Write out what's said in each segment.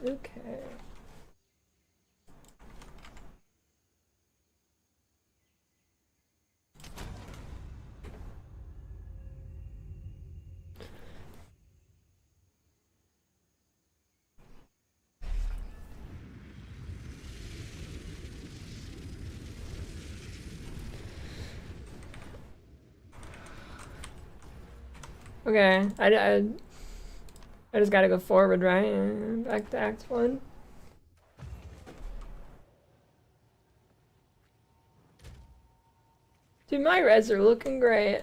Okay. Okay, I just gotta go forward, right? Back to Act 1. Dude, my reds are looking great.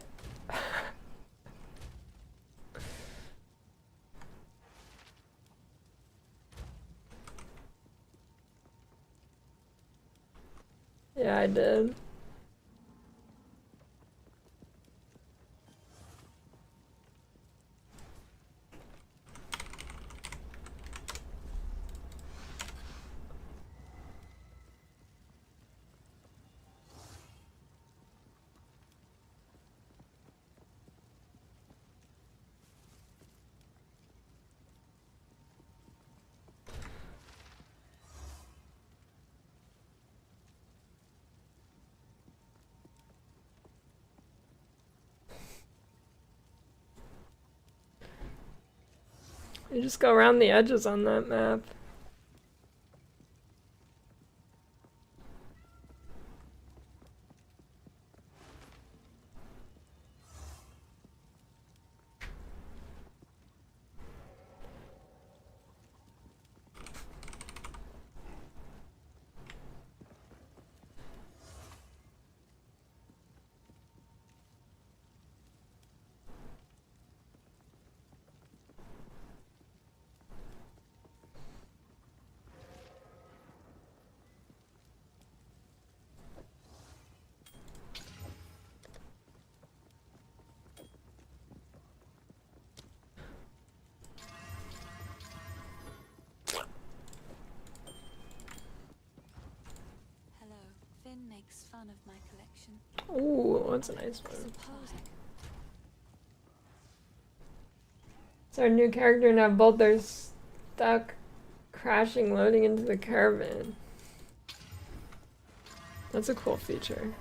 Yeah, I did. You just go around the edges on that map. Makes fun of my collection. Ooh, that's a nice one. It's our new character now. Both are stuck crashing loading into the caravan. That's a cool feature.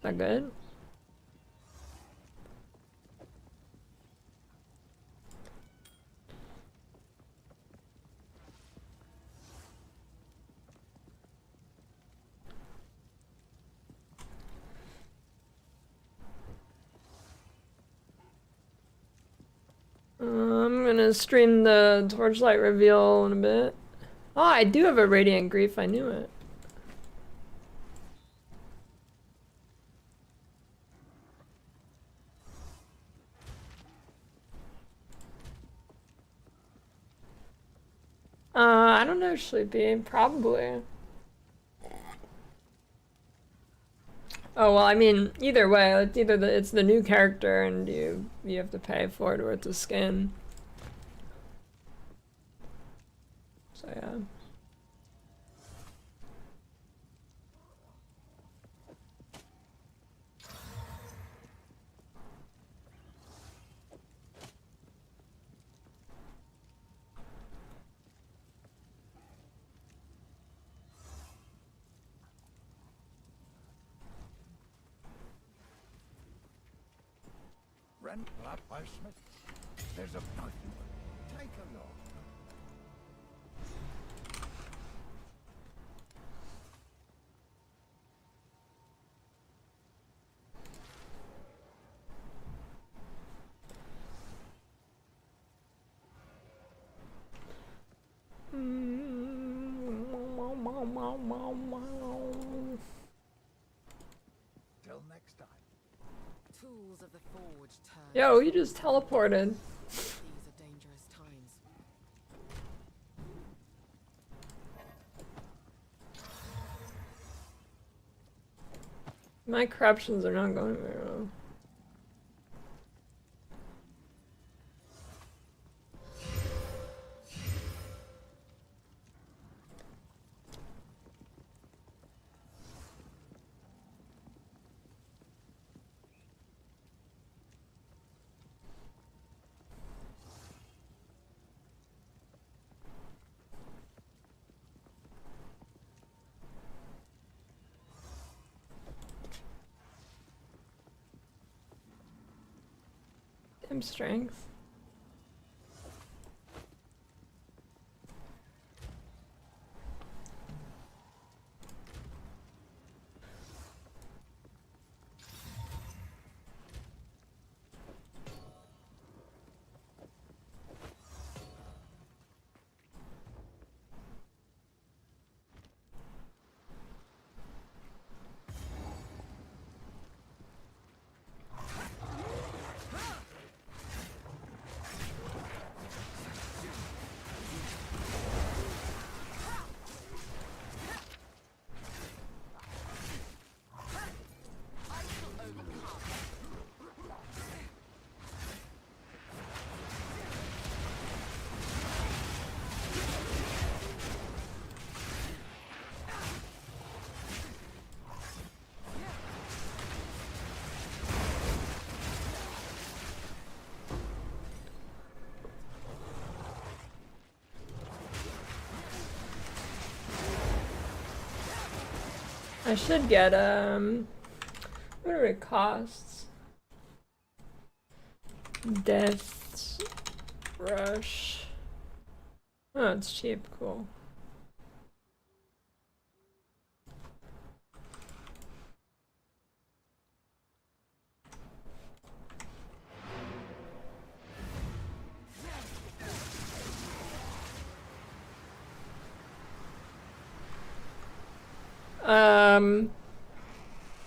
Is that good? I'm gonna stream the torchlight reveal in a bit. Oh, I do have a Radiant Grief, I knew it. I don't know, Sleepy. Probably. Oh, well, I mean, either way, it's either it's the new character and you have to pay for it or it's a skin. So, yeah. Rent flat by Smith. There's a knife. Take a look. Till next time. Tools of the forge turn. Yo, you just teleported. These are dangerous times. My corruptions are not going very well. Him strength. I should get, what are it costs? Death Rush. Oh, it's cheap, cool.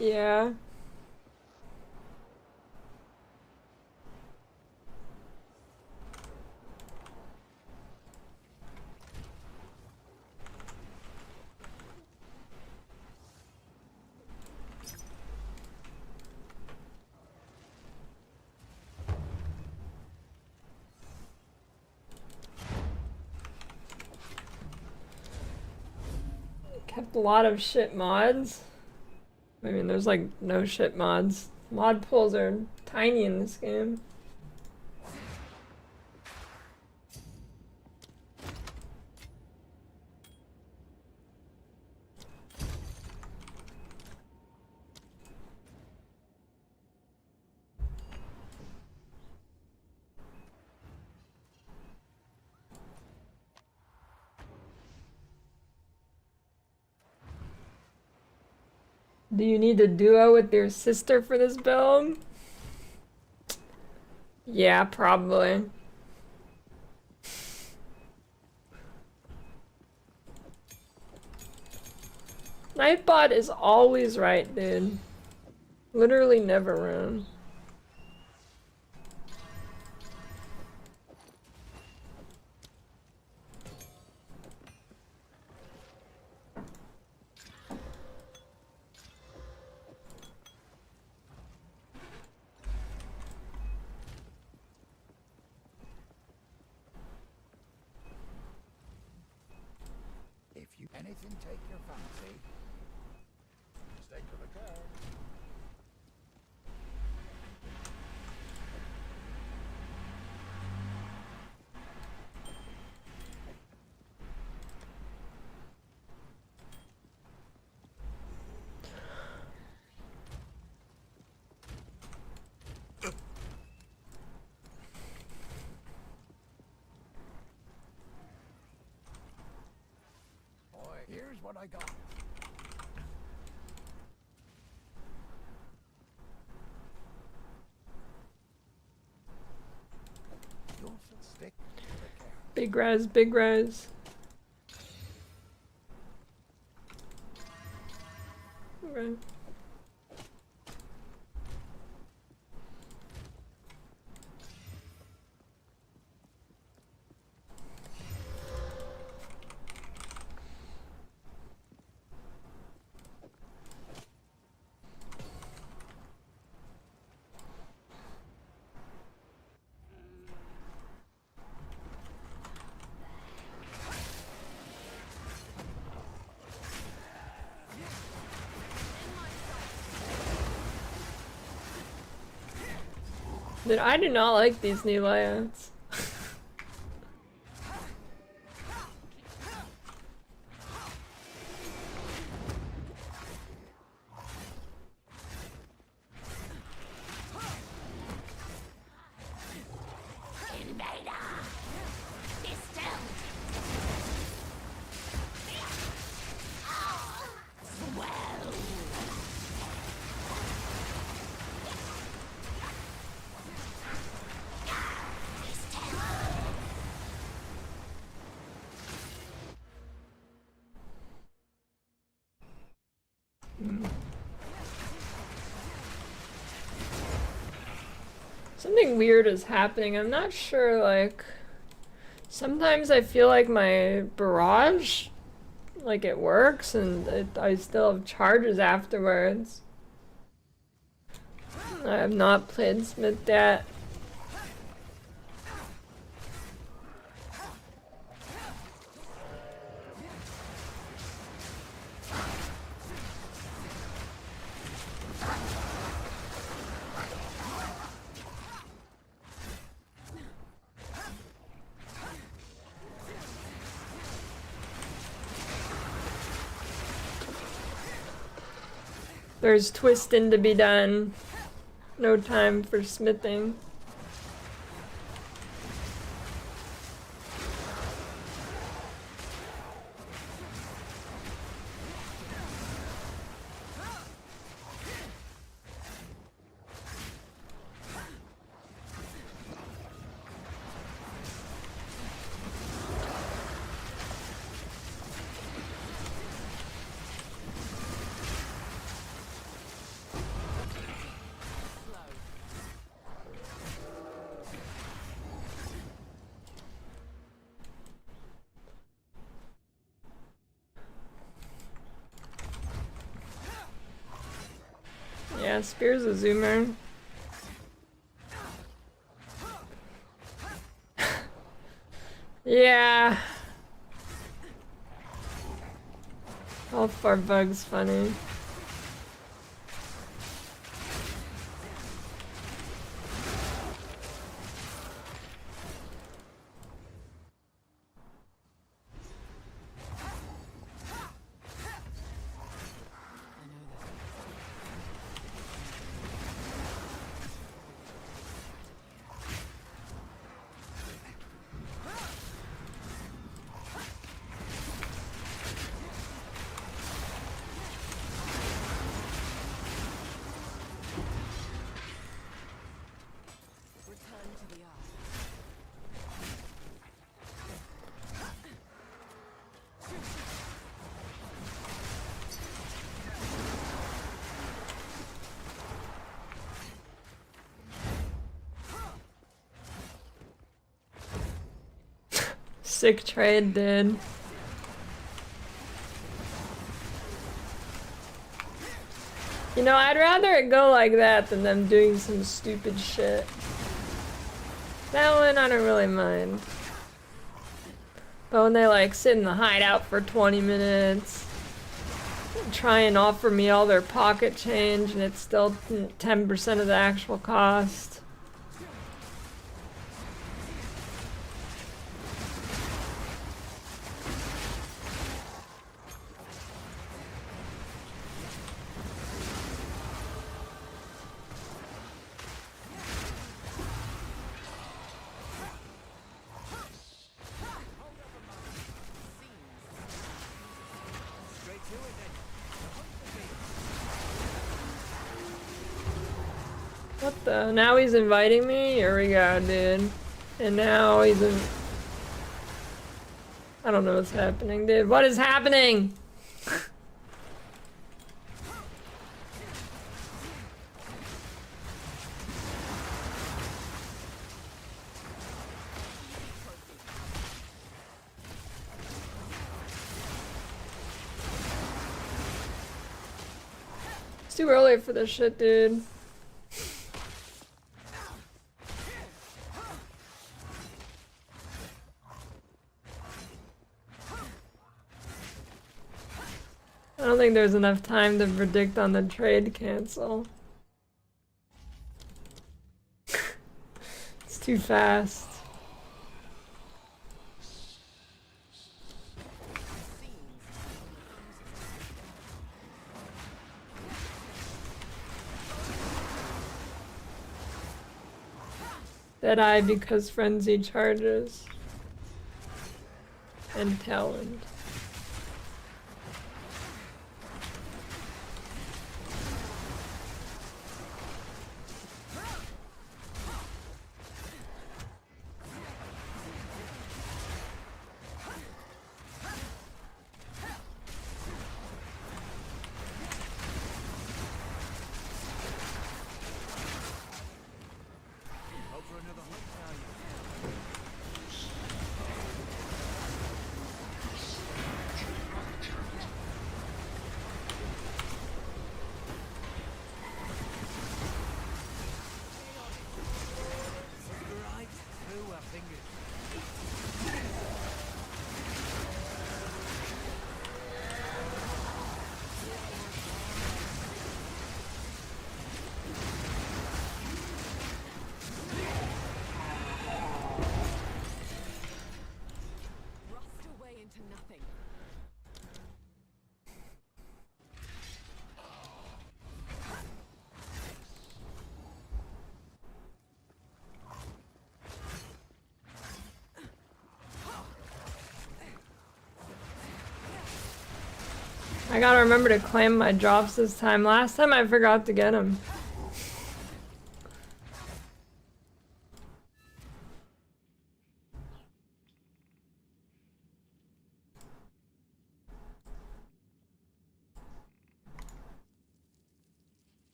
Yeah. Kept a lot of shit mods. I mean, there's like no shit mods. Mod pools are tiny in this game. Do you need a duo with your sister for this build? Yeah, probably. Nightbot is always right, dude. Literally never wrong. If you anything take your fancy, stay to the curve. Boy, here's what I got. Just stick to the curve. Big res, big res. Okay. Dude, I do not like these new layouts. Something weird is happening. I'm not sure, like... Sometimes I feel like my barrage, like it works, and I still have charges afterwards. I have not played Smith yet. There's twisting to be done. No time for smithing. Yeah, Spear's a zoomer. Yeah. All four bugs funny. Return to the eye. Sick trade, dude. You know, I'd rather it go like that than them doing some stupid shit. That one I don't really mind. But when they like sit in the hideout for 20 minutes, try and offer me all their pocket change and it's still 10% of the actual cost. What the? Now he's inviting me? Here we go, dude. And now he's in... I don't know what's happening, dude. What is happening? It's too early for this shit, dude. I don't think there's enough time to predict on the trade cancel. It's too fast. Deadeye because Frenzy charges. And Talent. I gotta remember to claim my drops this time. Last time I forgot to get them.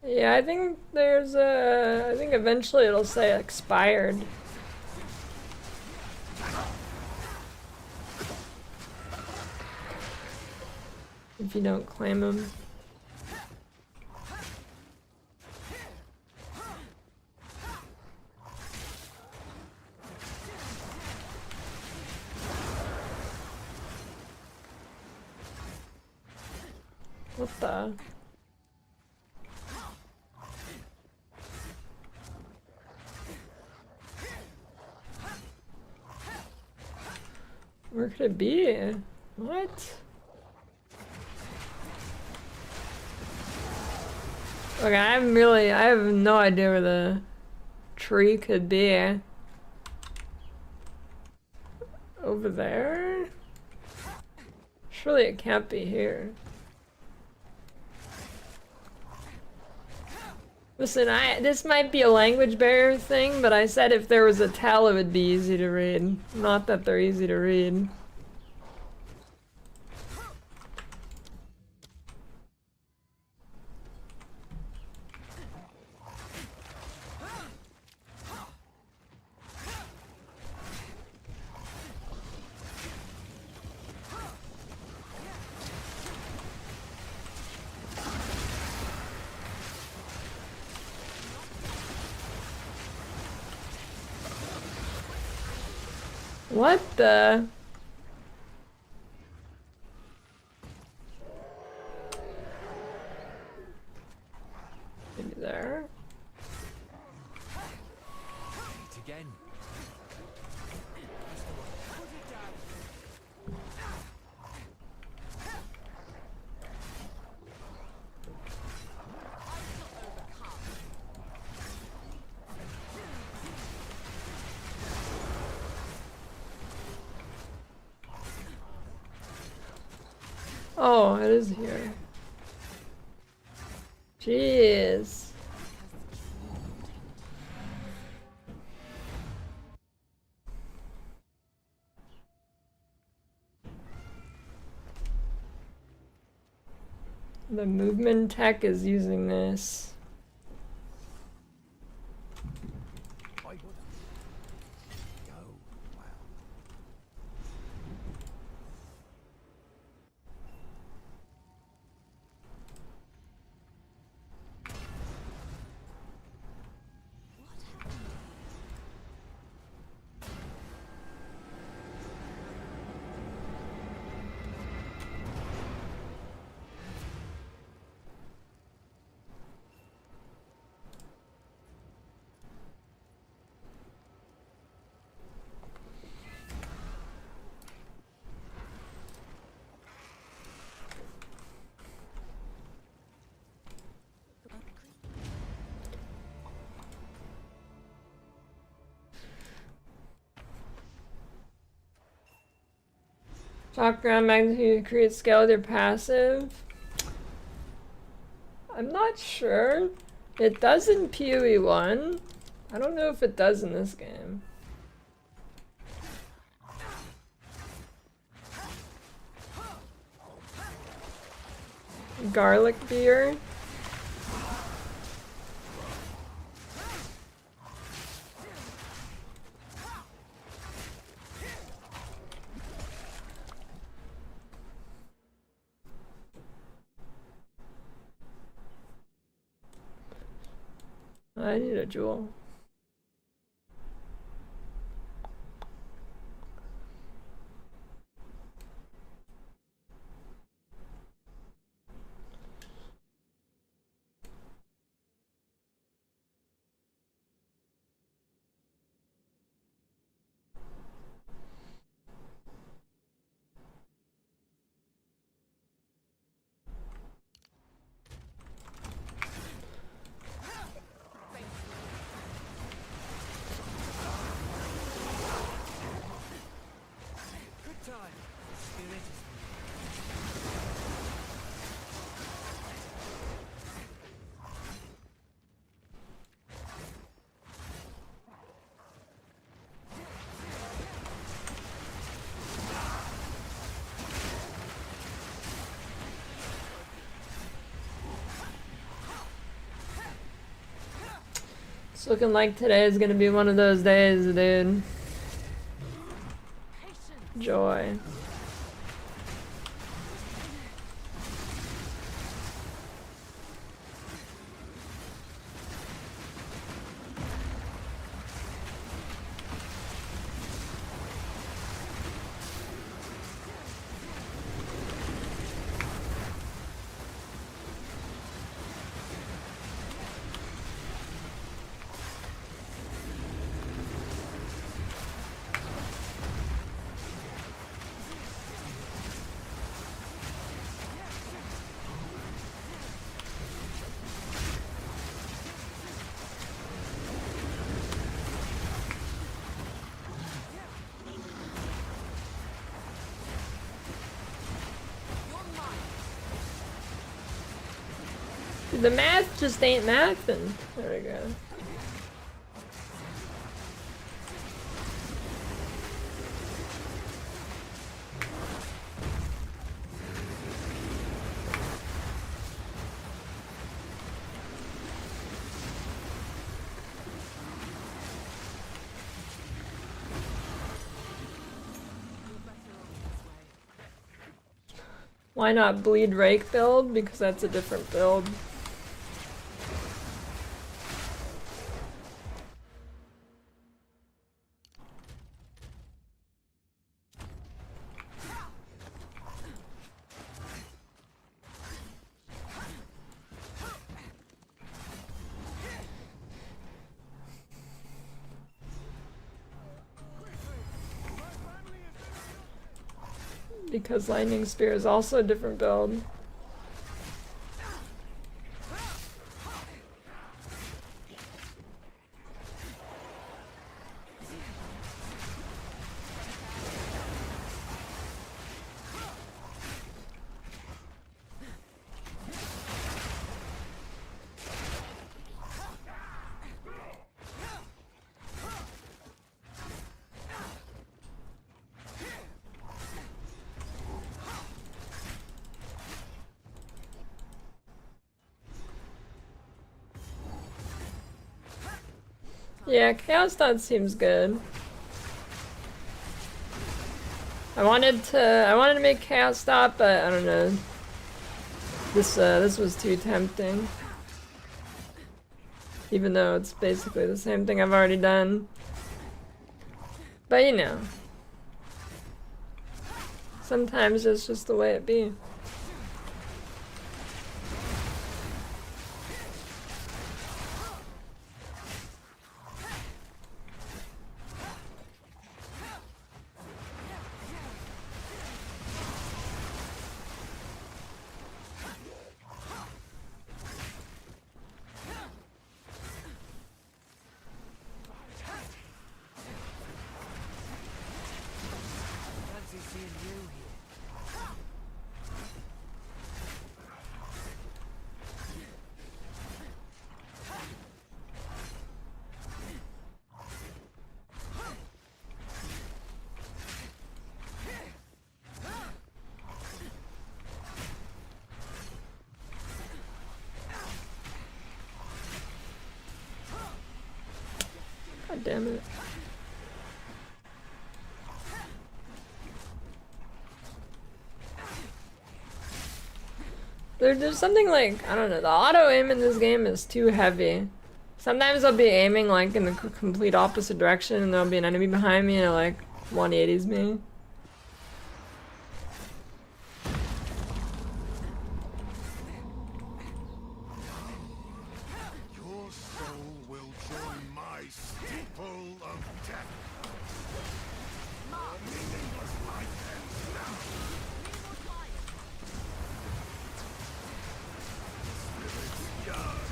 Yeah, I think there's a... I think eventually it'll say expired. If you don't claim them. What the? Where could it be? What? Okay, I have no idea where the tree could be. Over there? Surely it can't be here. Listen, this might be a language barrier thing, but I said if there was a tell it would be easy to read. Not that they're easy to read. What the? Maybe there? Meet again. Oh, it is here. Jeez. The movement tech is using this. Why would I? Oh, wow. Shock around magnitude create scale with your passive. I'm not sure. It does in PoE 1. I don't know if it does in this game. Garlic beer. I need a jewel. It's looking like today is gonna be one of those days, dude. Joy. The math just ain't mathin'. There we go. Why not bleed rake build? Because that's a different build. Because Lightning Spear is also a different build. Yeah, Chaos Dot seems good. I wanted to make Chaos Stop, but I don't know. This was too tempting. Even though it's basically the same thing I've already done. But you know. Sometimes it's just the way it be. God damn it. There's something like, I don't know, the auto aim in this game is too heavy. Sometimes I'll be aiming like in the complete opposite direction and there'll be an enemy behind me and it like 180s me. Your soul will join my steeple of death. Meaningless life ends now. Spirits yearn.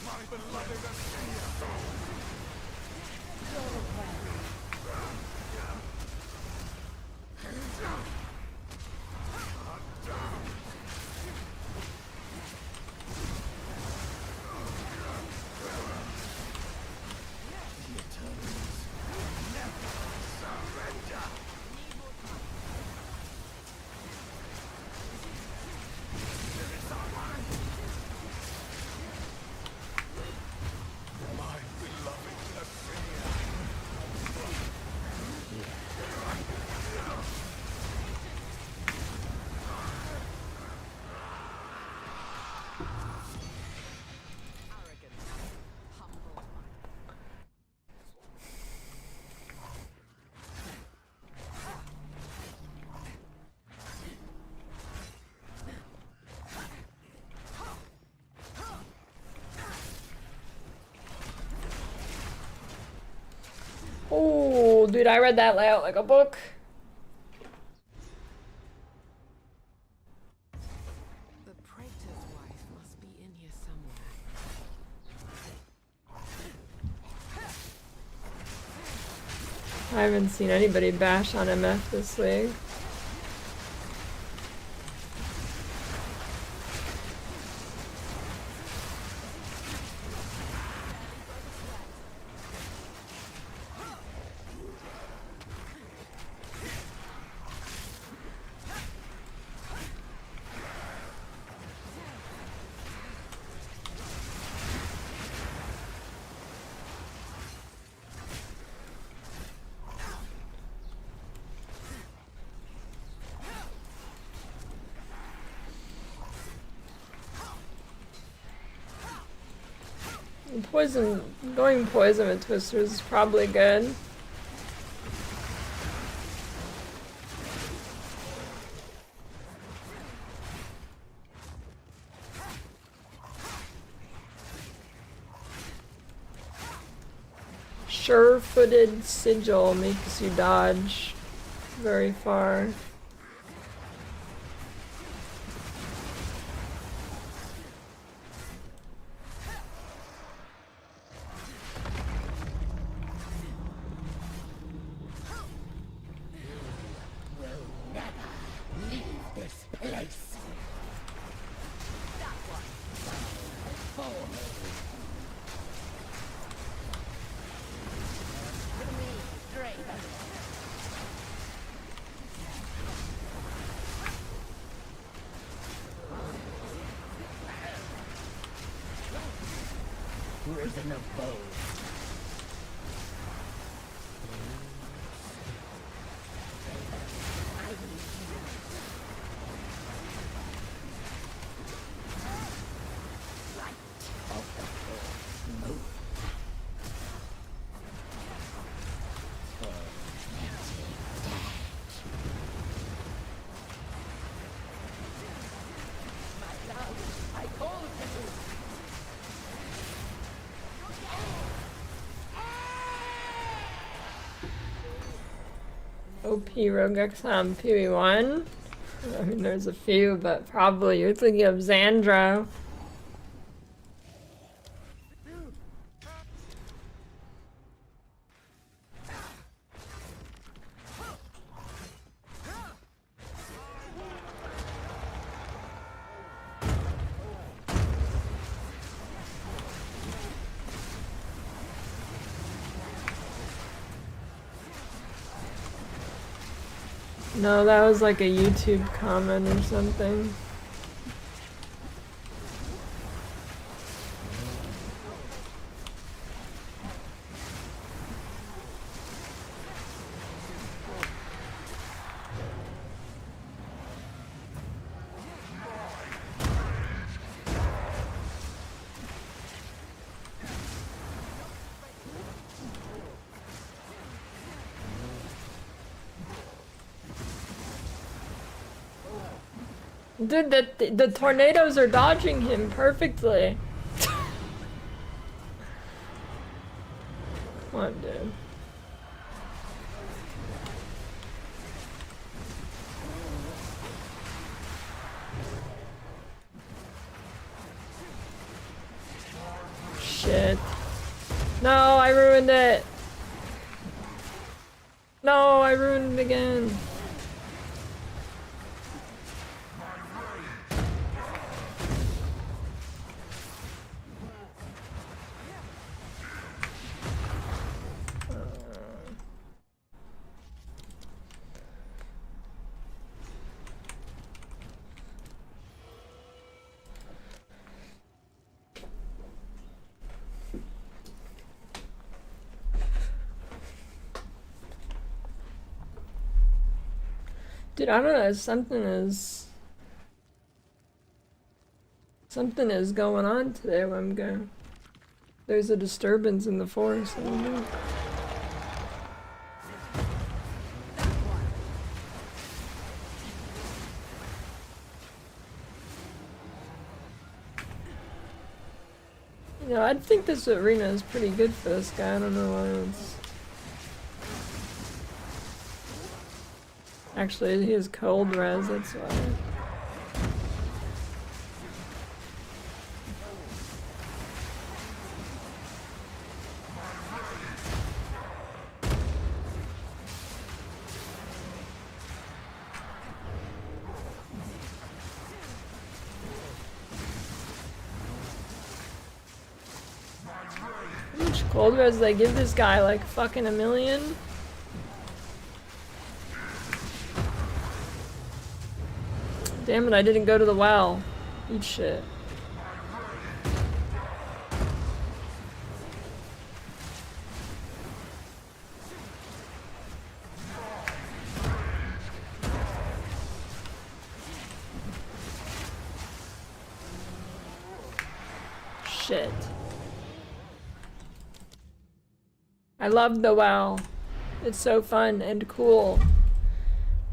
My beloved Exile. dude, I read that layout like a book. The Praetor's wife must be in here somewhere. I haven't seen anybody bash on MF this league. Going poison with twisters is probably good. Sure-footed sigil makes you dodge very far. Prisoner bow. OP Rogue Exile on PB1? I mean, there's a few, but probably you're thinking of Xandro. No, that was like a YouTube comment or something. Dude, the tornadoes are dodging him perfectly. Come on, dude. Shit. No, I ruined it. No, I ruined it again. Dude, I don't know, something is going on today where I'm going. There's a disturbance in the forest, I don't know. You know, I think this arena is pretty good for this guy, I don't know why it's... Actually, he has cold res, that's why. How much cold res they give this guy? Like fucking 1,000,000? Damn it, I didn't go to the well. Eat shit. Shit. I love the well. It's so fun and cool.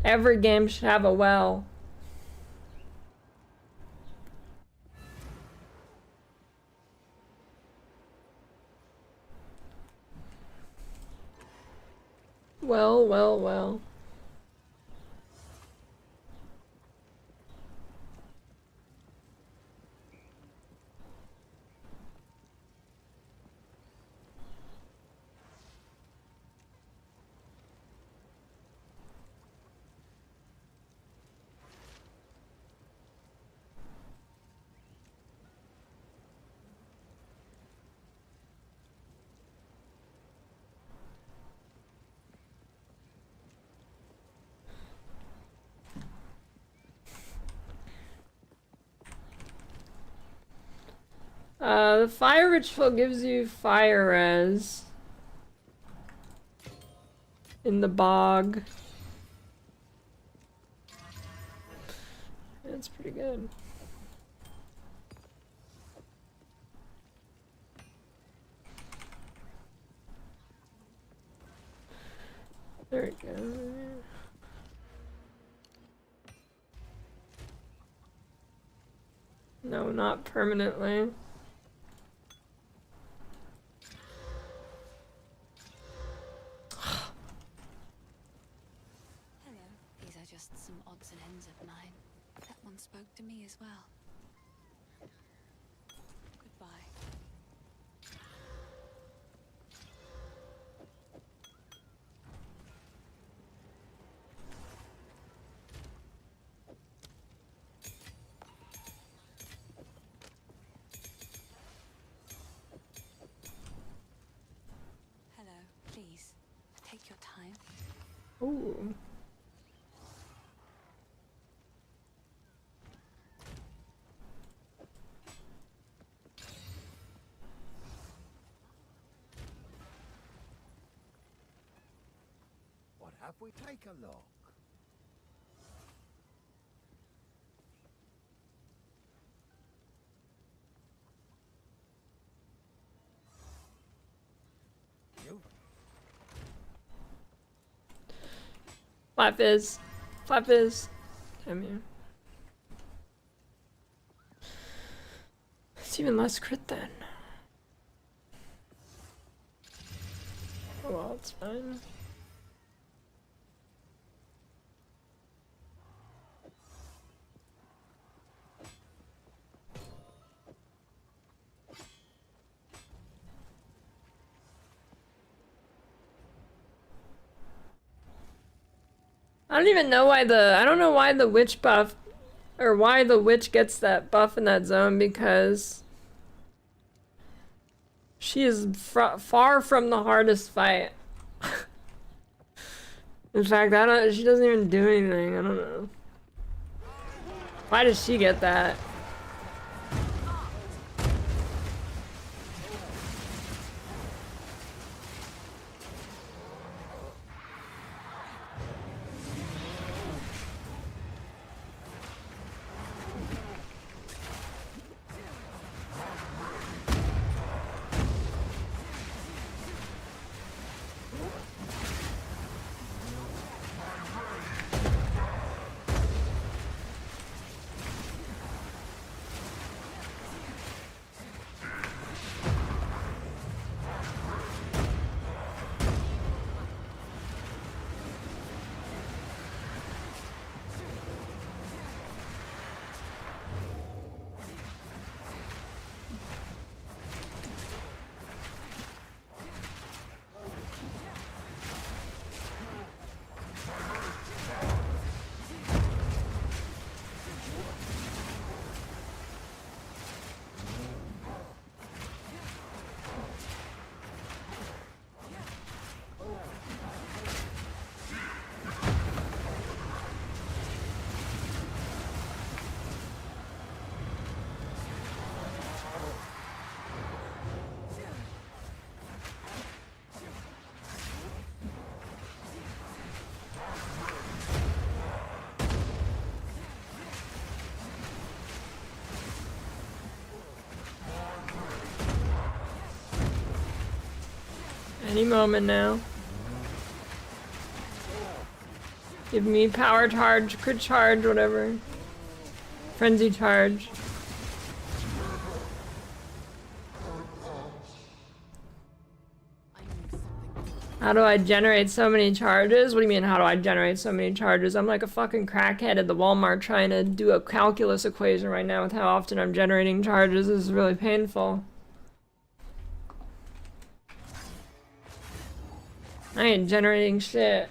Every game should have a well. Well, well, well. The fire ritual gives you fire res in the bog. That's pretty good. There we go. No, not permanently. Hello. These are just some odds and ends of mine. That one spoke to me as well. Goodbye. Hello, please. Take your time. Ooh. What have we? Take a look. You Flat fizz. Flat fizz. Damn you. It's even less crit then. Oh well, it's fine. I don't even know why I don't know why the witch buff, or why the witch gets that buff in that zone, because she is far from the hardest fight. In fact, she doesn't even do anything, I don't know. Why does she get that? moment now. Give me power charge, crit charge, whatever. Frenzy charge. How do I generate so many charges? What do you mean, how do I generate so many charges? I'm like a fucking crackhead at the Walmart trying to do a calculus equation right now with how often I'm generating charges. This is really painful. I ain't generating shit.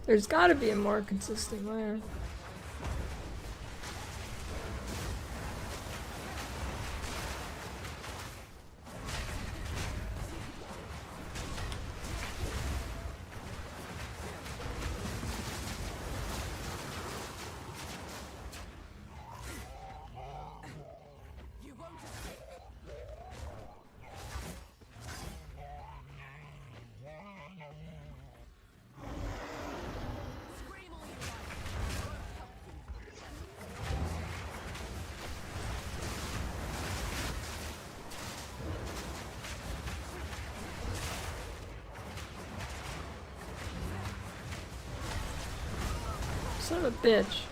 There's gotta be a more consistent way. Son of a bitch.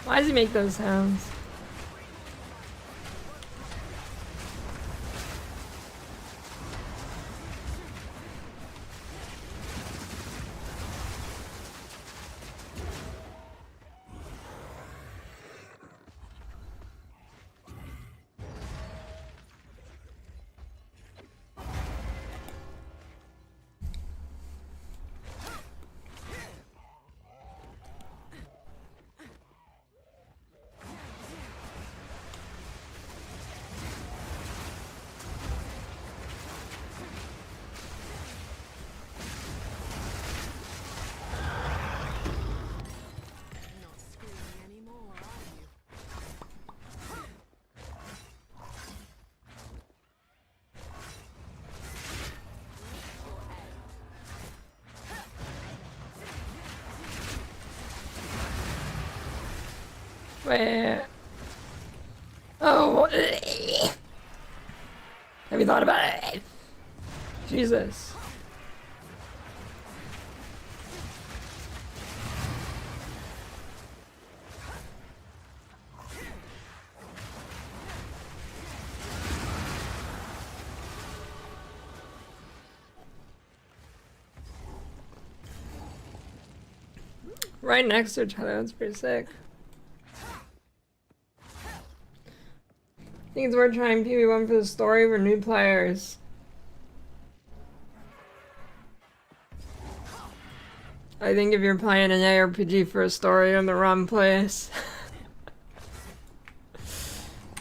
Why does he make those sounds? Wait. Oh. Have you thought about it? Jesus. Right next to each other, that's pretty sick. I think it's worth trying PvP1 for the story for new players. I think if you're playing an ARPG for a story, you're in the wrong place.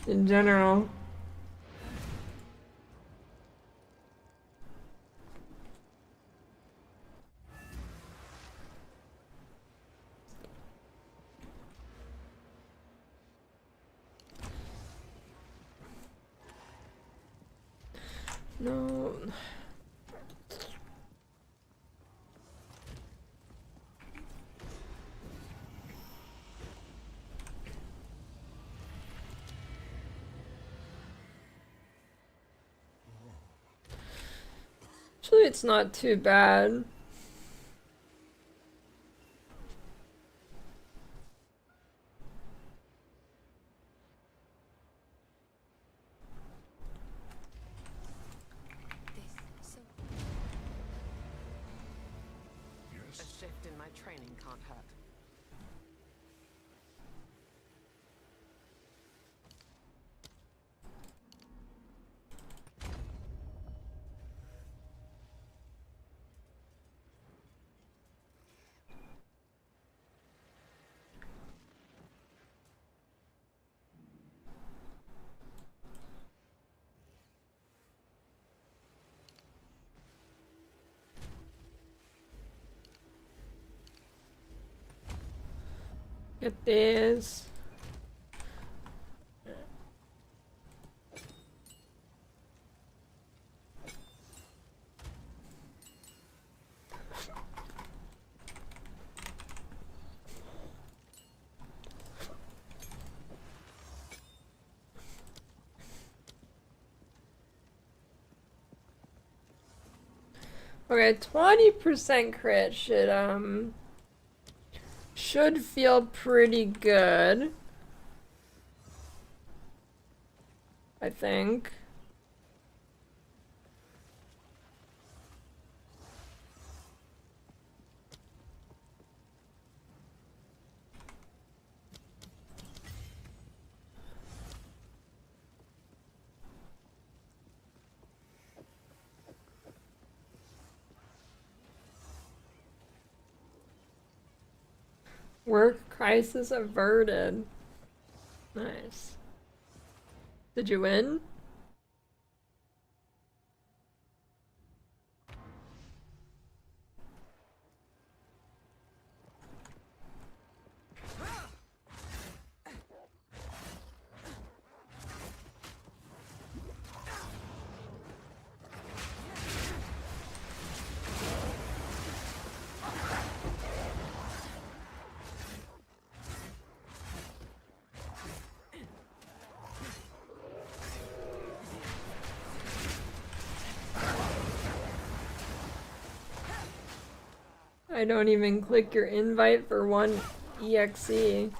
In general. No. Actually, it's not too bad. A shift in my training can't hurt. Get this. Okay, 20% crit should feel pretty good. I think. Work crisis averted. Nice. Did you win? I don't even click your invite for one EXE.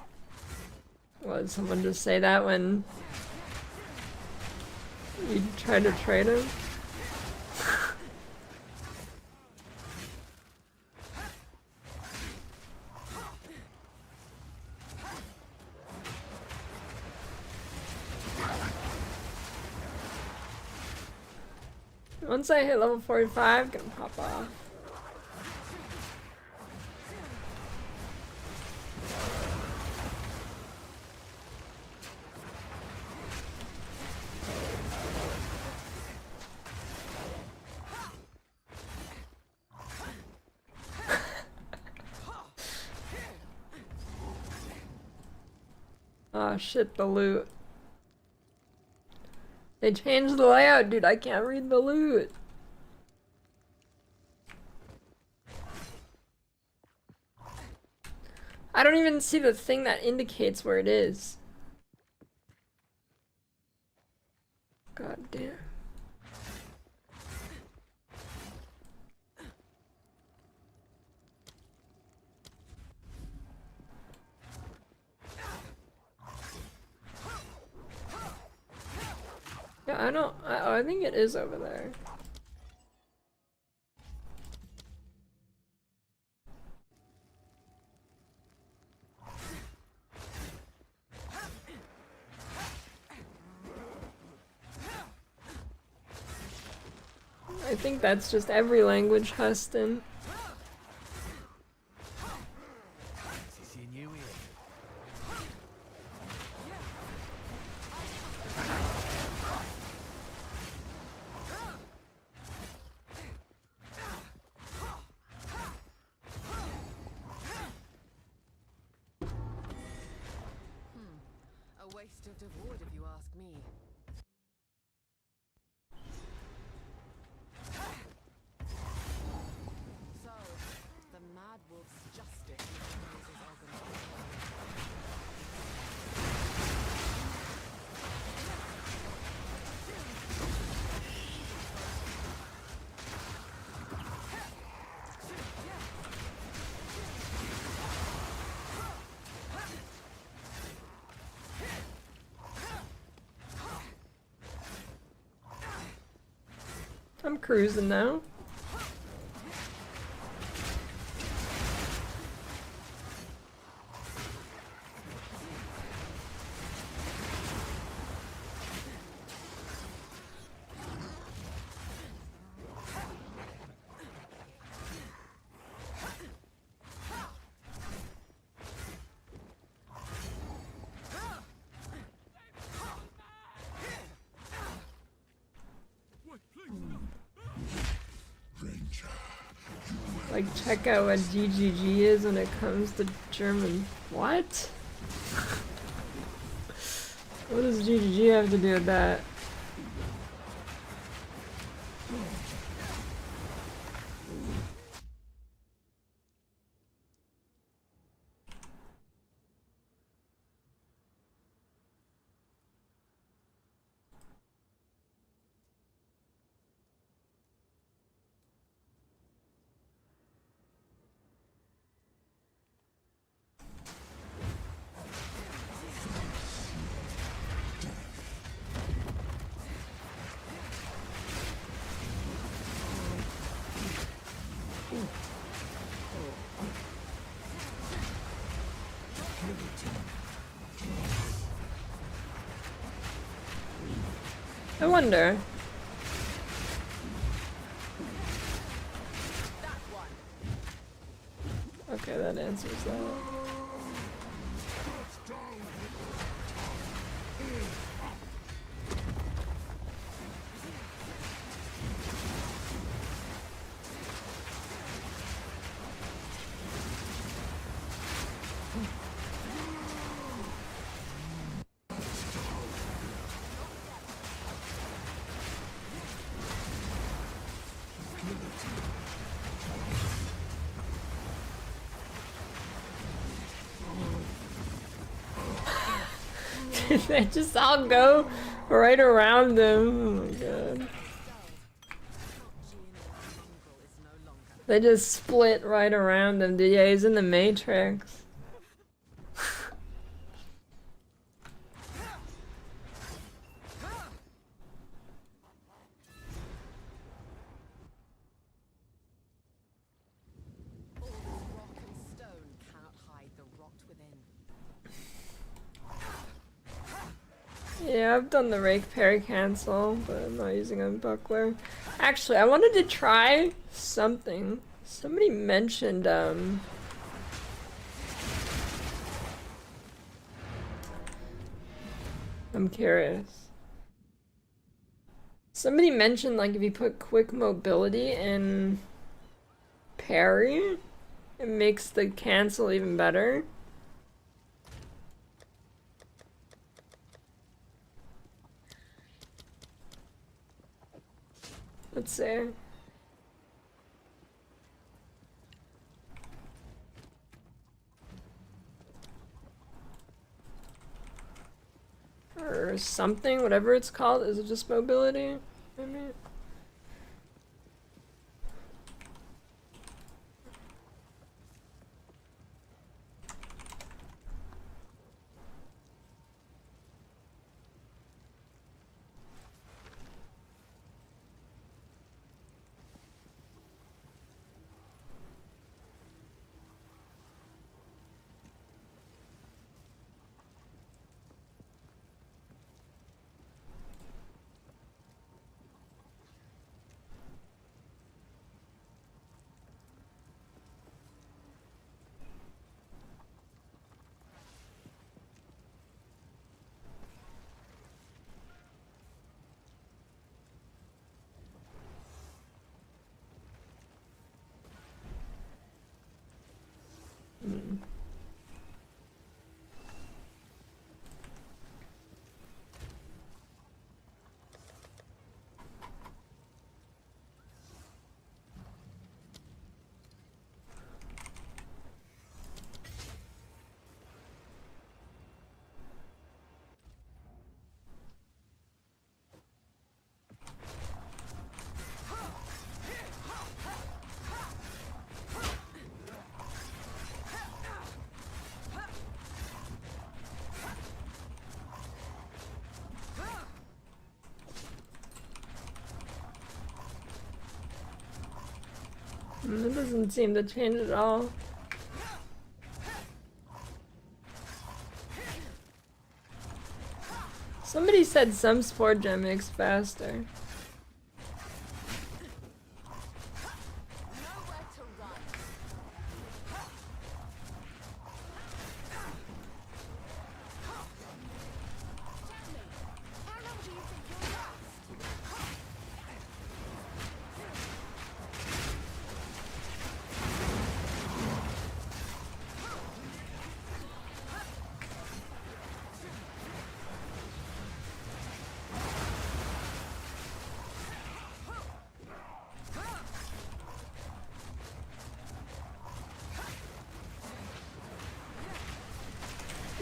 Would someone just say that when you try to trade him? Once I hit level 45, gonna pop off. Oh shit, the loot. They changed the layout, dude. I can't read the loot. I don't even see the thing that indicates where it is. God damn. Yeah, I don't. I think it is over there. I think that's just every language, Huston. A waste of devoid, if you ask me. So, the Mad Wolf's justice is organized. I'm cruising now. Like, check out what GGG is when it comes to German. What? What does GGG have to do with that? I wonder. Okay, that answers that. They just all go right around them. Oh my god. They just split right around him. Yeah, he's in the Matrix. Yeah, I've done the rake parry cancel, but I'm not using a buckler. Actually, I wanted to try something. Somebody mentioned, I'm curious. Somebody mentioned, like, if you put quick mobility in parry, it makes the cancel even better. Let's see. Or something, whatever it's called. Is it just mobility? Maybe? It doesn't seem to change at all. Somebody said some sport gem makes faster.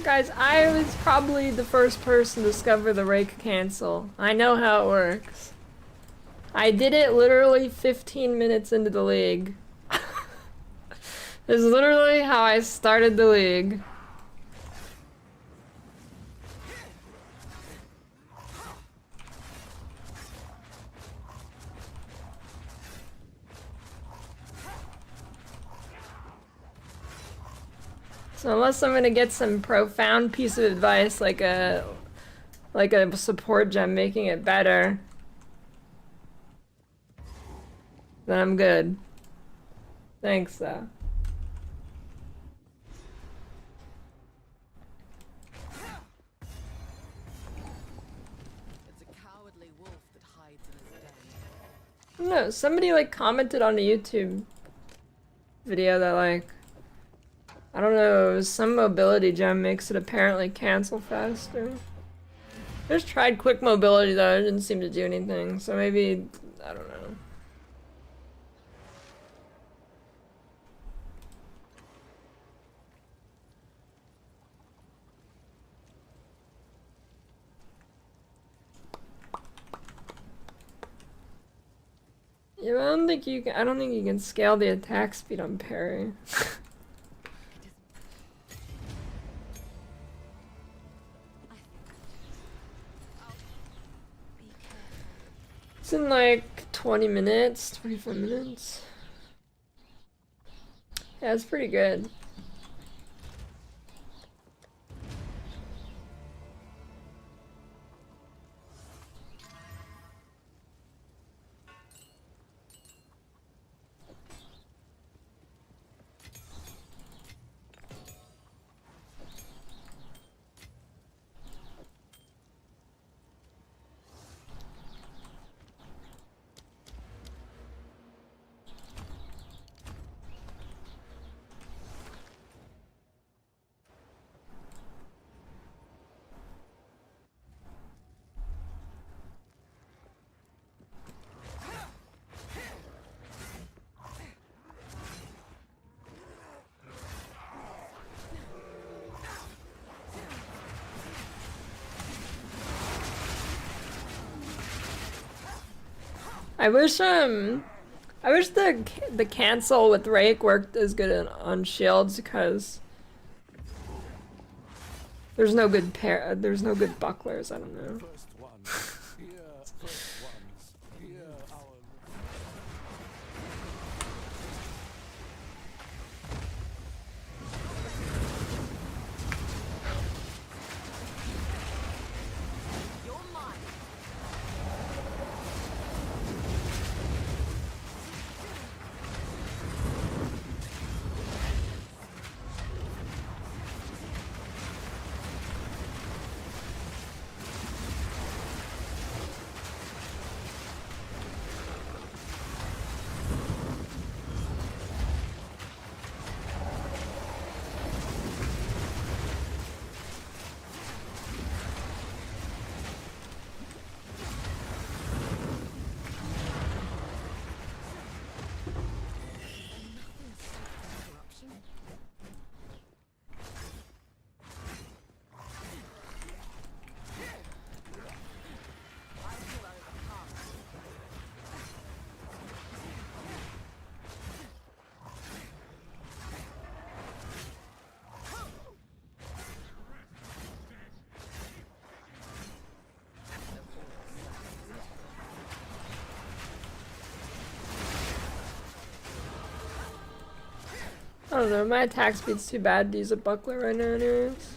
Guys, I was probably the first person to discover the rake cancel. I know how it works. I did it literally 15 minutes into the league. This is literally how I started the league. So unless I'm gonna get some profound piece of advice like a support gem making it better, then I'm good. Thanks though. It's a cowardly wolf that hides in his den. I don't know, somebody like commented on a YouTube video that like, I don't know, some mobility gem makes it apparently cancel faster. I just tried quick mobility though, it didn't seem to do anything, so maybe, I don't know. Yeah, I don't think you can scale the attack speed on parry. Be careful. It's in like 20 minutes, 25 minutes. Yeah, it's pretty good. I wish the cancel with Rake worked as good on shields because there's no good bucklers, I don't know. First ones, here, first ones, here, our You're mine. Interruption. I will overcome. I don't know, my attack speed's too bad to use a buckler right now anyways.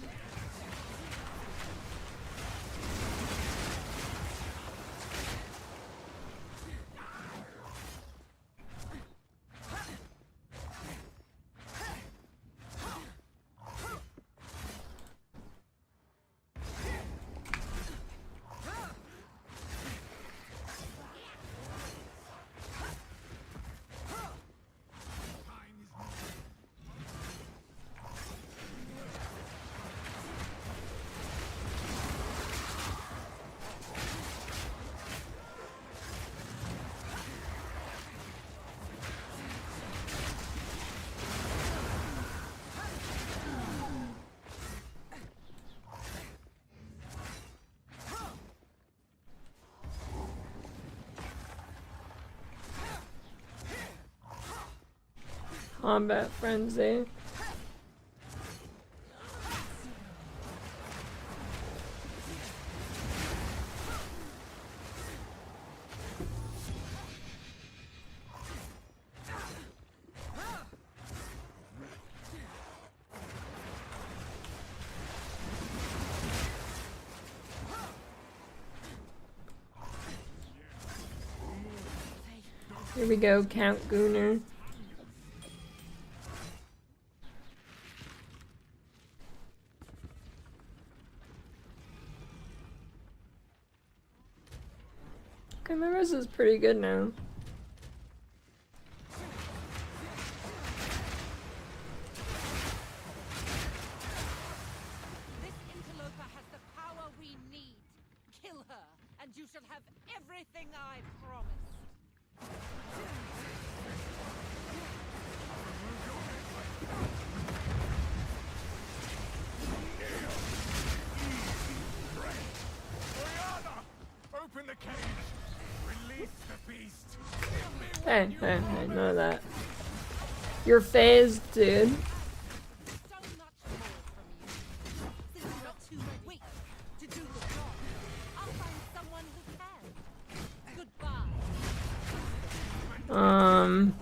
Combat frenzy. Here we go, Count Gunnar. Okay, my res is pretty good now. This interloper has the power we need. Kill her, and you shall have everything I promised. Open the cage! Release the beast! Hey, none of that. You're phased, dude. So much more from you. Since you're too weak to do the job, I'll find someone who can. Goodbye. Oh, man.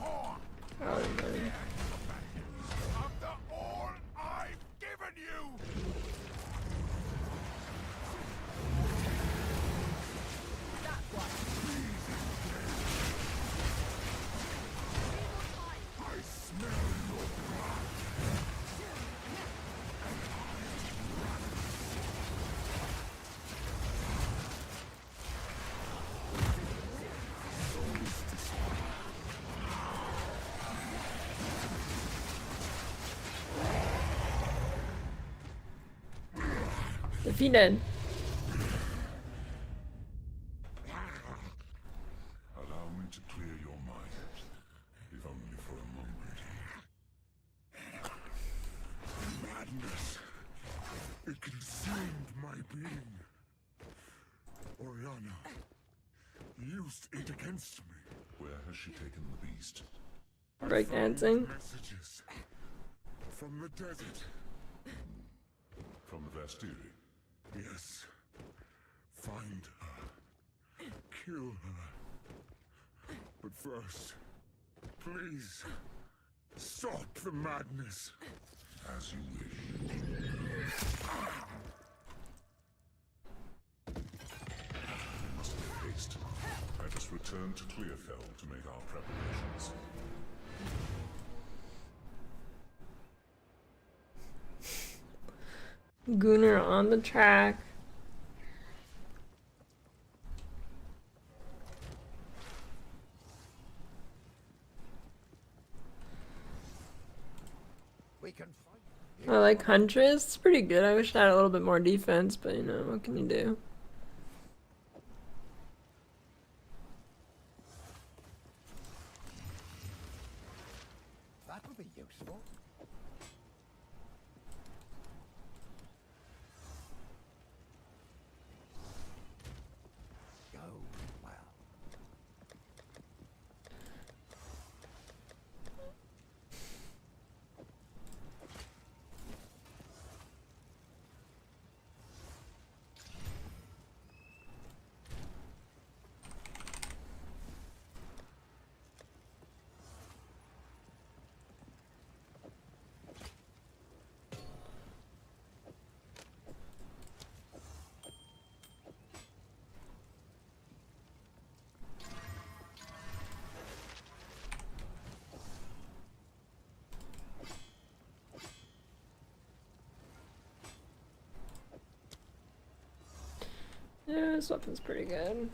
After all I've given you! I smell your blood! Defeated. Allow me to clear your mind, if only for a moment. Madness! It consumed my being. Oriana used it against me. Where has she taken the beast? Breakdancing. Messages from the desert. From the Vastiri? Yes. Find her. Kill her. But first, please, stop the madness. As you wish. We must make haste. Let us return to Clearfell to make our preparations. Gunnar on the track. We can fight. I like Huntress. It's pretty good. I wish I had a little bit more defense, but you know, what can you do? That would be useful. Go well. Yeah, this weapon's pretty good.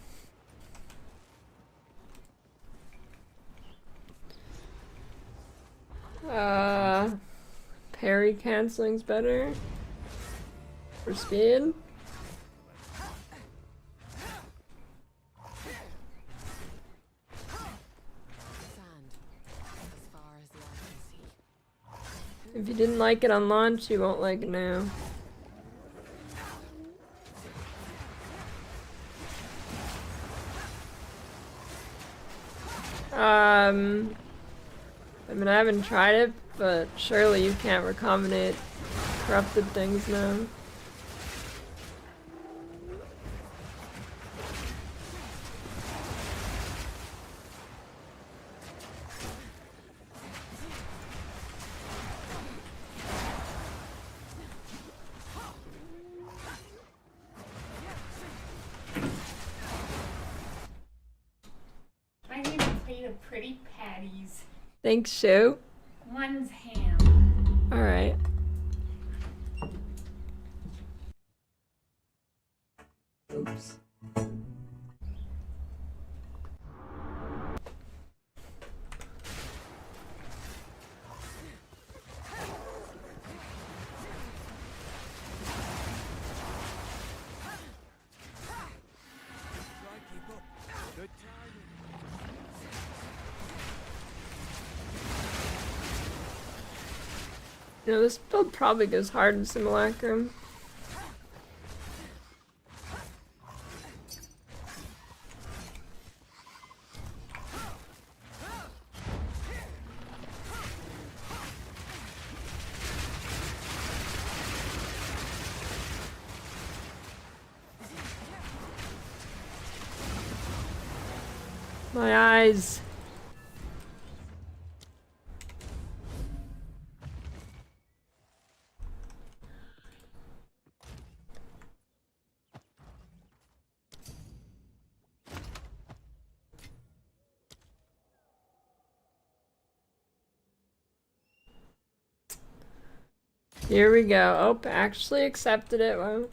Parry canceling's better. For speed. Sand. As far as the eye can see. If you didn't like it on launch, you won't like it now. I mean, I haven't tried it, but surely you can't recombinate corrupted things now. I need a plate of pretty patties. Thanks, Shu. One's ham. Alright. Oops. You know, this build probably goes hard in Simulacrum. My eyes. Here we go. Oh, actually accepted it. Wow.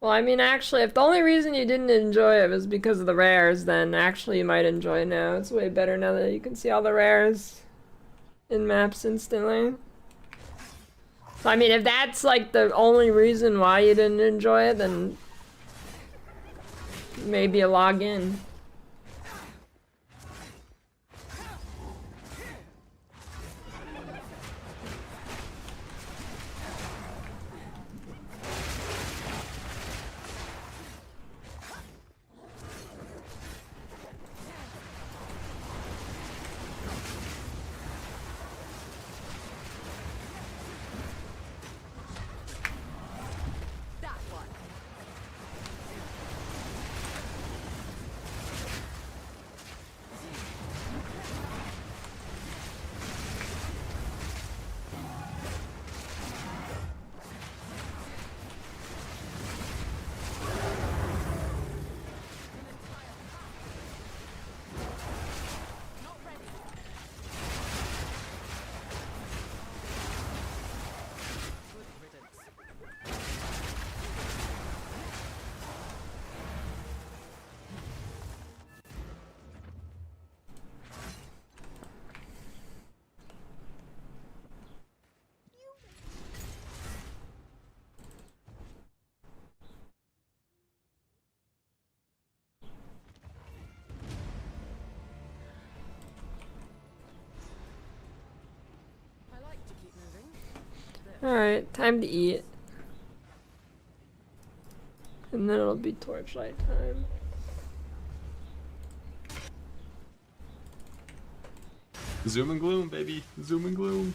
Well, I mean, actually, if the only reason you didn't enjoy it was because of the rares, then actually you might enjoy it now. It's way better now that you can see all the rares in maps instantly. So, I mean, if that's like the only reason why you didn't enjoy it, then maybe a log in. That one. Not ready. Good riddance. I like to keep moving. Alright, time to eat. And then it'll be torchlight time. Zoom and gloom, baby. Zoom and gloom.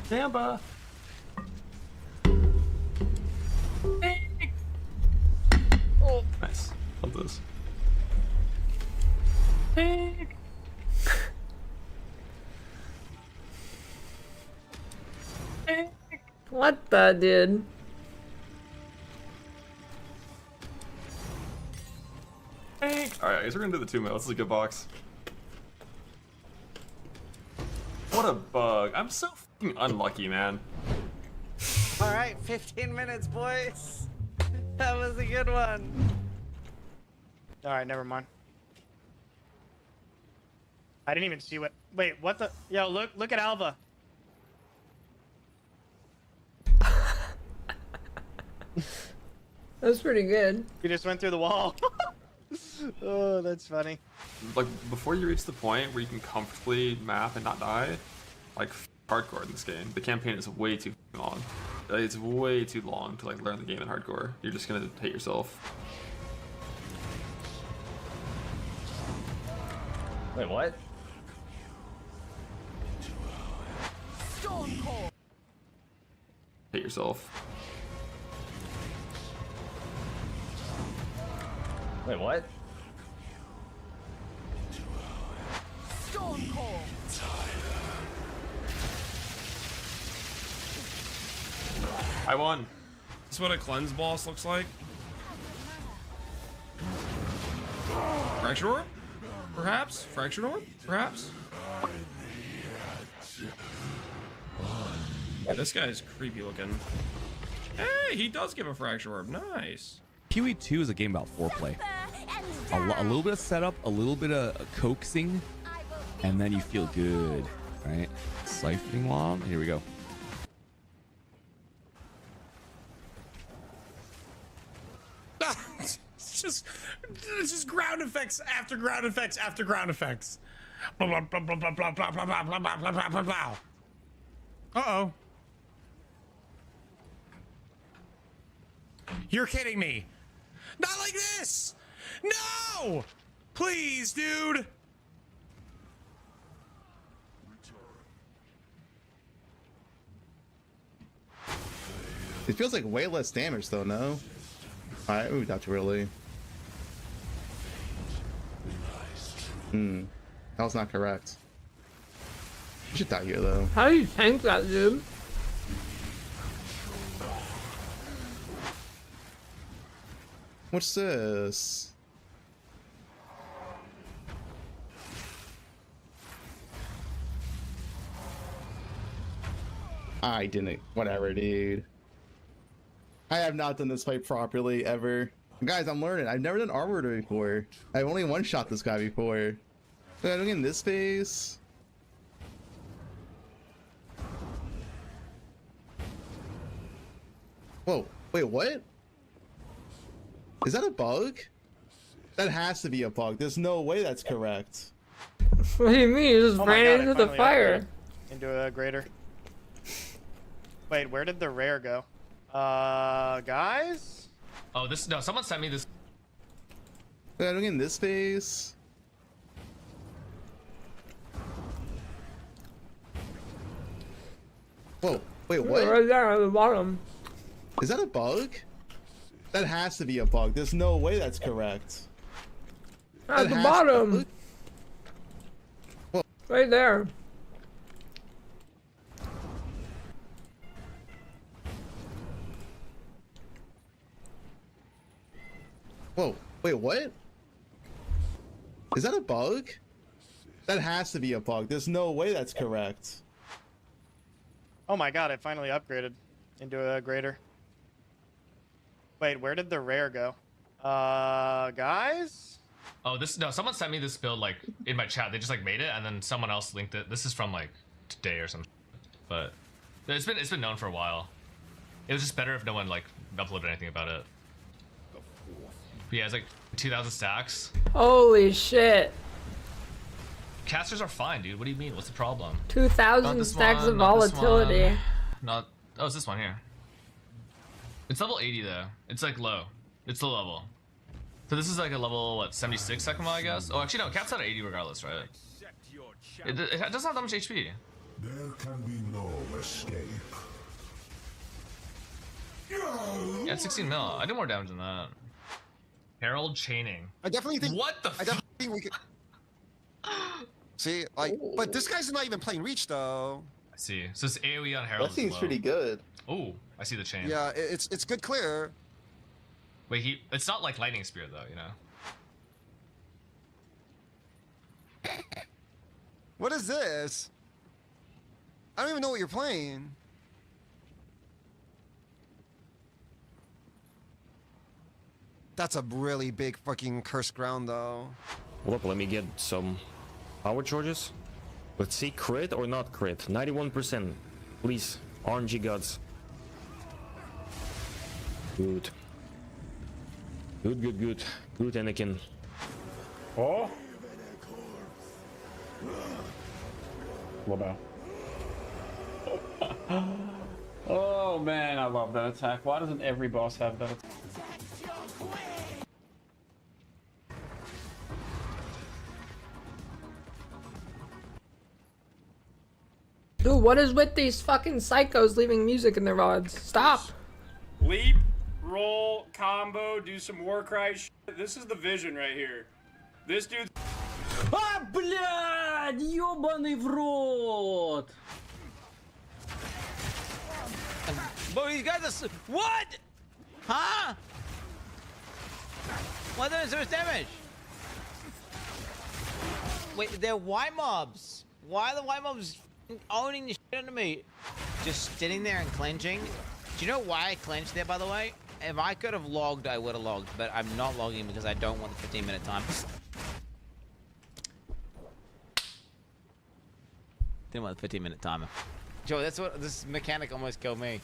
Tampa. Oh, nice. Love this. What the dude? Alright, I guess we're gonna do the 2 minutes. This is a good box. What a bug. I'm so fucking unlucky, man. Alright, 15 minutes, boys. That was a good one. Alright, never mind. I didn't even see what. Wait, what the? Yo, look at Alva. That's pretty good. You just went through the wall. Oh, that's funny. Like, before you reach the point where you can comfortably map and not die, like, hardcore in this game. The campaign is way too long. It's way too long to, like, learn the game in hardcore. You're just gonna hate yourself. Wait, what? Hate yourself. Wait, what? I won. This is what a cleanse boss looks like. Fractured orb? Perhaps? Fractured orb? Perhaps? Yeah, this guy's creepy looking. Hey, he does give a fracture orb. Nice. PoE 2 is a game about foreplay. A little bit of setup, a little bit of coaxing, and then you feel good, right? Siphoning Womb. Here we go. It's just ground effects after ground effects after ground effects. Blah, blah, blah, blah, blah, blah, blah, blah, blah, blah, blah, blah, blah, blah. Uh-oh. You're kidding me. Not like this. No! Please, dude. It feels like way less damage though, no? Alright, moved out too early. That was not correct. You should die here though. How do you tank that, dude? What's this? I didn't. Whatever, dude. I have not done this fight properly ever. Guys, I'm learning. I've never done armor before. I've only one-shot this guy before. So I'm in this phase. Whoa, wait, what? Is that a bug? That has to be a bug. There's no way that's correct. What do you mean? You just ran into the fire. Into a greater. Wait, where did the rare go? Guys? Oh, this no. Someone sent me this. Wait, I'm in this phase. Whoa, wait, what? Right there at the bottom. Is that a bug? That has to be a bug. There's no way that's correct. At the bottom. Right there. Whoa, wait, what? Is that a bug? That has to be a bug. There's no way that's correct. Oh my god, it finally upgraded into a greater. Wait, where did the rare go? Guys? Oh, this no. Someone sent me this build like in my chat. They just like made it, and then someone else linked it. This is from like today or something. But it's been known for a while. It was just better if no one like uploaded anything about it. But yeah, it's like 2,000 stacks. Holy shit. Casters are fine, dude. What do you mean? What's the problem? 2,000 stacks of volatility. Not. Oh, it's this one here. It's level 80 though. It's like low. It's low level. So this is like a level what 76 second I guess. Oh, actually no. Cat's at 80 regardless, right? It doesn't have that much HP. There can be no escape. Yeah, it's 16 mil. I did more damage than that. Herald chaining. I definitely think. What the? I definitely think we could. See, like, but this guy's not even playing Reach though. I see. So it's AoE on Herald. That seems pretty good. Oh, I see the chain. Yeah, it's good clear. Wait, it's not like lightning spear though, you know. What is this? I don't even know what you're playing. That's a really big fucking cursed ground though. Look, let me get some power charges. Let's see, crit or not crit. 91%. Please, RNG gods. Good. Good, good, good. Good, Anakin. Oh. Lobo. Oh man, I love that attack. Why doesn't every boss have that attack? Dude, what is with these fucking psychos leaving music in their VODs? Stop! Leap, roll, combo, do some Warcry shit. This is the vision right here. This dude. А, блядь! Ёбаный в рот! But these guys are what? Huh? Why are they doing so much damage? Wait, they're white mobs. Why are the white mobs owning the shit out of me? Just sitting there and clenching. Do you know why I clenched there, by the way? If I could have logged, I would have logged, but I'm not logging because I don't want the 15-minute time. Didn't want the 15-minute timer. Joe, that's what this mechanic almost killed me.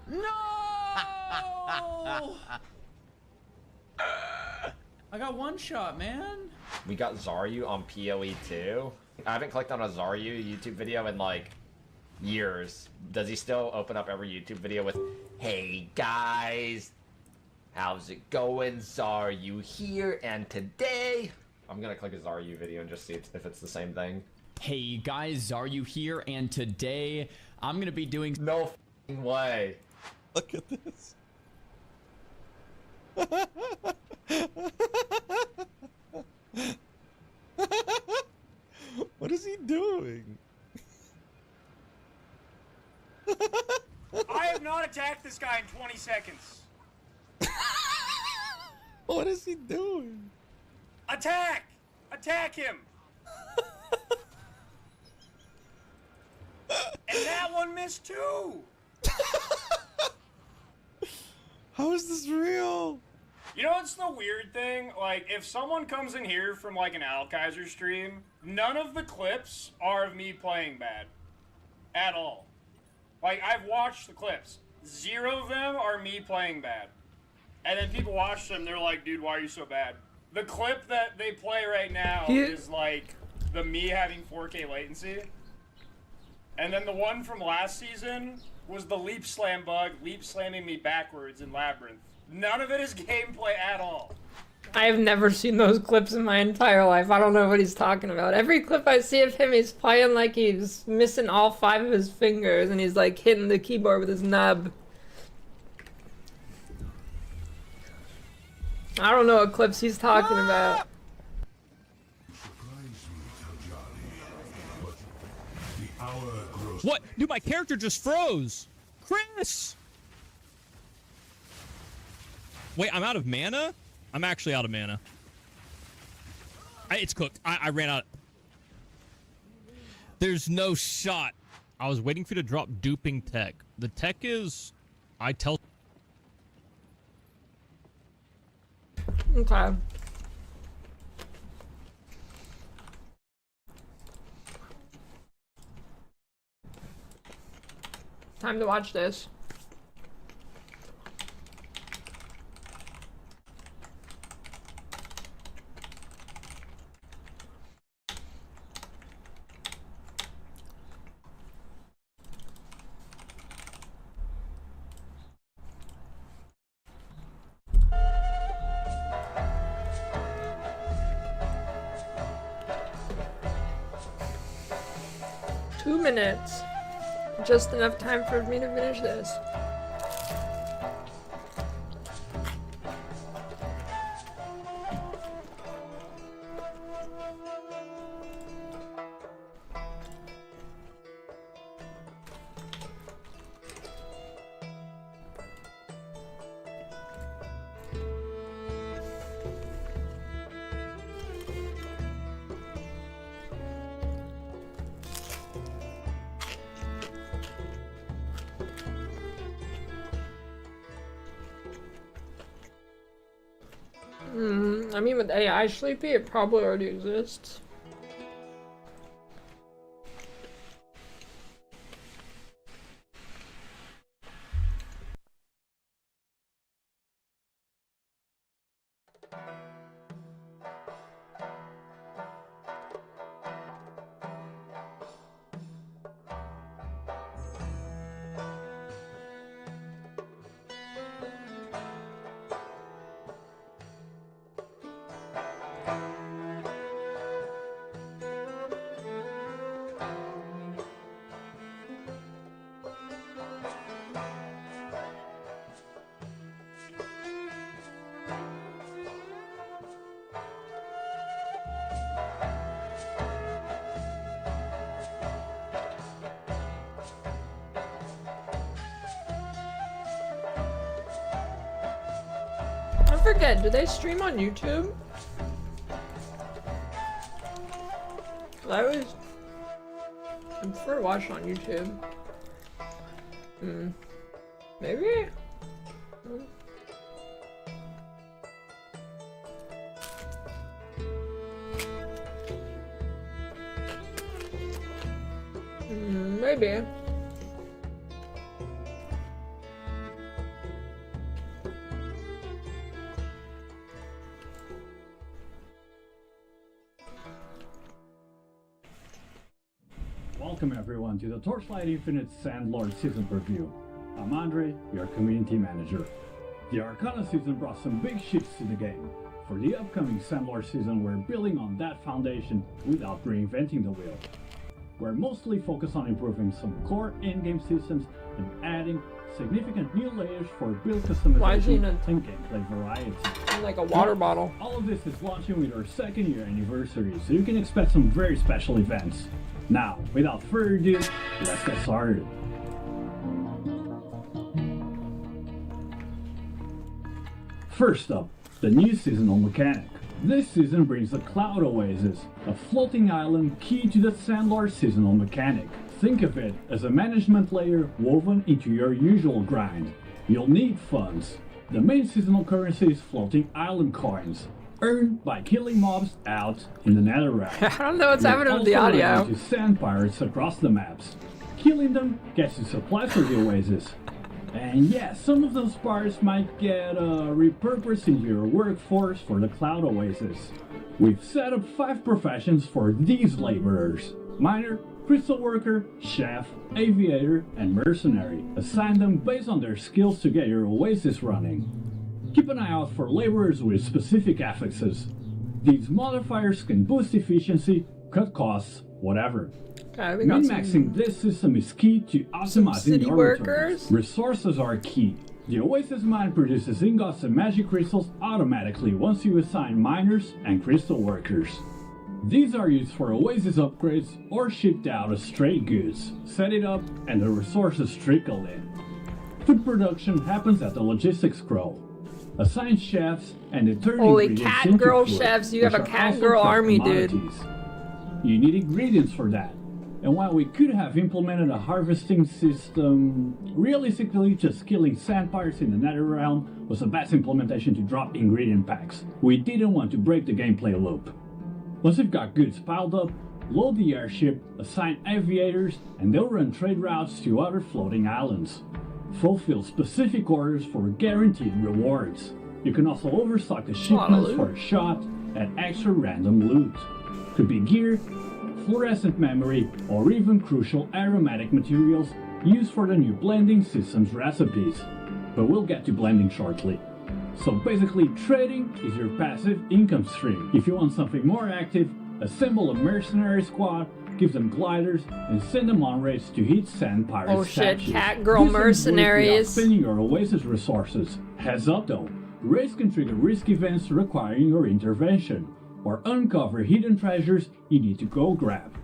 No! I got one shot, man. We got Zaryu on PoE too. I haven't clicked on a Zaryu YouTube video in like years. Does he still open up every YouTube video with, "Hey guys, how's it going? Zaryu here, and today..." I'm gonna click a Zaryu video and just see if it's the same thing. Hey guys, Zaryu here, and today I'm gonna be doing... No f***ing way. Look at this. What is he doing? I have not attacked this guy in 20 seconds. What is he doing? Attack! Attack him! And that one missed too! How is this real? You know what's the weird thing? Like, if someone comes in here from like an Alkaiser stream, none of the clips are of me playing bad. At all. Like, I've watched the clips. 0 of them are me playing bad. And then people watch them, they're like, dude, why are you so bad? The clip that they play right now is like the me having 4K latency. And then the one from last season was the leap slam bug, leap slamming me backwards in Labyrinth. None of it is gameplay at all. I have never seen those clips in my entire life. I don't know what he's talking about. Every clip I see of him, he's playing like he's missing all 5 of his fingers and he's like hitting the keyboard with his nub. I don't know what clips he's talking about. What? Dude, my character just froze. Chris! Wait, I'm out of mana? I'm actually out of mana. It's cooked. I ran out. There's no shot. I was waiting for you to drop duping tech. The tech is... I tell... Okay. Time to watch this. Two minutes. Just enough time for me to finish this. I mean, with AI Sleepy, it probably already exists. forget, do they stream on YouTube? I prefer to watch on YouTube. Maybe? Maybe. Welcome everyone to the Torchlight Infinite Sandlord Season Preview. I'm Andre, your community manager. The Arcana season brought some big shifts to the game. For the upcoming Sandlord season, we're building on that foundation without reinventing the wheel. We're mostly focused on improving some core in-game systems and adding significant new layers for build customization and gameplay variety. Like a water bottle. All of this is launching with our 2nd year anniversary, so you can expect some very special events. Now, without further ado, let's get started. First up, the new seasonal mechanic. This season brings the Cloud Oasis, a floating island key to the Sandlord seasonal mechanic. Think of it as a management layer woven into your usual grind. You'll need funds. The main seasonal currency is floating island coins, earned by killing mobs out in the Netherrealm. I don't know what's happening with the audio. To sand pirates across the maps. Killing them gets you supplies for the Oasis. And yeah, some of those pirates might get repurposed into your workforce for the Cloud Oasis. We've set up 5 professions for these laborers: miner, crystal worker, chef, aviator, and mercenary. Assign them based on their skills to get your Oasis running. Keep an eye out for laborers with specific affixes. These modifiers can boost efficiency, cut costs, whatever. Okay, Min-maxing this system is key to optimizing your returns. Resources are key. The Oasis mine produces ingots and magic crystals automatically once you assign miners and crystal workers. These are used for Oasis upgrades or shipped out as straight goods. Set it up and the resources trickle in. Food production happens at the logistics scroll. Assign chefs and the turn ingredients cat into girl food, chefs, you have which a are cat also girl called army, dude. commodities. You need ingredients for that. And while we could have implemented a harvesting system, realistically just killing sand pirates in the Netherrealm was the best implementation to drop ingredient packs. We didn't want to break the gameplay loop. Once you've got goods piled up, load the airship, assign aviators, and they'll run trade routes to other floating islands. Fulfill specific orders for guaranteed rewards. You can also overstock the shipments for a shot at extra random loot. Could be gear, fluorescent memory, or even crucial aromatic materials used for the new blending system's recipes. But we'll get to blending shortly. So basically, trading is your passive income stream. If you want something more active, assemble a mercenary squad, give them gliders, and send them on raids to hit sand pirates. Oh shit, statues. cat girl mercenaries. Spending your Oasis resources. Heads up though, raids can trigger risk events requiring your intervention, or uncover hidden treasures you need to go grab.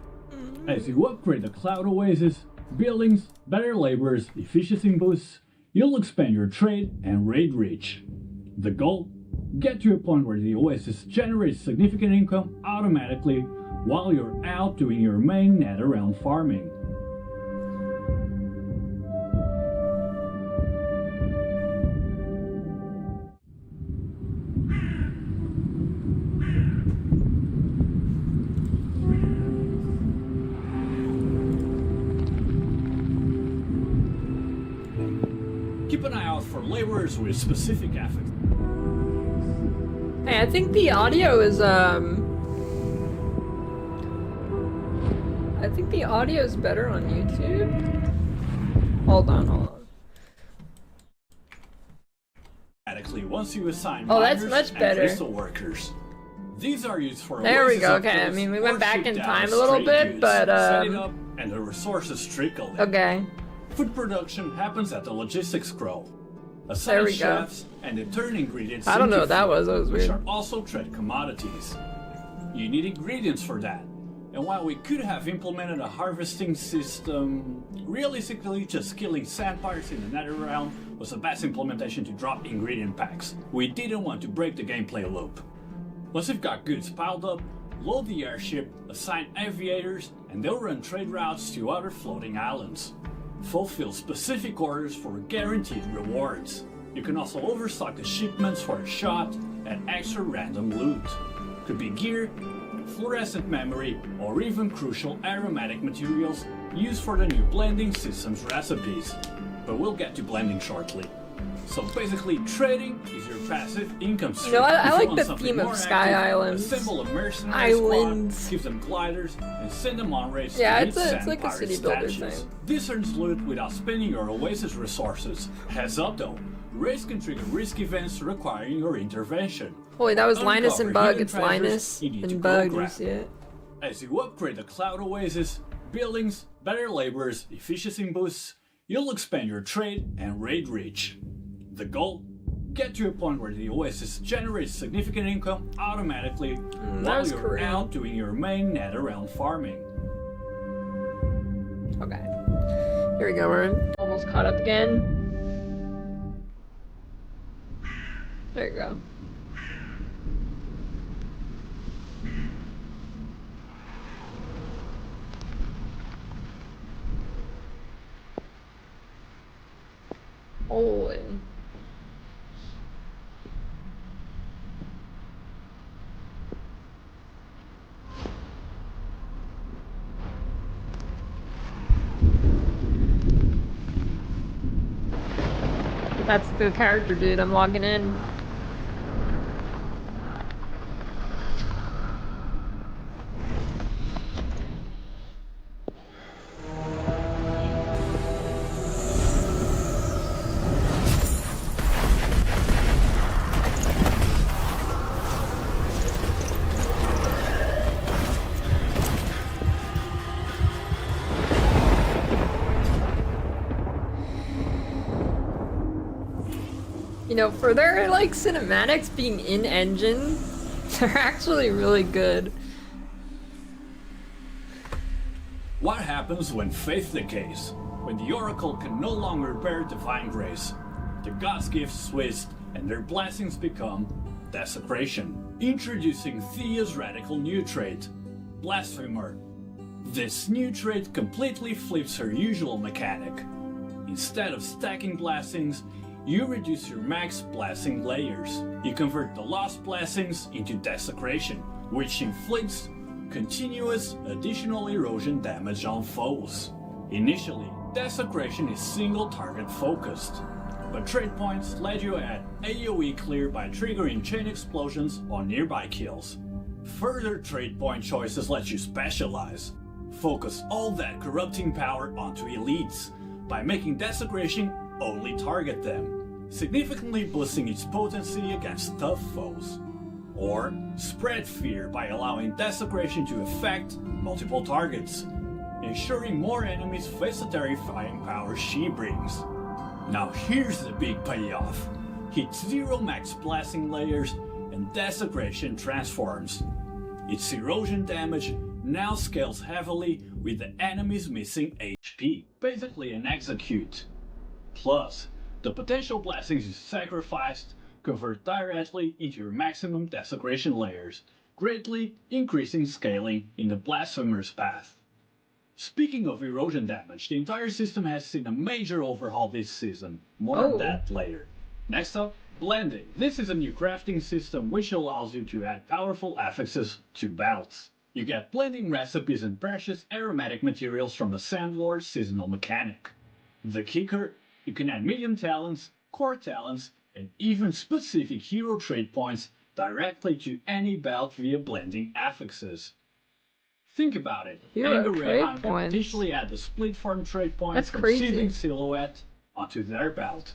As you upgrade the Cloud Oasis, buildings, better laborers, efficiency boosts, you'll expand your trade and raid reach. The goal? Get to a point where the Oasis generates significant income automatically while you're out doing your main Netherrealm farming. Keep an eye out for laborers with specific affix. Hey, I think the audio is I think the audio is better on YouTube. Hold on. Once you assign Oh, that's miners much and better. crystal workers. These are used for There we Oasis go. Okay, I upgrades mean we or went back shipped in out time as a little straight bit, goods. but Set it up and the resources trickle in. okay. Food production happens at the logistics scroll. Assign There we go. chefs and the turn ingredients. I don't know into what that food, was. That was which weird. are also trade commodities. You need ingredients for that. And while we could have implemented a harvesting system, realistically just killing sandpires in the nether realm was the best implementation to drop ingredient packs. We didn't want to break the gameplay loop. Once you've got goods piled up, load the airship, assign aviators, and they'll run trade routes to other floating islands. Fulfill specific orders for guaranteed rewards. You can also overstock the shipments for a shot and extra random loot. Could be gear, fluorescent memory, or even crucial aromatic materials used for the new blending system's recipes. But we'll get to blending shortly. So basically, trading is your passive income stream. You know, I If like want the something theme of more Sky active, Islands. assemble a mercenary Islands. squad, give them gliders, and send them on raids Yeah, to it's meet like a sand city pirate builder statues. thing. This earns loot without spending your Oasis resources. Heads up though, raids can trigger risk events requiring your intervention. Holy, that was Linus and Bug. Uncover It's hidden treasures Linus you need to and go Bug. You grab. see it? As you upgrade the Cloud Oasis, buildings, better laborers, efficiency boosts, you'll expand your trade and raid reach. The goal? Get to a point where the Oasis generates significant income automatically that while was you're Korean. out doing your main netherrealm farming. Okay. Here we go, we're almost caught up again. There you go. Holy. That's the character, dude. I'm logging in. You know, for their like cinematics being in engine, they're actually really good. What happens when faith decays? When the Oracle can no longer bear divine grace? The gods' gifts twist, and their blessings become desecration. Introducing Thea's radical new trait, Blasphemer. This new trait completely flips her usual mechanic. Instead of stacking blessings, you reduce your max blessing layers. You convert the lost blessings into desecration, which inflicts continuous additional erosion damage on foes. Initially, desecration is single target focused, but trade points let you add AoE clear by triggering chain explosions on nearby kills. Further trade point choices let you specialize. Focus all that corrupting power onto elites by making desecration only target them, significantly boosting its potency against tough foes. Or spread fear by allowing desecration to affect multiple targets, ensuring more enemies face the terrifying power she brings. Now here's the big payoff. Hit 0 max blessing layers and desecration transforms. Its erosion damage now scales heavily with the enemies missing HP, basically an execute. Plus, the potential blessings you sacrificed convert directly into your maximum desecration layers, greatly increasing scaling in the Blasphemer's path. Speaking of erosion damage, the entire system has seen a major overhaul this season. More on that later. Next up, blending. This is a new crafting system which allows you to add powerful affixes to belts. You get blending recipes and precious aromatic materials from the Sandlord's seasonal mechanic. The kicker, you can add medium talents, core talents, and even specific hero trade points directly to any belt via blending affixes. Think about it. Hero Anger trade Rehan can points. potentially add the split form trade points That's from crazy. Seething Silhouette onto their belt.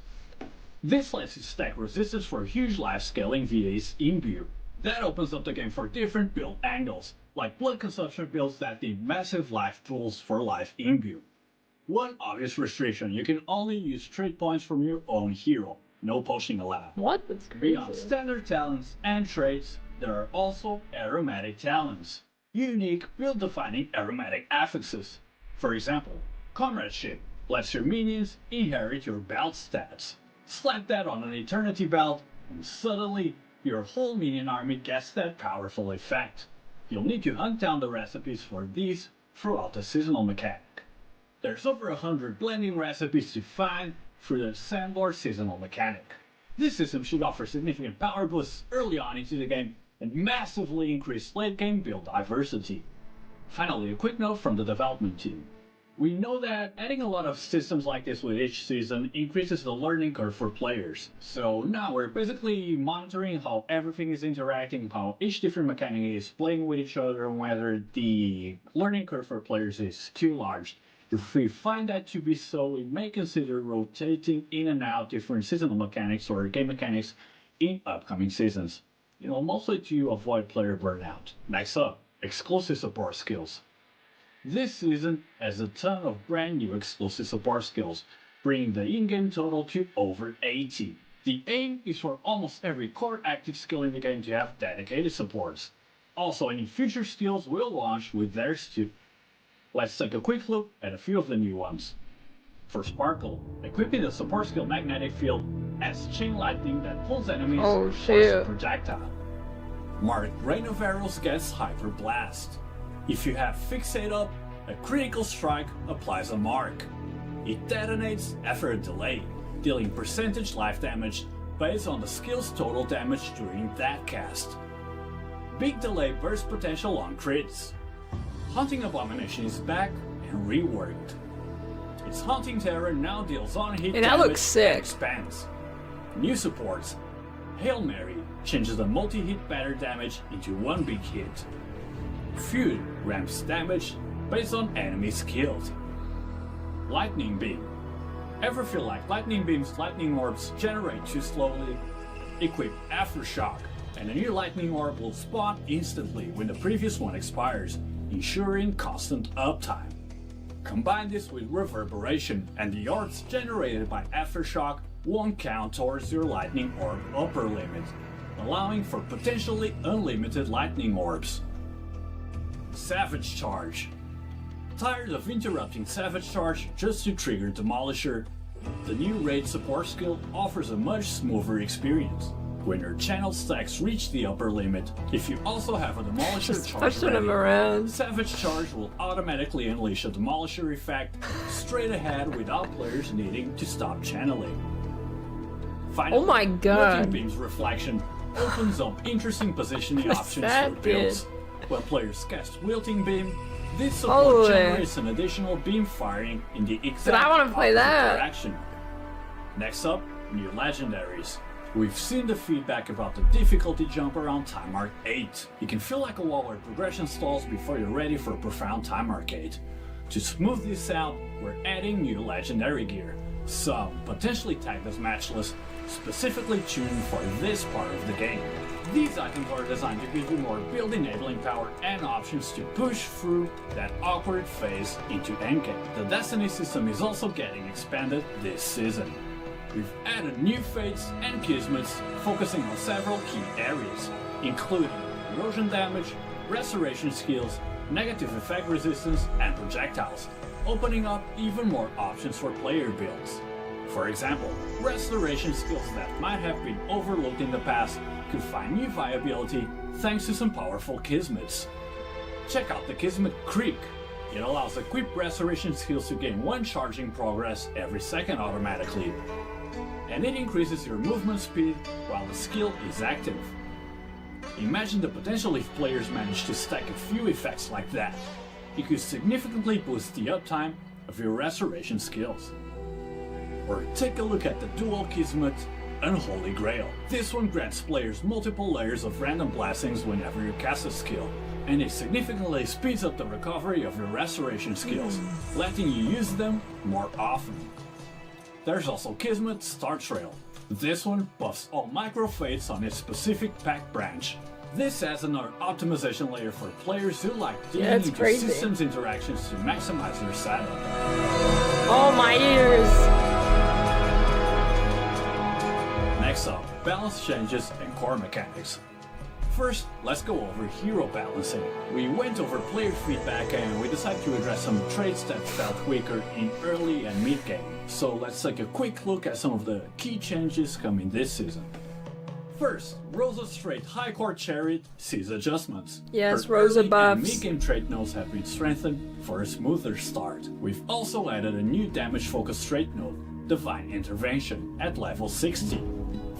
This lets you stack resistance for huge life scaling via its imbue. That opens up the game for different build angles, like blood consumption builds that need massive life pools for life imbue. One obvious restriction, you can only use trade points from your own hero, no poaching allowed. What? That's crazy. Beyond standard talents and traits, there are also aromatic talents. unique build-defining aromatic affixes. For example, Comradeship lets your minions inherit your belt stats. Slap that on an Eternity belt, and suddenly your whole minion army gets that powerful effect. You'll need to hunt down the recipes for these throughout the seasonal mechanic. There's over 100 blending recipes to find through the Sandlord seasonal mechanic. This system should offer significant power boosts early on into the game and massively increase late game build diversity. Finally, a quick note from the development team. We know that adding a lot of systems like this with each season increases the learning curve for players. So now we're basically monitoring how everything is interacting, how each different mechanic is playing with each other, and whether the learning curve for players is too large. If we find that to be so, we may consider rotating in and out different seasonal mechanics or game mechanics in upcoming seasons. Mostly to avoid player burnout. Next up, exclusive support skills. This season has a ton of brand new exclusive support skills, bringing the in-game total to over 80. The aim is for almost every core active skill in the game to have dedicated supports. Also, any future skills will launch with theirs too. Let's take a quick look at a few of the new ones. For Sparkle, equipping the support skill Magnetic Field adds chain lightning that pulls enemies towards a projectile. Mark Rain of Arrows gets Hyper Blast. If you have Fixate up, a critical strike applies a mark. It detonates after a delay, dealing percentage life damage based on the skill's total damage during that cast. Big Delay burst potential on crits. Hunting Abomination is back and reworked. Its Hunting Terror now deals on hit damage that looks sick. and expands. New supports. Hail Mary changes the multi-hit batter damage into one big hit. Feud ramps damage based on enemy skills. Lightning Beam. Ever feel like Lightning Beam's lightning orbs generate too slowly? Equip Aftershock, and a new lightning orb will spawn instantly when the previous one expires, ensuring constant uptime. Combine this with Reverberation, and the orbs generated by Aftershock won't count towards your lightning orb upper limit, allowing for potentially unlimited lightning orbs. Savage Charge. Tired of interrupting Savage Charge just to trigger Demolisher? The new raid support skill offers a much smoother experience. When your channel stacks reach the upper limit, if you also have a Demolisher charge ready, Savage Charge will automatically unleash a Demolisher effect straight ahead without players needing to stop channeling. Finally, oh my god. Wilting Beam's Reflection opens up interesting positioning options for builds. When players cast Wilting Beam, this support generates an additional beam firing in the exact opposite direction. Next up, new legendaries. We've seen the feedback about the difficulty jump around Time Arc 8. It can feel like a wall where progression stalls before you're ready for a profound Time Arc 8. To smooth this out, we're adding new legendary gear, some potentially tagged as matchless, specifically tuned for this part of the game. These items are designed to give you more build enabling power and options to push through that awkward phase into endgame. The Destiny system is also getting expanded this season. We've added new fates and kismets focusing on several key areas, including erosion damage, restoration skills, negative effect resistance, and projectiles, opening up even more options for player builds. For example, restoration skills that might have been overlooked in the past could find new viability thanks to some powerful kismets. Check out the Kismet Creek. It allows equipped restoration skills to gain 1 charging progress every second automatically, and it increases your movement speed while the skill is active. Imagine the potential if players manage to stack a few effects like that. It could significantly boost the uptime of your restoration skills. Or take a look at the dual Kismet Unholy Grail. This one grants players multiple layers of random blessings whenever you cast a skill, and it significantly speeds up the recovery of your restoration skills, letting you use them more often. There's also Kismet Star Trail. This one buffs all micro fates on its specific pack branch. This adds another optimization layer for players who like digging into systems interactions to maximize their setup. Oh my ears! Next up, balance changes and core mechanics. First, let's go over hero balancing. We went over player feedback and we decided to address some traits that felt weaker in early and mid game. So let's take a quick look at some of the key changes coming this season. First, Rosa's straight High Court Chariot sees adjustments. Yes, Her Rosa early and buffs. mid-game trait nodes have been strengthened for a smoother start. We've also added a new damage-focused trait node, Divine Intervention, at level 60.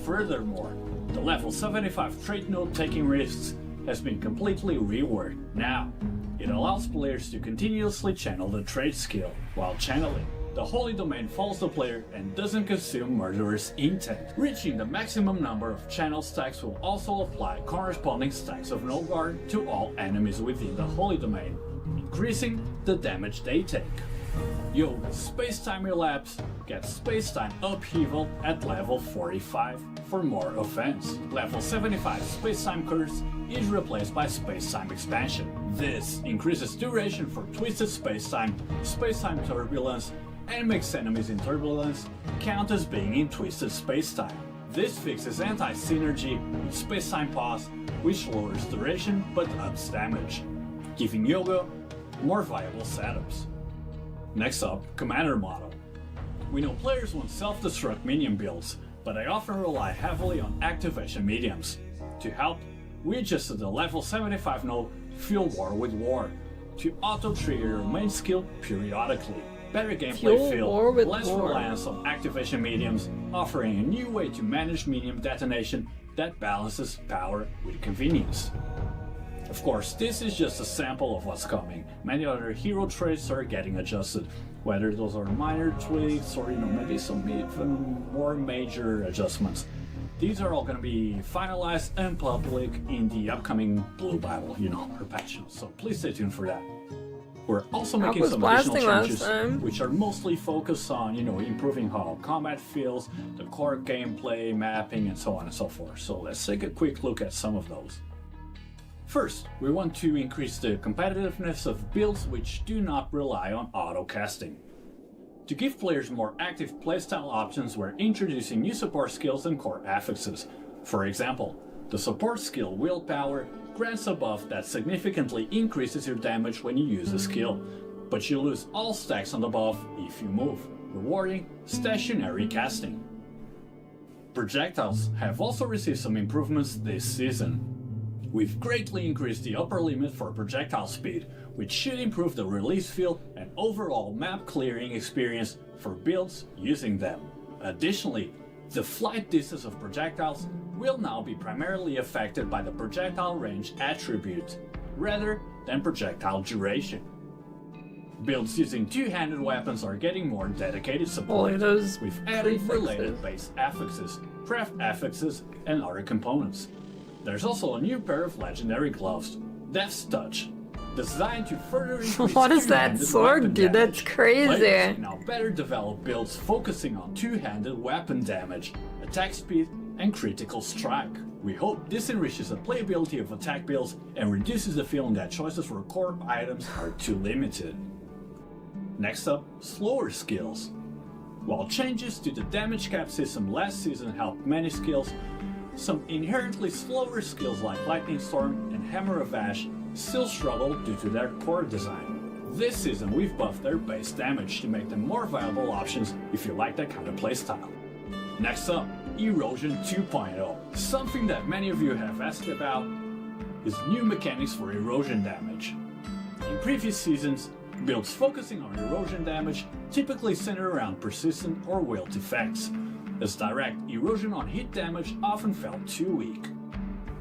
Furthermore, the level 75 trait node Taking Risks has been completely reworked. Now, it allows players to continuously channel the trait skill. While channeling, the Holy Domain follows the player and doesn't consume Murderer's Intent. Reaching the maximum number of channel stacks will also apply corresponding stacks of No Guard to all enemies within the Holy Domain, increasing the damage they take. Yoga's Space-Time Relapse gets Space-Time Upheaval at level 45 for more offense. Level 75 Space-Time Curse is replaced by Space-Time Expansion. This increases duration for Twisted Space-Time, Space-Time Turbulence, and makes enemies in Turbulence count as being in Twisted Space-Time. This fixes anti-synergy with Space-Time Pause, which lowers duration but ups damage, giving Yoga more viable setups. Next up, Commander Model. We know players want self-destruct minion builds, but they often rely heavily on activation mediums. To help, we adjusted the level 75 node Fuel War with War to auto-trigger your main skill periodically. Better gameplay feel, less reliance on activation mediums, offering a new way to manage medium detonation that balances power with convenience. Of course, this is just a sample of what's coming. Many other hero traits are getting adjusted, whether those are minor tweaks or maybe some even more major adjustments. These are all going to be finalized and public in the upcoming Blue Bible, her patch notes, so please stay tuned for that. We're also making some additional changes, which are mostly focused on, improving how combat feels, the core gameplay, mapping, and so on and so forth. So let's take a quick look at some of those. First, we want to increase the competitiveness of builds which do not rely on auto-casting. To give players more active playstyle options, we're introducing new support skills and core affixes. For example, the support skill Willpower grants a buff that significantly increases your damage when you use a skill, but you lose all stacks on the buff if you move, rewarding stationary casting. Projectiles have also received some improvements this season. We've greatly increased the upper limit for projectile speed, which should improve the release feel and overall map clearing experience for builds using them. Additionally, the flight distance of projectiles will now be primarily affected by the projectile range attribute, rather than projectile duration. Builds using two-handed weapons are getting more dedicated support. We've added related base affixes, craft affixes, and other components. There's also a new pair of legendary gloves, Death's Touch, designed to further increase What does that sword do? That's crazy. Players can now better develop builds focusing on two-handed weapon damage, attack speed, and critical strike. We hope this enriches the playability of attack builds and reduces the feeling that choices for core items are too limited. Next up, slower skills. While changes to the damage cap system last season helped many skills, some inherently slower skills like Lightning Storm and Hammer of Ash still struggle due to their core design. This season we've buffed their base damage to make them more viable options if you like that kind of playstyle. Next up, Erosion 2.0. Something that many of you have asked about is new mechanics for erosion damage. In previous seasons, builds focusing on erosion damage typically center around persistent or wilt effects, as direct erosion on hit damage often felt too weak.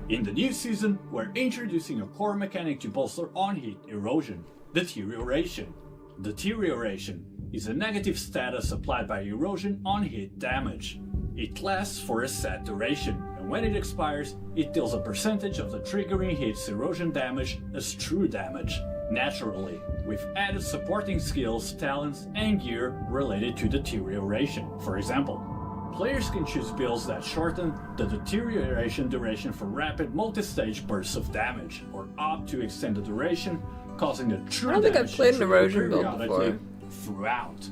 In the new season, we're introducing a core mechanic to bolster on-hit erosion, Deterioration. Deterioration is a negative status applied by erosion on hit damage. It lasts for a set duration, and when it expires, it deals a percentage of the triggering hit's erosion damage as true damage. Naturally, we've added supporting skills, talents, and gear related to deterioration. For example, players can choose builds that shorten the deterioration duration for rapid multi-stage bursts of damage, or opt to extend the duration, causing the true damage to trigger periodically throughout.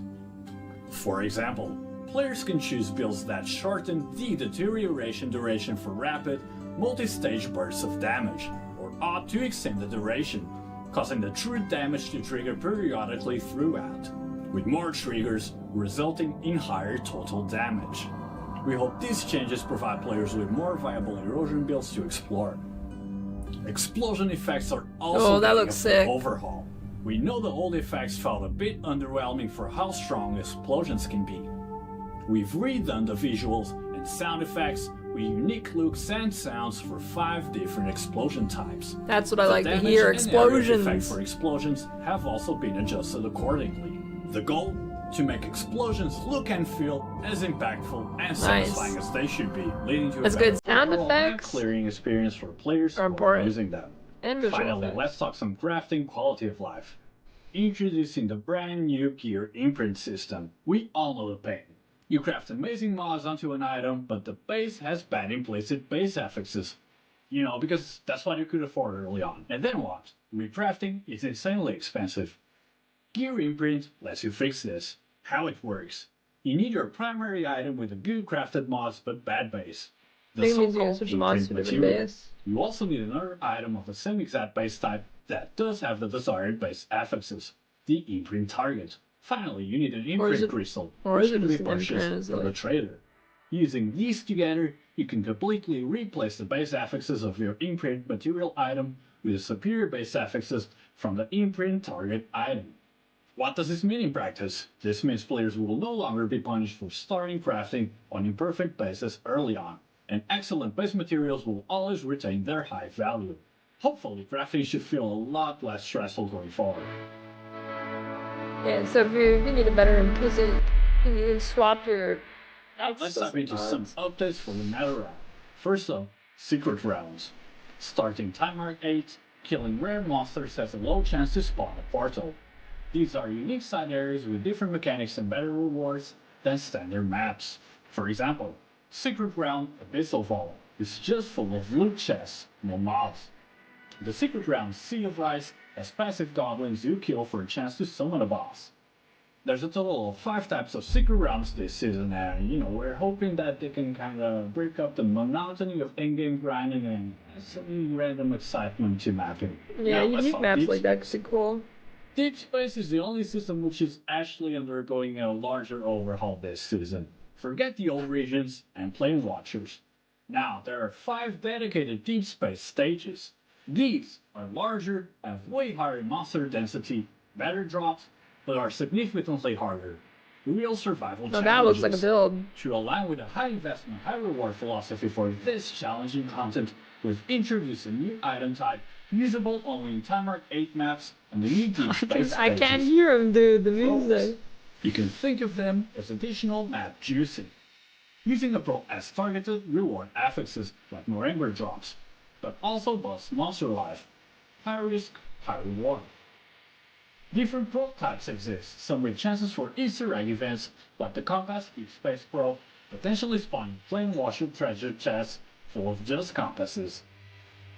For example, Players can choose builds that shorten the deterioration duration for rapid, multi-stage bursts of damage, or opt to extend the duration, causing the true damage to trigger periodically throughout, with more triggers resulting in higher total damage. We hope these changes provide players with more viable erosion builds to explore. Explosion effects are also that getting looks a sick. overhaul. We know the old effects felt a bit underwhelming for how strong explosions can be. We've redone the visuals and sound effects with unique looks and sounds for 5 different explosion types. That's what I The like to damage hear, and area effects explosions. for explosions have also been adjusted accordingly. The goal? To make explosions look and feel as impactful and satisfying as they should be, leading to That's a better good. Sound overall and effects clearing experience for players who are important. using them. And visual Finally, effects. let's talk some crafting quality of life. Introducing the brand new gear imprint system. We all know the pain. You craft amazing mods onto an item, but the base has bad implicit base affixes. You know, because that's what you could afford early on. And then what? Recrafting is insanely expensive. Gear imprint lets you fix this. How it works. You need your primary item with a good crafted mods but bad base. The They need to so-called switch the mods imprint to different material. base. You also need another item of the same exact base type that does have the desired base affixes, the imprint target. Finally, you need an imprint crystal, which can be purchased from the trader. Using these together, you can completely replace the base affixes of your imprint material item with the superior base affixes from the imprint target item. What does this mean in practice? This means players will no longer be punished for starting crafting on imperfect bases early on, and excellent base materials will always retain their high value. Hopefully, crafting should feel a lot less stressful going forward. Yeah, so if you need a better implicit, you can swap your Let's dive into some updates for the meta round. First up, secret rounds. Starting time mark 8, killing rare monsters has a low chance to spawn a portal. These are unique side areas with different mechanics and better rewards than standard maps. For example, Secret Round Abyssal Vault is just full of loot chests, no mobs. The Secret Round Sea of Ice has passive goblins you kill for a chance to summon a boss. There's a total of 5 types of secret rounds this season, and we're hoping that they can kind of break up the monotony of in-game grinding and add some random excitement to mapping. Yeah, Now, let's unique talk maps Deep like that could be cool. Deep Space is the only system which is actually undergoing a larger overhaul this season. Forget the old regions and Plane Watchers. Now, there are 5 dedicated Deep Space stages. These are larger, have way higher monster density, better drops, but are significantly harder. Real survival Now that looks like a challenges. build. To align with a high investment, high reward philosophy for this challenging content, we've introduced a new item type, usable only in Time Mark 8 maps and the new Deep Space I can't stages. hear him, dude. The music. You can think of them as additional map juicing. Using a pro as targeted reward affixes like more Ember drops, but also boosts monster life. High risk, high reward. Different pro types exist, some with chances for Easter egg events like the Compass Deep Space Pro, potentially spawning Flame Washer treasure chests full of just compasses.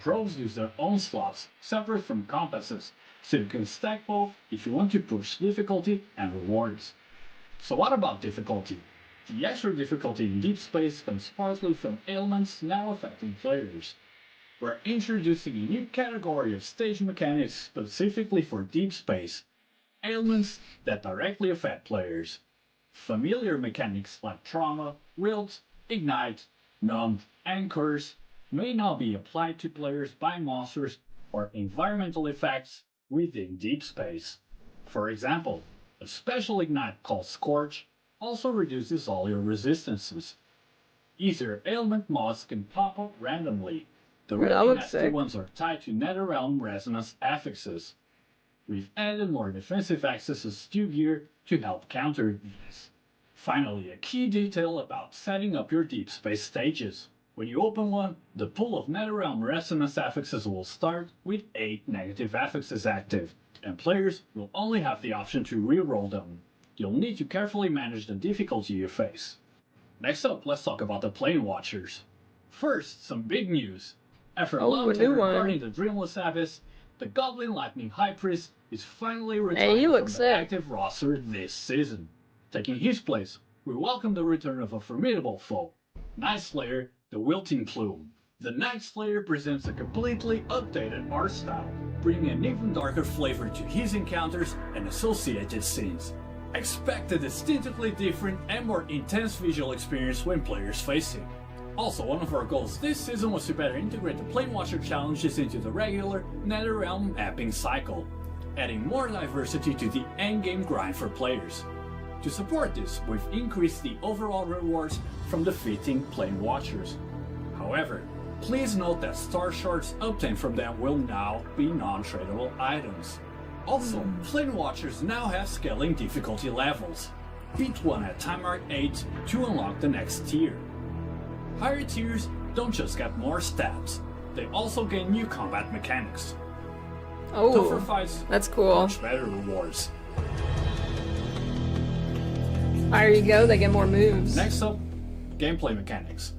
Pros use their own slots, separate from compasses, so you can stack both if you want to push difficulty and rewards. So what about difficulty? The extra difficulty in Deep Space comes partly from ailments now affecting players. We're introducing a new category of stage mechanics specifically for Deep Space. Ailments that directly affect players. Familiar mechanics like Trauma, Wilt, Ignite, Numb, and Curse may now be applied to players by monsters or environmental effects within Deep Space. For example, a special Ignite called Scorch also reduces all your resistances. Either ailment mods can pop up randomly. The Yeah, that really looks nasty sick. ones are tied to Netherrealm Resonance affixes. We've added more defensive accesses to gear to help counter these. Finally, a key detail about setting up your Deep Space stages. When you open one, the pool of Netherrealm Resonance affixes will start with 8 negative affixes active, and players will only have the option to reroll them. You'll need to carefully manage the difficulty you face. Next up, let's talk about the Plane Watchers. First, some big news. After a long a new time one. guarding the Dreamless Abyss, the Goblin Lightning High Priest is finally Hey, he retired from looks the sick. active roster this season. Taking his place we welcome the return of a formidable foe, Night Slayer, the Wilting Plume. The Night Slayer presents a completely updated art style, bringing an even darker flavor to his encounters and associated scenes. Expect a distinctly different and more intense visual experience when players face him. Also, one of our goals this season was to better integrate the Planewatcher challenges into the regular NetherRealm mapping cycle, adding more diversity to the endgame grind for players. To support this, we've increased the overall rewards from defeating Planewatchers. However, please note that star shards obtained from them will now be non-tradable items. Also, Planewatchers now have scaling difficulty levels. Beat one at time mark 8 to unlock the next tier. Higher tiers don't just get more stats, they also gain new combat mechanics. Tougher Oh, fights, that's cool. much better rewards. Higher you go, they get more moves. Next up, gameplay mechanics.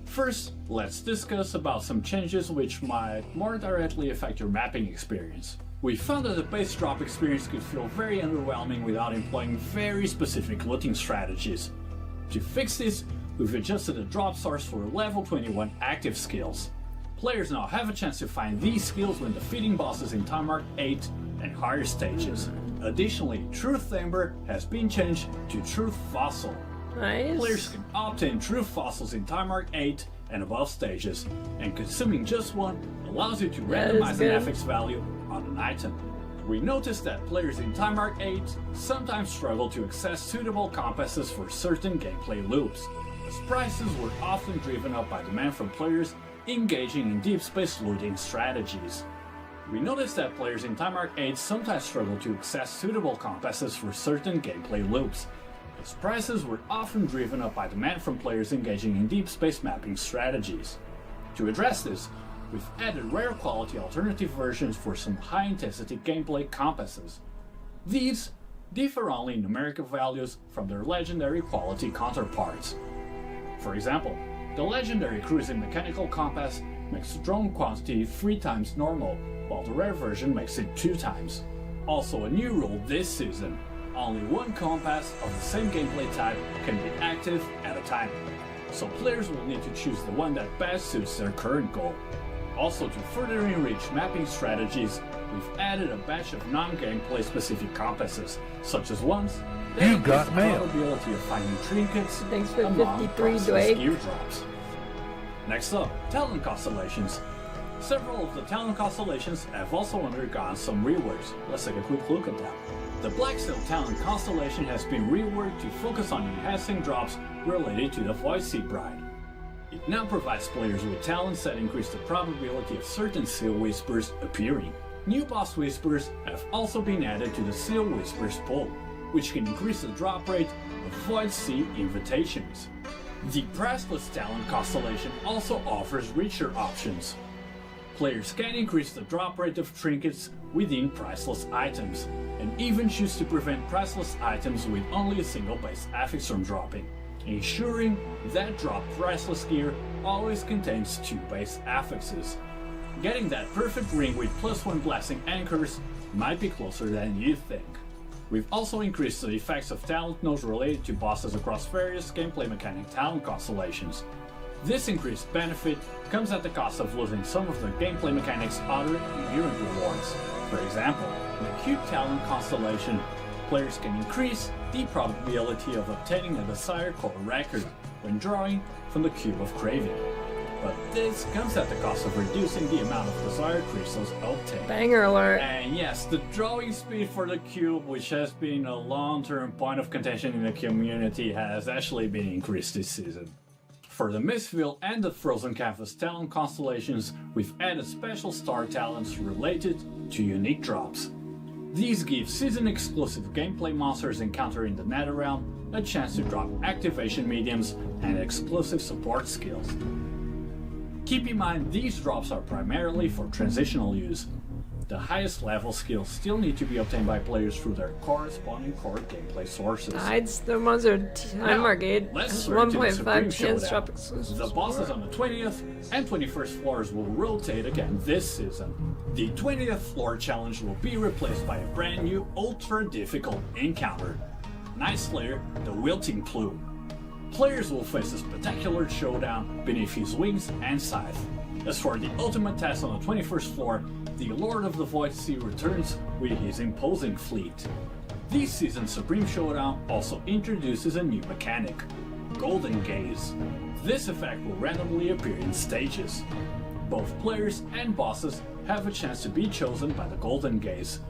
First, let's discuss about some changes which might more directly affect your mapping experience. We found that the base drop experience could feel very underwhelming without employing very specific looting strategies. To fix this, we've adjusted the drop source for level 21 active skills. Players now have a chance to find these skills when defeating bosses in time mark 8 and higher stages. Additionally, Truth Amber has been changed to Truth Fossil. Nice. Players can obtain Truth Fossils in time mark 8 and above stages, and consuming just one allows you to That is randomize an good. affix value on an item. We noticed that players in time mark 8 sometimes struggle to access suitable compasses for certain gameplay loops, as prices were often driven up by demand from players engaging in deep space looting strategies. We noticed that players in time mark 8 sometimes struggle to access suitable compasses for certain gameplay loops, as prices were often driven up by demand from players engaging in deep space mapping strategies. To address this, we've added rare quality alternative versions for some high intensity gameplay compasses. These differ only in numerical values from their legendary quality counterparts. For example, the legendary cruising mechanical compass makes the drone quantity 3 times normal, while the rare version makes it 2 times. Also a new rule this season, only one compass of the same gameplay type can be active at a time, so players will need to choose the one that best suits their current goal. Also, to further enrich mapping strategies, we've added a batch of non-gameplay specific compasses, such as ones that You increase got the mail. probability of finding trinkets Thanks for among 53, priceless Dwayne. gear drops. Next up, talent constellations. Several of the talent constellations have also undergone some reworks. Let's take a quick look at them. The Black Sail talent constellation has been reworked to focus on enhancing drops related to the Void Sea Bride. It now provides players with talents that increase the probability of certain Seal Whispers appearing. New boss Whispers have also been added to the Seal Whispers pool, which can increase the drop rate of Void Sea invitations. The Priceless talent constellation also offers richer options. Players can increase the drop rate of trinkets within priceless items, and even choose to prevent priceless items with only a single base affix from dropping, ensuring that dropped priceless gear always contains 2 base affixes. Getting that perfect ring with +1 blessing anchors might be closer than you think. We've also increased the effects of talent nodes related to bosses across various gameplay mechanic talent constellations. This increased benefit comes at the cost of losing some of the gameplay mechanics' other inherent rewards. For example, in the Cube Talent constellation, players can increase the probability of obtaining a desired core record when drawing from the Cube of Craving. But this comes at the cost of reducing the amount of desired crystals obtained. Banger alert. And yes, the drawing speed for the cube, which has been a long-term point of contention in the community, has actually been increased this season. For the Mistville and the Frozen Canvas talent constellations, we've added special star talents related to unique drops. These give season-exclusive gameplay monsters encountered in the NetherRealm a chance to drop activation mediums and exclusive support skills. Keep in mind these drops are primarily for transitional use. The highest level skills still need to be obtained by players through their corresponding core gameplay sources. The ones are time mark 8. Let's turn to the 1.5 Supreme chance drop Showdown. exclusive. The bosses on the 20th and 21st floors will rotate again this season. The 20th floor challenge will be replaced by a brand new ultra difficult encounter, Night Slayer, the Wilting Plume. Players will face a spectacular showdown beneath his wings and scythe. As for the ultimate test on the 21st floor, the Lord of the Void Sea returns with his imposing fleet. This season's Supreme Showdown also introduces a new mechanic, Golden Gaze. This effect will randomly appear in stages. Both players and bosses have a chance to be chosen by the Golden Gaze,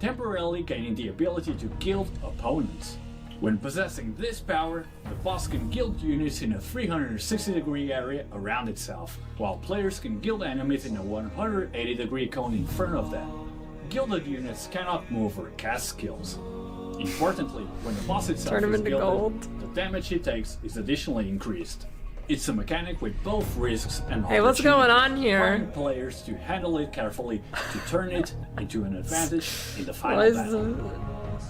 temporarily gaining the ability to gild opponents. When possessing this power, the boss can gild units in a 360-degree area around itself, while players can gild enemies in a 180-degree cone in front of them. Gilded units cannot move or cast skills. Importantly, when the boss itself Turn him is into gilded, gold. the damage he takes is additionally increased. It's a mechanic with both risks and Hey, what's going on here? requiring players to handle it carefully to turn it into an advantage in the final What is battle.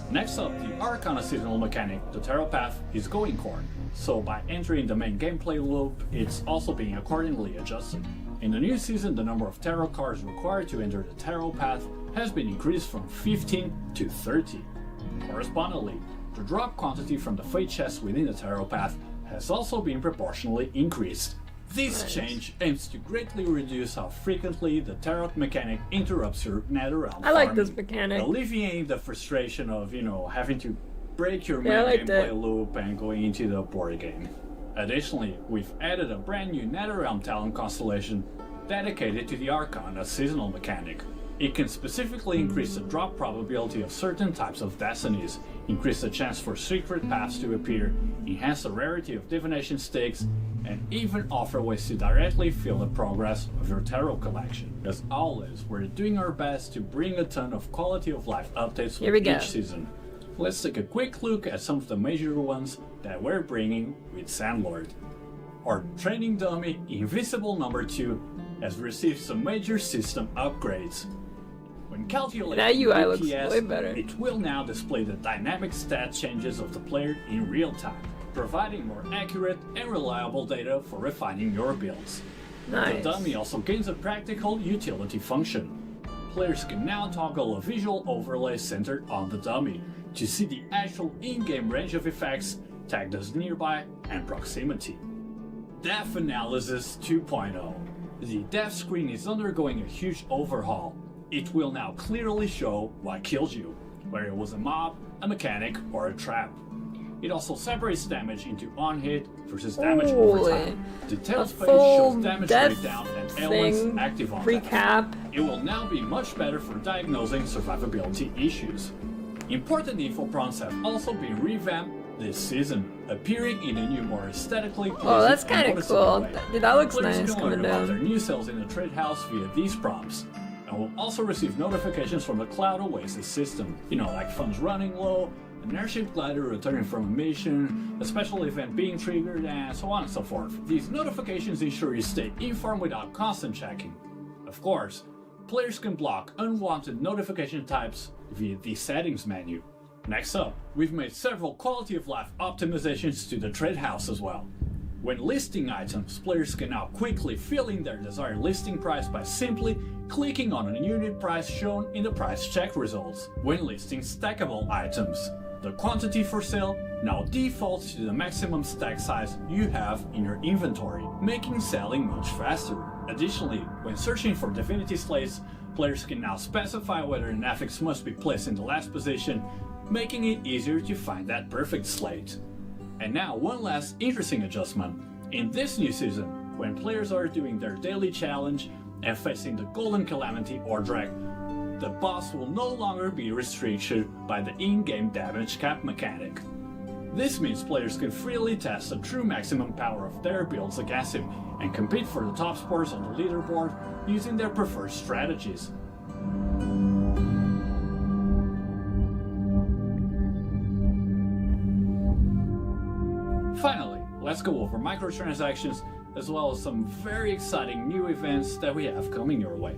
Next up, the Arcana seasonal mechanic, the Tarot Path, is going corn, so by entering the main gameplay loop, it's also being accordingly adjusted. In the new season, the number of tarot cards required to enter the Tarot Path has been increased from 15 to 30. Correspondingly, the drop quantity from the Fate chest within the Tarot Path has also been proportionally increased. This change aims to greatly reduce how frequently the tarot mechanic interrupts your Netherrealm I like farming, this mechanic. alleviating the frustration of, having to break your main Yeah, I liked gameplay it. loop and going into the board game. Additionally, we've added a brand new Netherrealm talent constellation dedicated to the Arcana seasonal mechanic. It can specifically increase the drop probability of certain types of destinies, increase the chance for secret paths to appear, enhance the rarity of divination stakes, and even offer ways to directly feel the progress of your tarot collection. As always, we're doing our best to bring a ton of quality of life updates Here we with go. each season. Let's take a quick look at some of the major ones that we're bringing with Sandlord. Our training dummy, Invisible Number 2, has received some major system upgrades. When calculating That UI looks DPS, way better. it will now display the dynamic stat changes of the player in real time, providing more accurate and reliable data for refining your builds. Nice. The dummy also gains a practical utility function. Players can now toggle a visual overlay centered on the dummy to see the actual in-game range of effects, tagged as nearby and proximity. Depth Analysis 2.0. The depth screen is undergoing a huge overhaul. It will now clearly show what killed you, whether it was a mob, a mechanic, or a trap. It also separates damage into on-hit versus damage over Holy. time. Details A page full shows damage death breakdown and ailments thing active on recap. death. It will now be much better for diagnosing survivability issues. Important info prompts have also been revamped this season, appearing in a new, more aesthetically pleasing Oh, that's and kind of noticeable cool. way. Dude, that looks Players nice can learn coming about their down. new cells in the trade house via these prompts, and will also receive notifications from the Cloud Oasis system, like funds running low, an airship glider returning from a mission, a special event being triggered, and so on and so forth. These notifications ensure you stay informed without constant checking. Of course, players can block unwanted notification types via the settings menu. Next up, we've made several quality of life optimizations to the trade house as well. When listing items, players can now quickly fill in their desired listing price by simply clicking on a unit price shown in the price check results. When listing stackable items, the quantity for sale now defaults to the maximum stack size you have in your inventory, making selling much faster. Additionally, when searching for divinity slates, players can now specify whether an affix must be placed in the last position, making it easier to find that perfect slate. And now one last interesting adjustment. In this new season, when players are doing their daily challenge and facing the Golden Calamity or Drag, the boss will no longer be restricted by the in-game damage cap mechanic. This means players can freely test the true maximum power of their builds against him and compete for the top spots on the leaderboard using their preferred strategies. Finally, let's go over microtransactions as well as some very exciting new events that we have coming your way.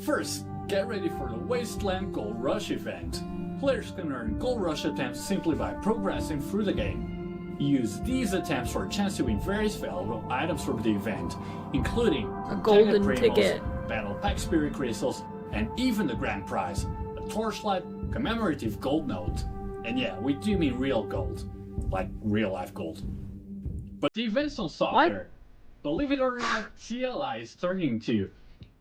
First, get ready for the Wasteland Gold Rush event. Players can earn Gold Rush attempts simply by progressing through the game. Use these attempts for a chance to win various valuable items from the event, including A golden Jagged Primos, ticket. Battle Pack Spirit Crystals, and even the grand prize, a Torchlight commemorative gold note. And yeah, we do mean real gold, like real life gold. But the events on soccer, believe it or not, CLI is turning to.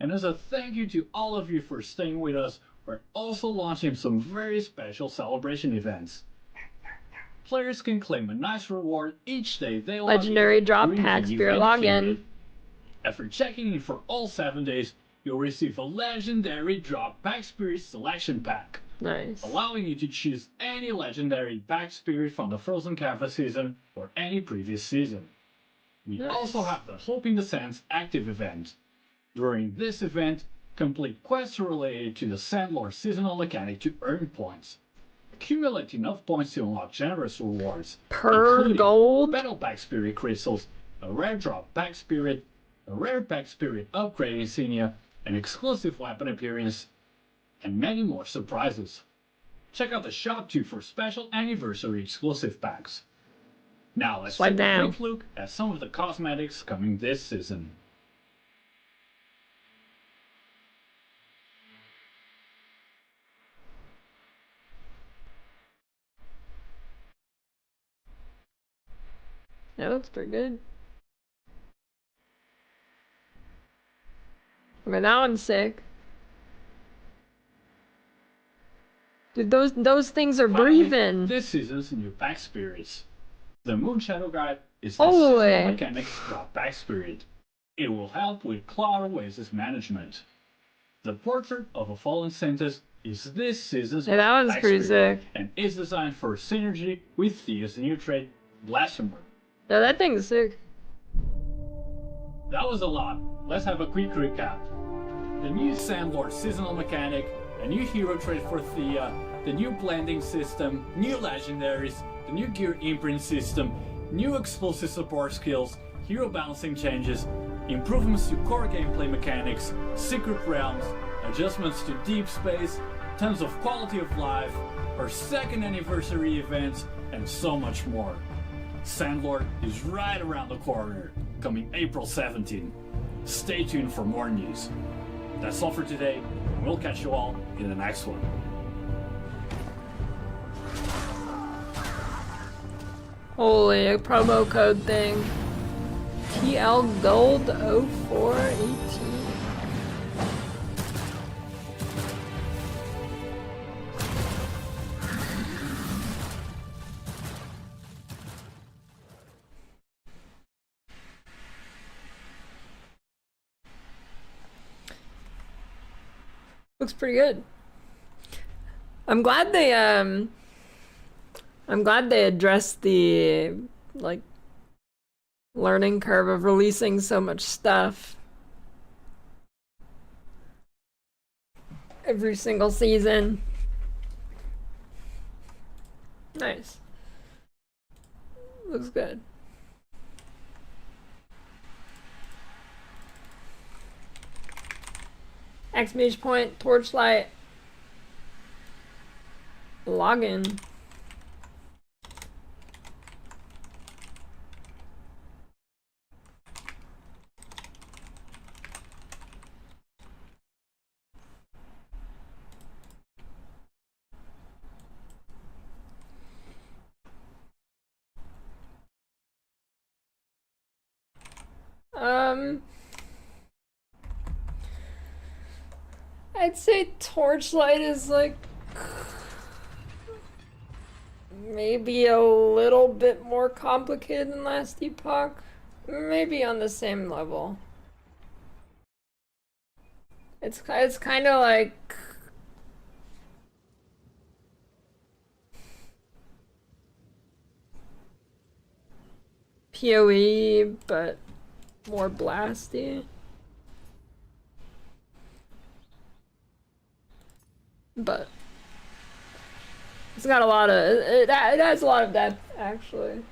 And as a thank you to all of you for staying with us, we're also launching some very special celebration events. Players can claim a nice reward each day they log in Legendary drop during the pack spirit event login. period. After checking in for all 7 days, you'll receive a legendary drop pack spirit selection pack. Nice. Allowing you to choose any legendary pack spirit from the Frozen Canvas season or any previous season. We also have the Hope in the Sands active event. During this event, complete quests related to the Sandlord seasonal mechanic to earn points. Accumulate enough points to unlock generous rewards, Per gold, battle pack spirit crystals, a rare drop pack spirit, a rare pack spirit upgrade insignia, an exclusive weapon appearance, and many more surprises. Check out the shop too for special anniversary exclusive packs. Now let's take a quick look at some of the cosmetics coming this season. That looks pretty good. I mean, that one's sick. Dude, those things are breathing. This season's new pack spirits. The Moon Shadow Guide is the Holy. seasonal mechanics drop pack spirit. It will help with Cloud Oasis management. The Portrait of a Fallen Saintess is this season's Yeah, that one's pack pretty spirit, sick. and is designed for synergy with Thea's new trait, Blasphemer. No, that thing's sick. That was a lot. Let's have a quick recap. The new Sandlord seasonal mechanic, a new hero trait for Thea, the new blending system, new legendaries, the new gear imprint system, new explosive support skills, hero balancing changes, improvements to core gameplay mechanics, secret realms, adjustments to deep space, tons of quality of life, our second anniversary events, and so much more. Sandlord is right around the corner, coming April 17. Stay tuned for more news. That's all for today, and we'll catch you all in the next one. Holy, a promo code thing. TL Gold 0418. Looks pretty good. I'm glad they addressed the like learning curve of releasing so much stuff every single season. Nice. Looks good. Exclamation point, torchlight, login. I'd say torchlight is like maybe a little bit more complicated than last epoch. Maybe on the same level. It's kind of like PoE, but more blasty. But it's got a lot of it has a lot of depth actually.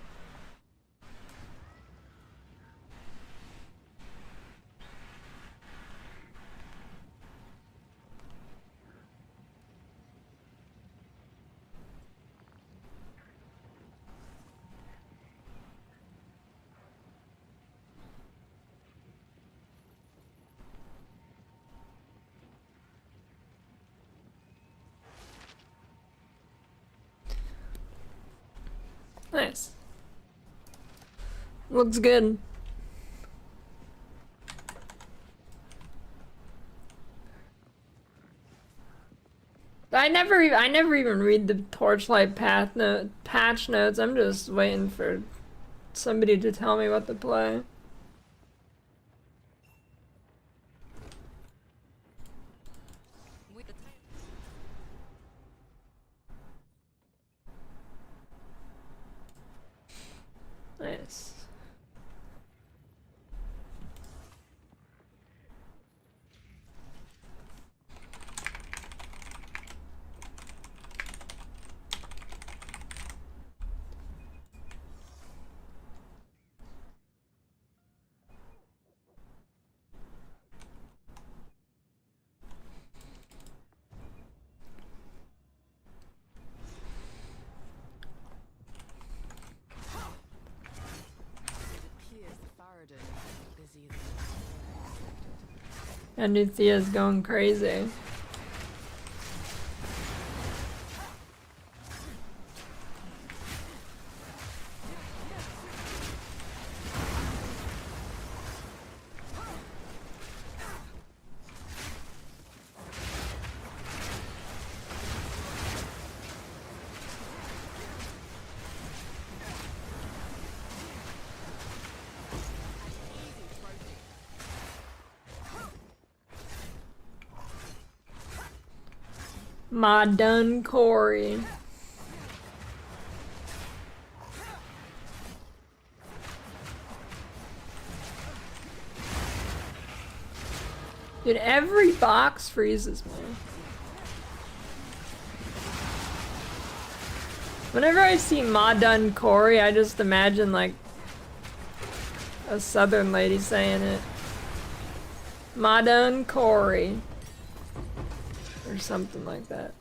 Nice. Looks good. I never even read the Torchlight patch notes. I'm just waiting for somebody to tell me what to play. Nice. And Nuthea's going crazy. My done Corey. Dude, every box freezes me. Whenever I see Ma done Corey, I just imagine like a southern lady saying it. Ma done Corey. Or something like that.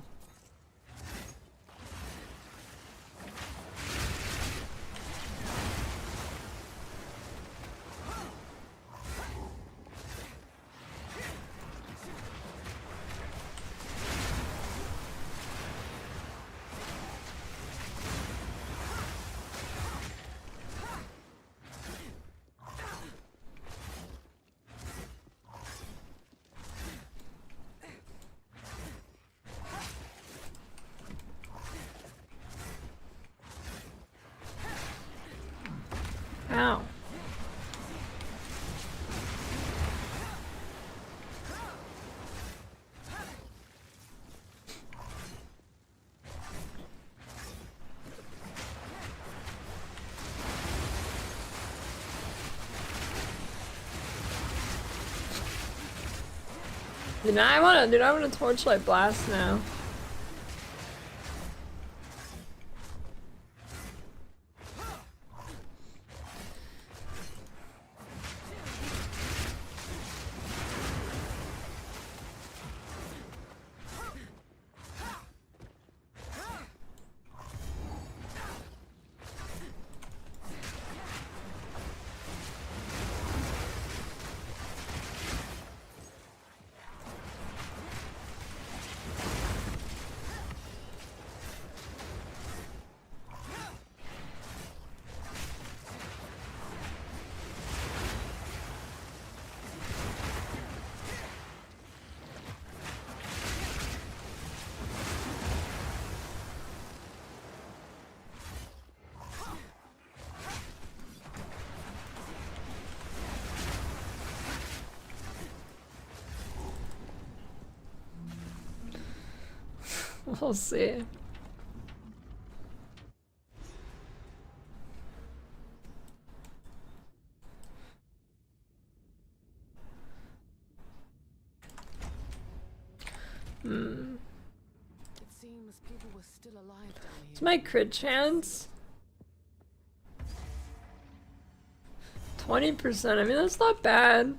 Ow. Dude, I want to Torchlight Blast now. We'll see. It seems people were still alive down here. It's my crit chance. 20%. I mean, that's not bad.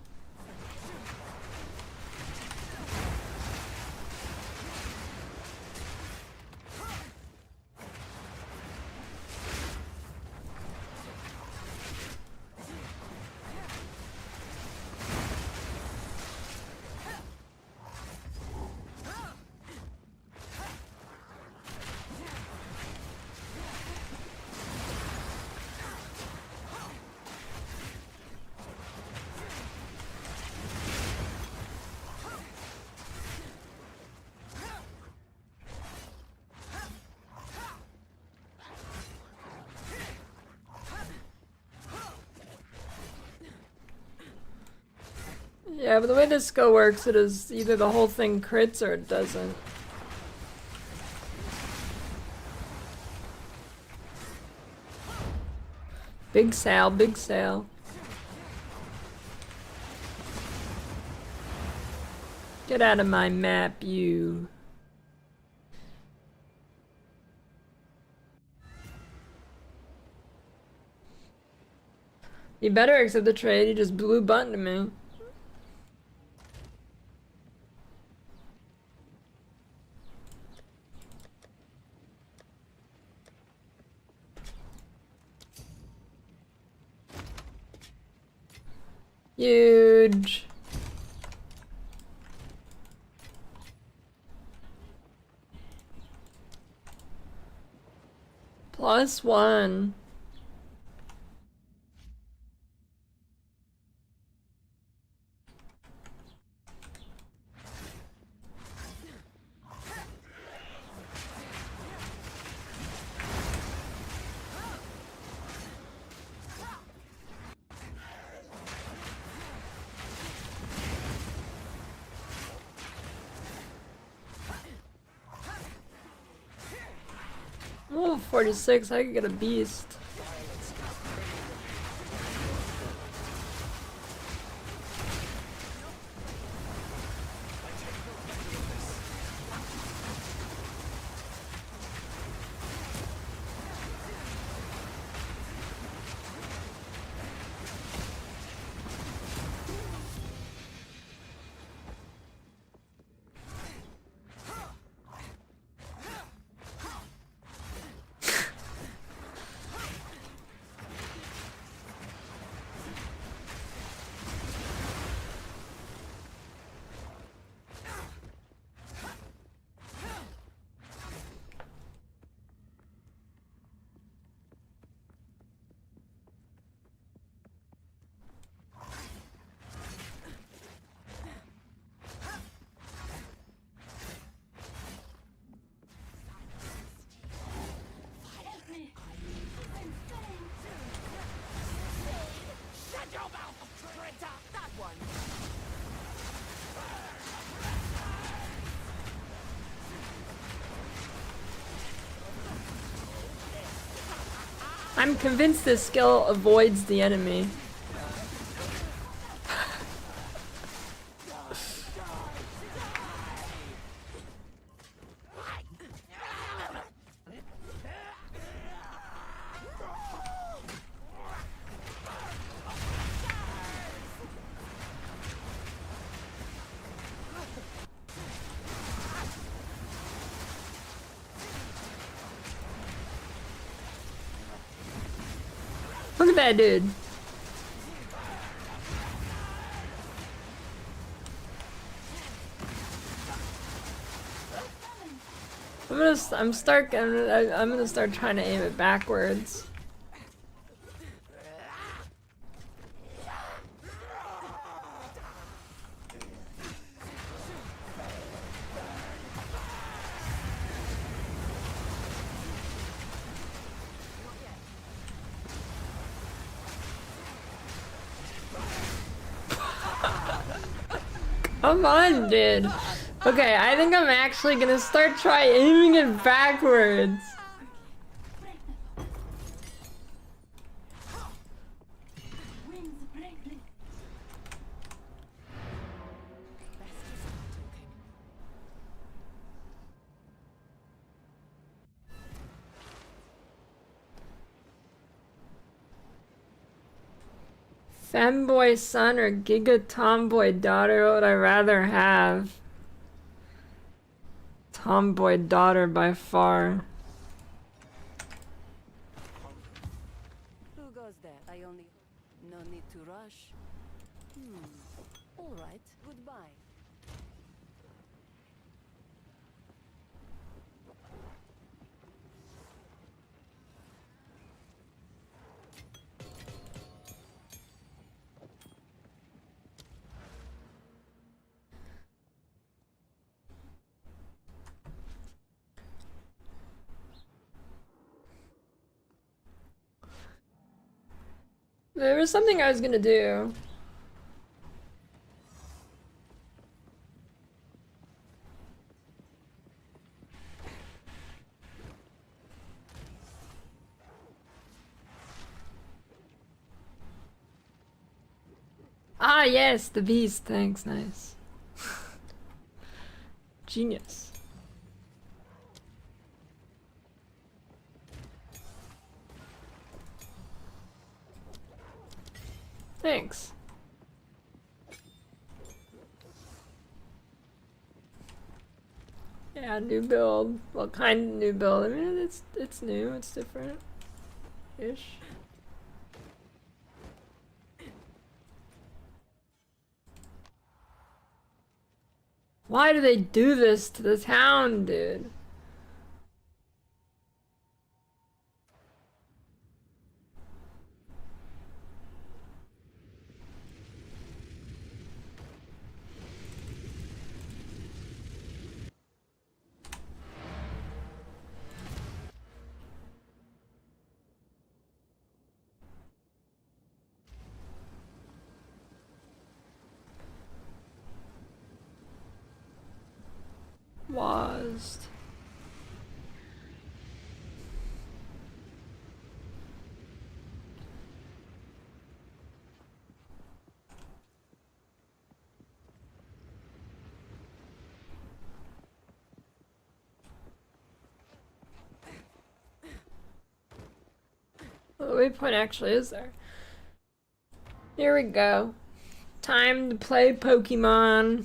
Yeah, but the way this skill works, it is either the whole thing crits or it doesn't. Big Sal, Big Sal. Get out of my map, you. You better accept the trade, you just blue buttoned me. Huge. +1. Oh, 46, I could get a beast. I'm convinced this skill avoids the enemy. Look at that dude. I'm gonna start trying to aim it backwards. Come on, dude. Okay, I think I'm actually gonna start aiming it backwards. Femboy son or Giga Tomboy daughter, what would I rather have? Tomboy daughter by far. Who goes there? I only... No need to rush. All right. Goodbye. There was something I was gonna do. yes, the beast. Thanks, nice. Genius. Thanks. Yeah, new build. What kind of new build? I mean, it's new. It's different. Ish. Why do they do this to the town, dude? Was. Well, the waypoint actually is there. Here we go. Time to play Pokemon.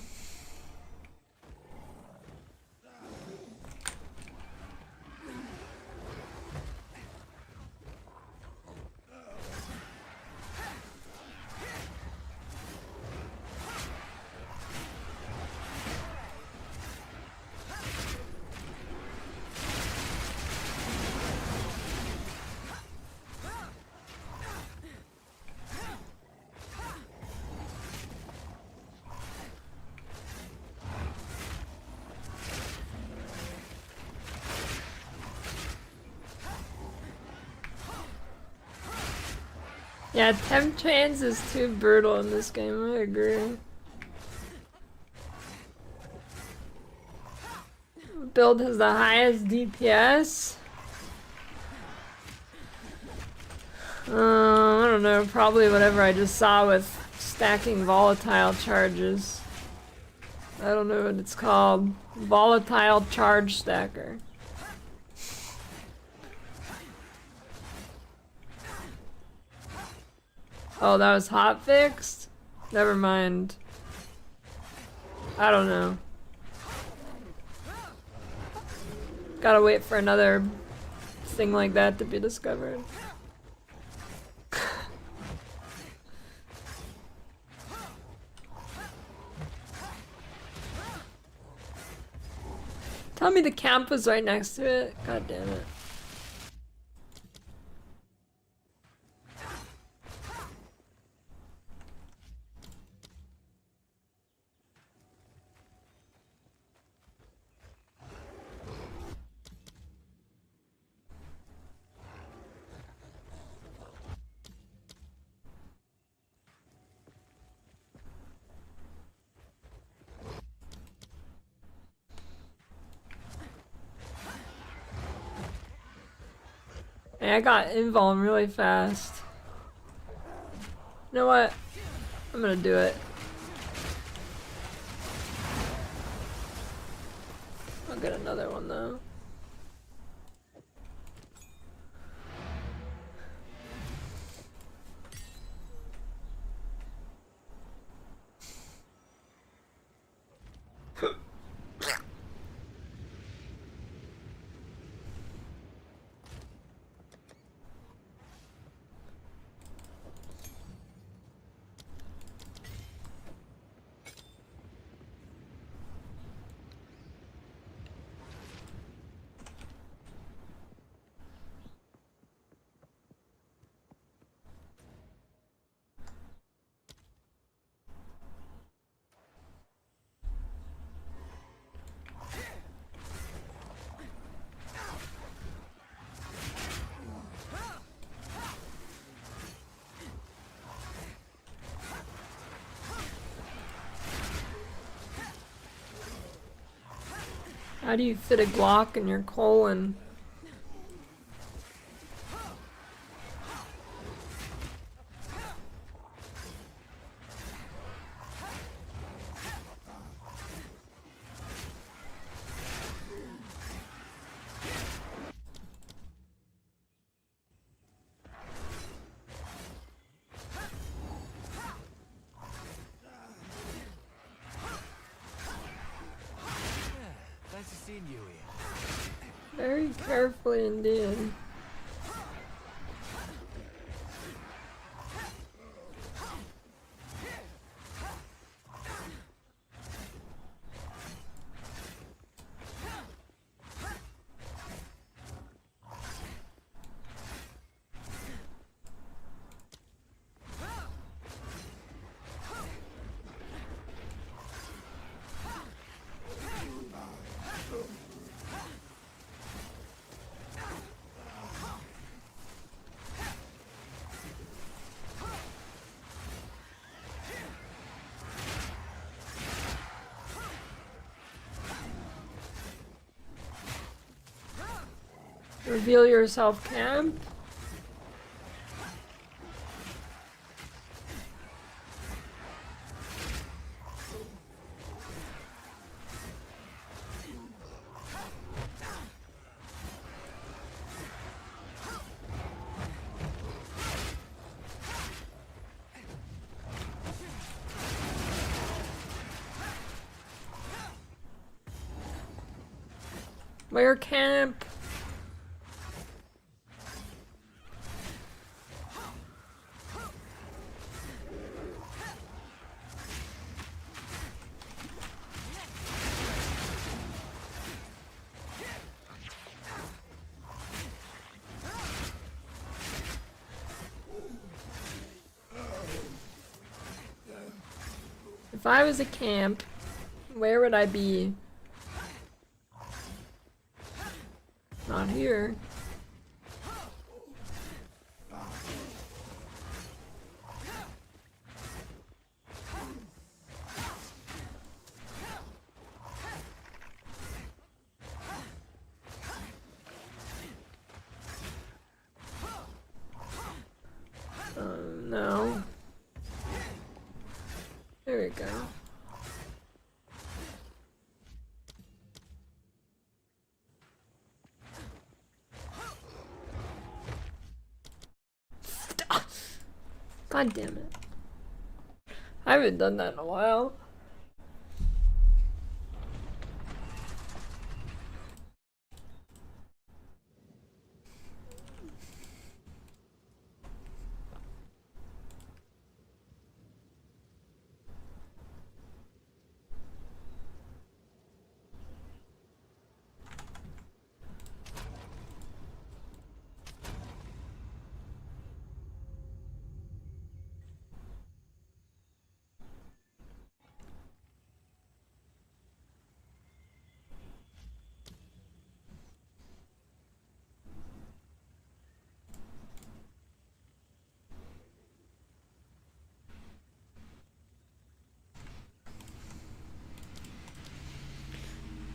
Yeah, temp trans is too brutal in this game, I agree. Build has the highest DPS. I don't know, probably whatever I just saw with stacking volatile charges. I don't know what it's called. Volatile charge stacker. Oh, that was hot fixed? Never mind. I don't know. Gotta wait for another thing like that to be discovered. Tell me the camp was right next to it. God damn it. Hey, I got invuln really fast. You know what? I'm gonna do it. I'll get another one though. How do you fit a Glock in your colon? carefully indeed. Reveal yourself, camp. Where camp? If I was a camp, where would I be? Not here. No. There we go. God damn it. I haven't done that in a while.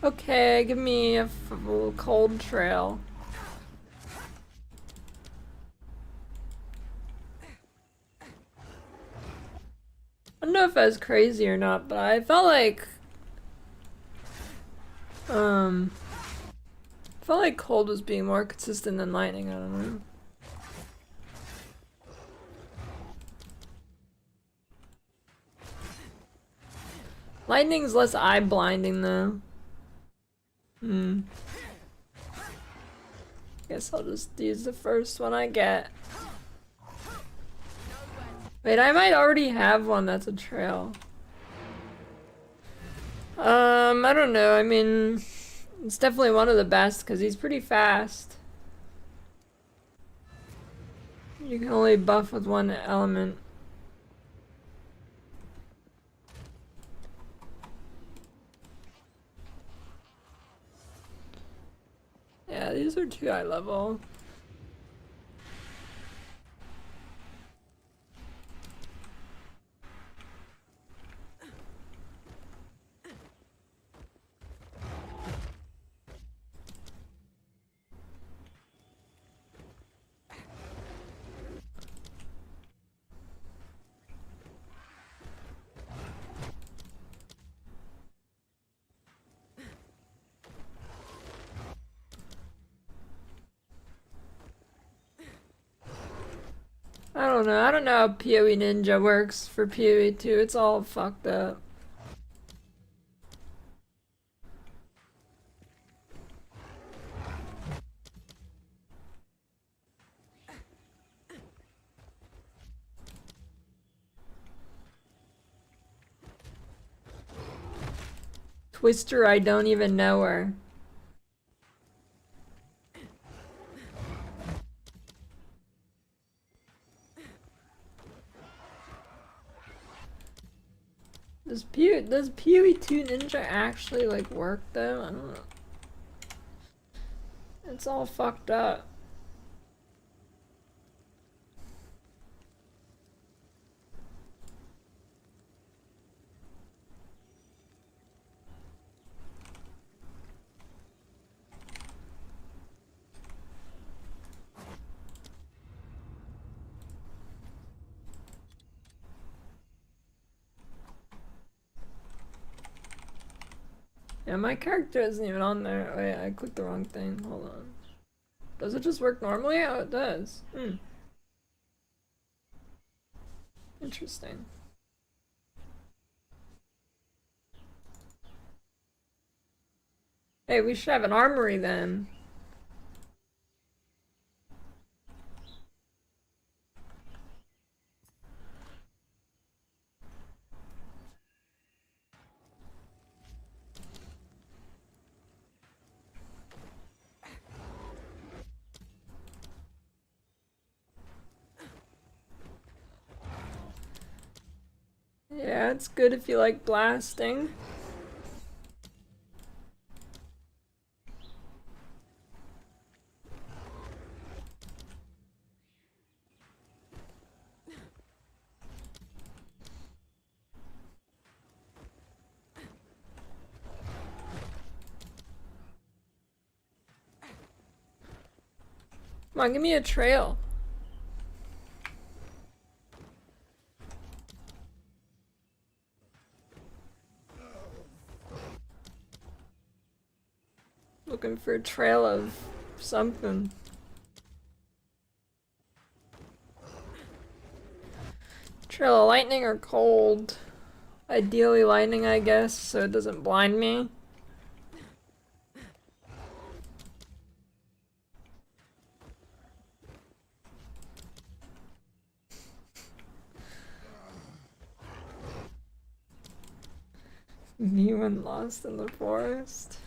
Okay, give me a cold trail. I don't know if I was crazy or not, but I felt like cold was being more consistent than lightning. I don't know. Lightning's less eye blinding though. Guess I'll just use the first one I get. Wait, I might already have one that's a trail. I don't know. I mean, it's definitely one of the best because he's pretty fast. You can only buff with one element. Yeah, these are too high level. I don't know. I don't know how PoE Ninja works for PoE 2. It's all fucked up. Twister, I don't even know her. Does PoE 2 Ninja actually like work though? I don't know. It's all fucked up. Yeah, my character isn't even on there. Oh yeah, I clicked the wrong thing. Hold on. Does it just work normally? Oh, it does. Interesting. Hey, we should have an armory then. Yeah, it's good if you like blasting. Come on, give me a trail. Looking for a trail of something. Trail of lightning or cold? Ideally lightning, I guess, so it doesn't blind me. Me when lost in the forest.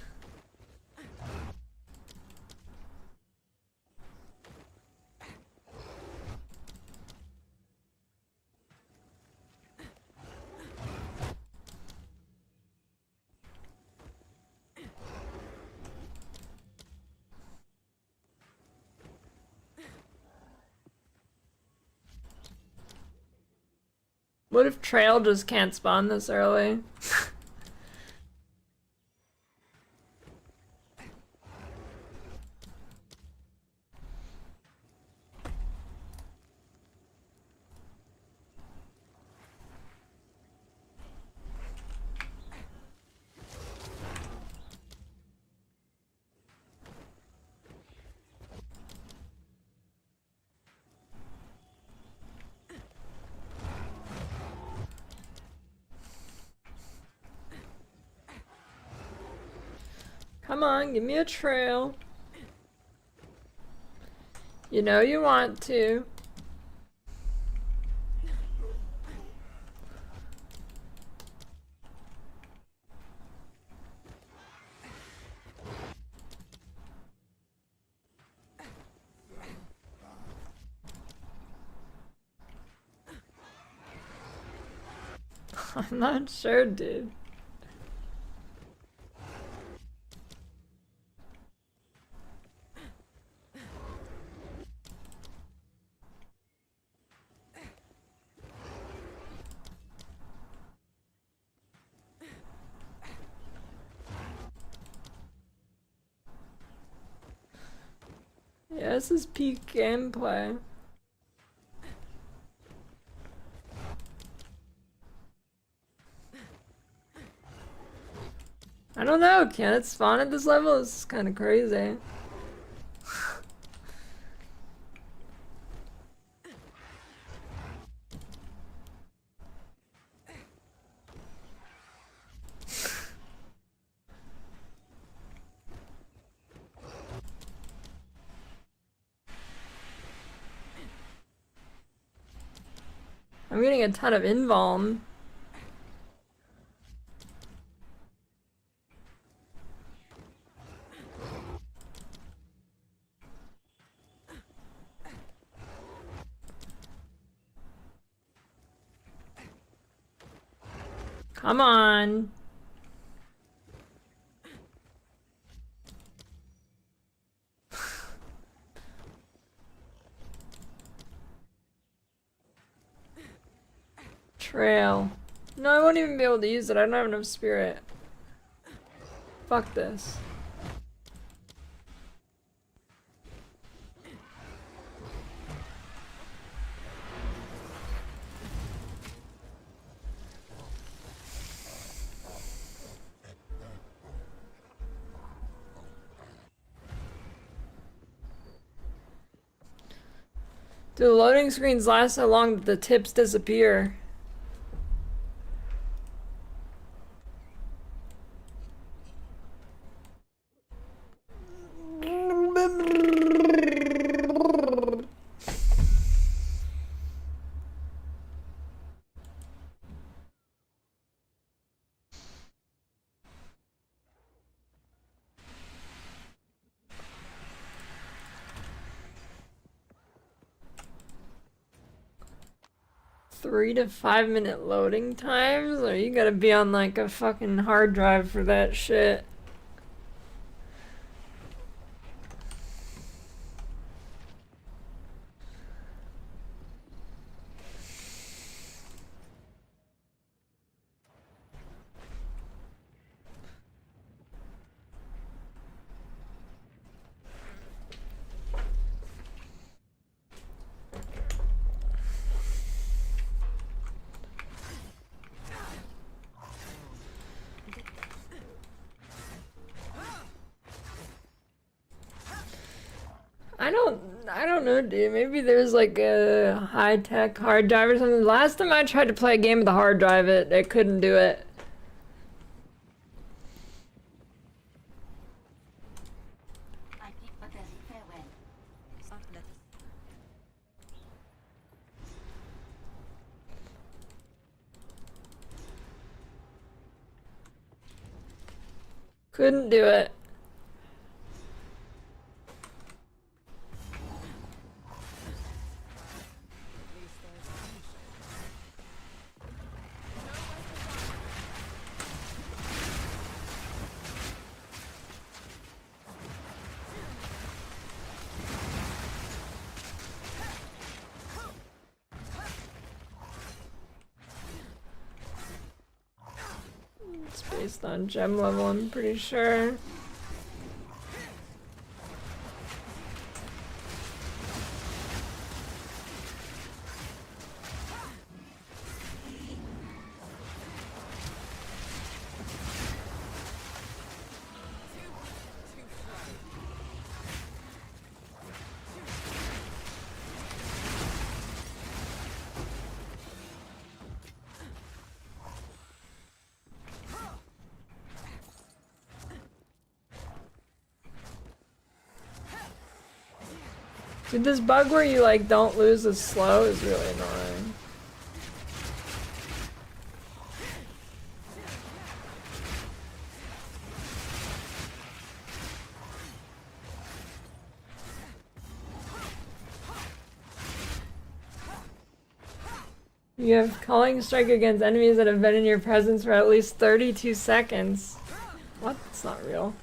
What if Trail just can't spawn this early? Come on, give me a trail. You know you want to. I'm not sure, dude. Yeah, this is peak gameplay. I don't know, can it spawn at this level? This is kind of crazy. I'm getting a ton of involm. Come on. Trail. No, I won't even be able to use it. I don't have enough spirit. Fuck this. Dude, the loading screens last so long that the tips disappear. Three to 5 minute loading times? Or you gotta be on like a fucking hard drive for that shit. I don't know, dude. Maybe there's like a high-tech hard drive or something. Last time I tried to play a game with a hard drive, it couldn't do it. Couldn't do it. It's based on gem level, I'm pretty sure. Dude, this bug where you like don't lose as slow is really annoying. You have calling strike against enemies that have been in your presence for at least 32 seconds. What? That's not real.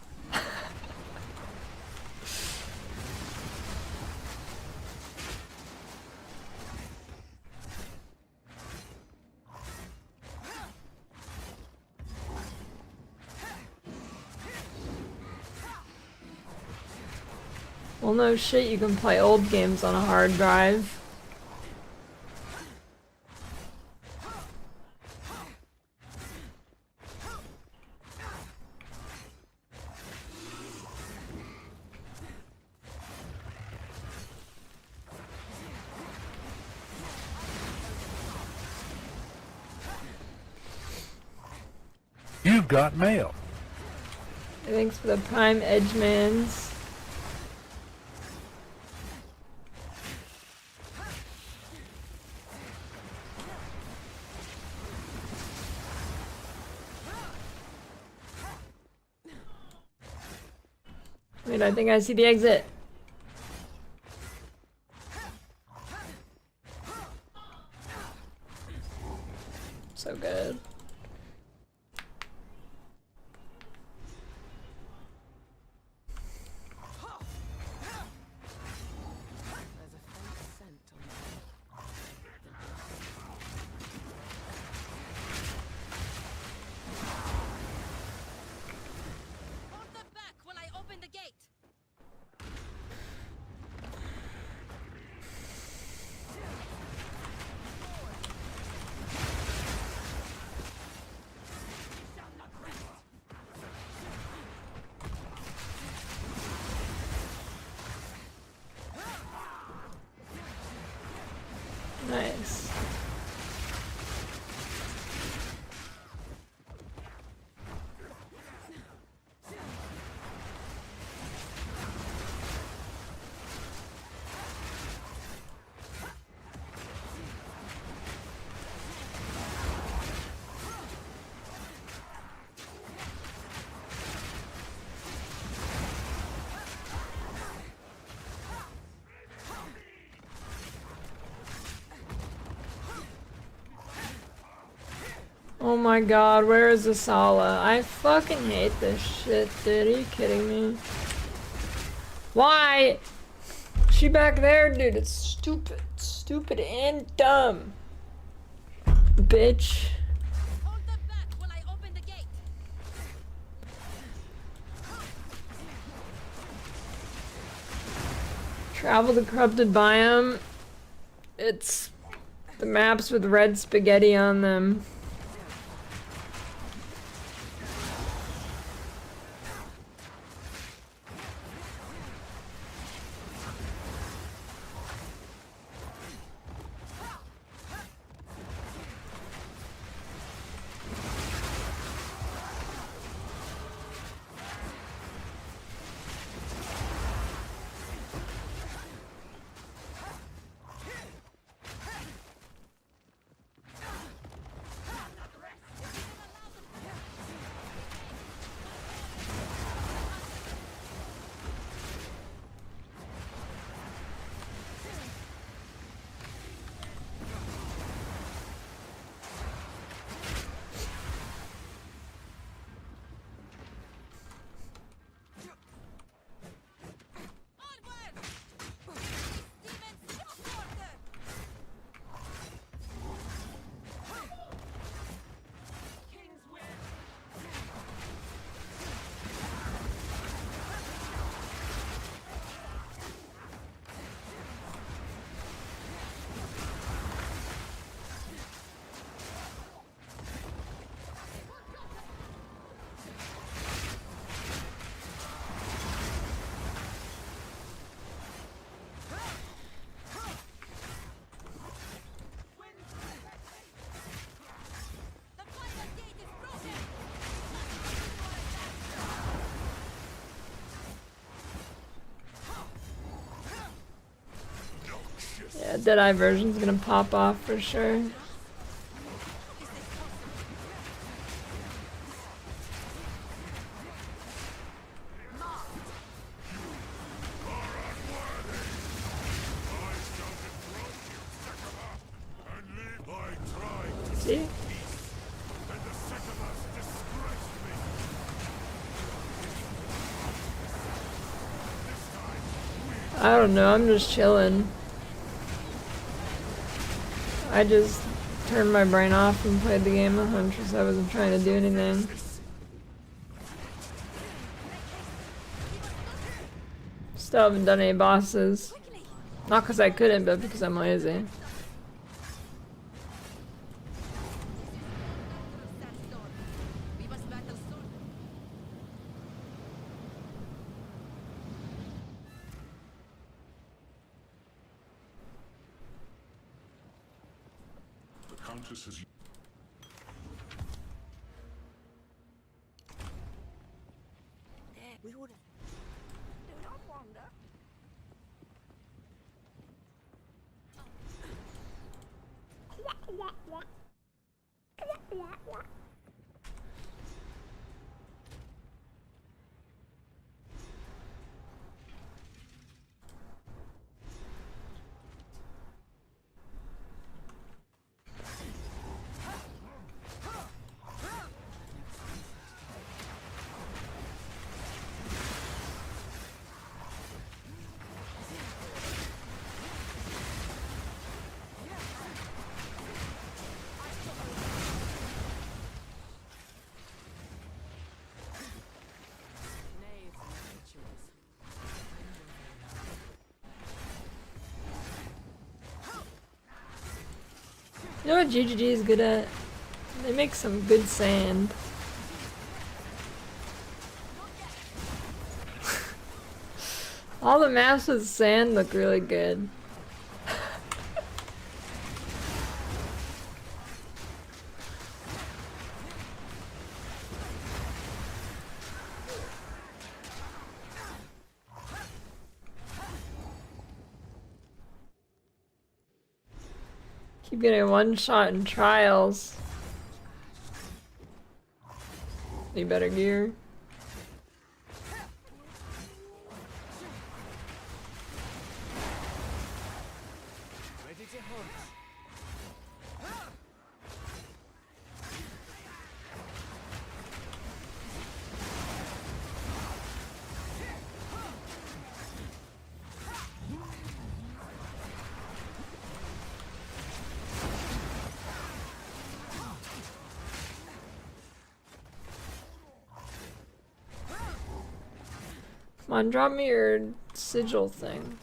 Well, no shit, you can play old games on a hard drive. You've got mail. Thanks for the Prime Edgemans. Wait, I think I see the exit. So good. Oh my god, where is Asala? I fucking hate this shit, dude. Are you kidding me? Why? She back there, dude. It's stupid. Stupid and dumb. Bitch. Travel the corrupted biome. It's the maps with red spaghetti on them. Yeah, Deadeye version's gonna pop off for sure. See? I don't know, I'm just chilling. I just turned my brain off and played the game 100 because I wasn't trying to do anything. Still haven't done any bosses. Not because I couldn't, but because I'm lazy. Countess has We would. Do not wander. You know what GGG is good at? They make some good sand. All the maps with sand look really good. Keep getting one shot in trials. Need better gear. Come on, drop me your sigil thing.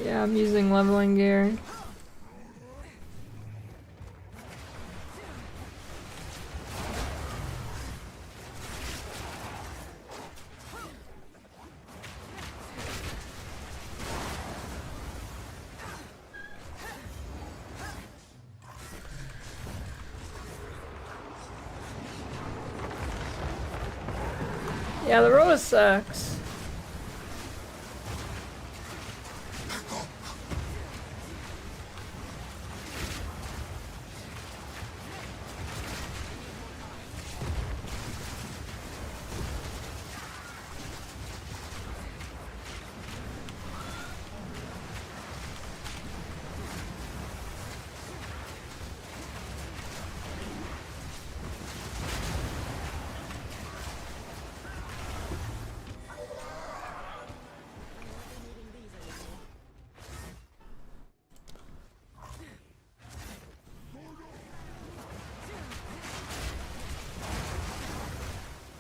Yeah, I'm using leveling gear. Yeah, the road sucks.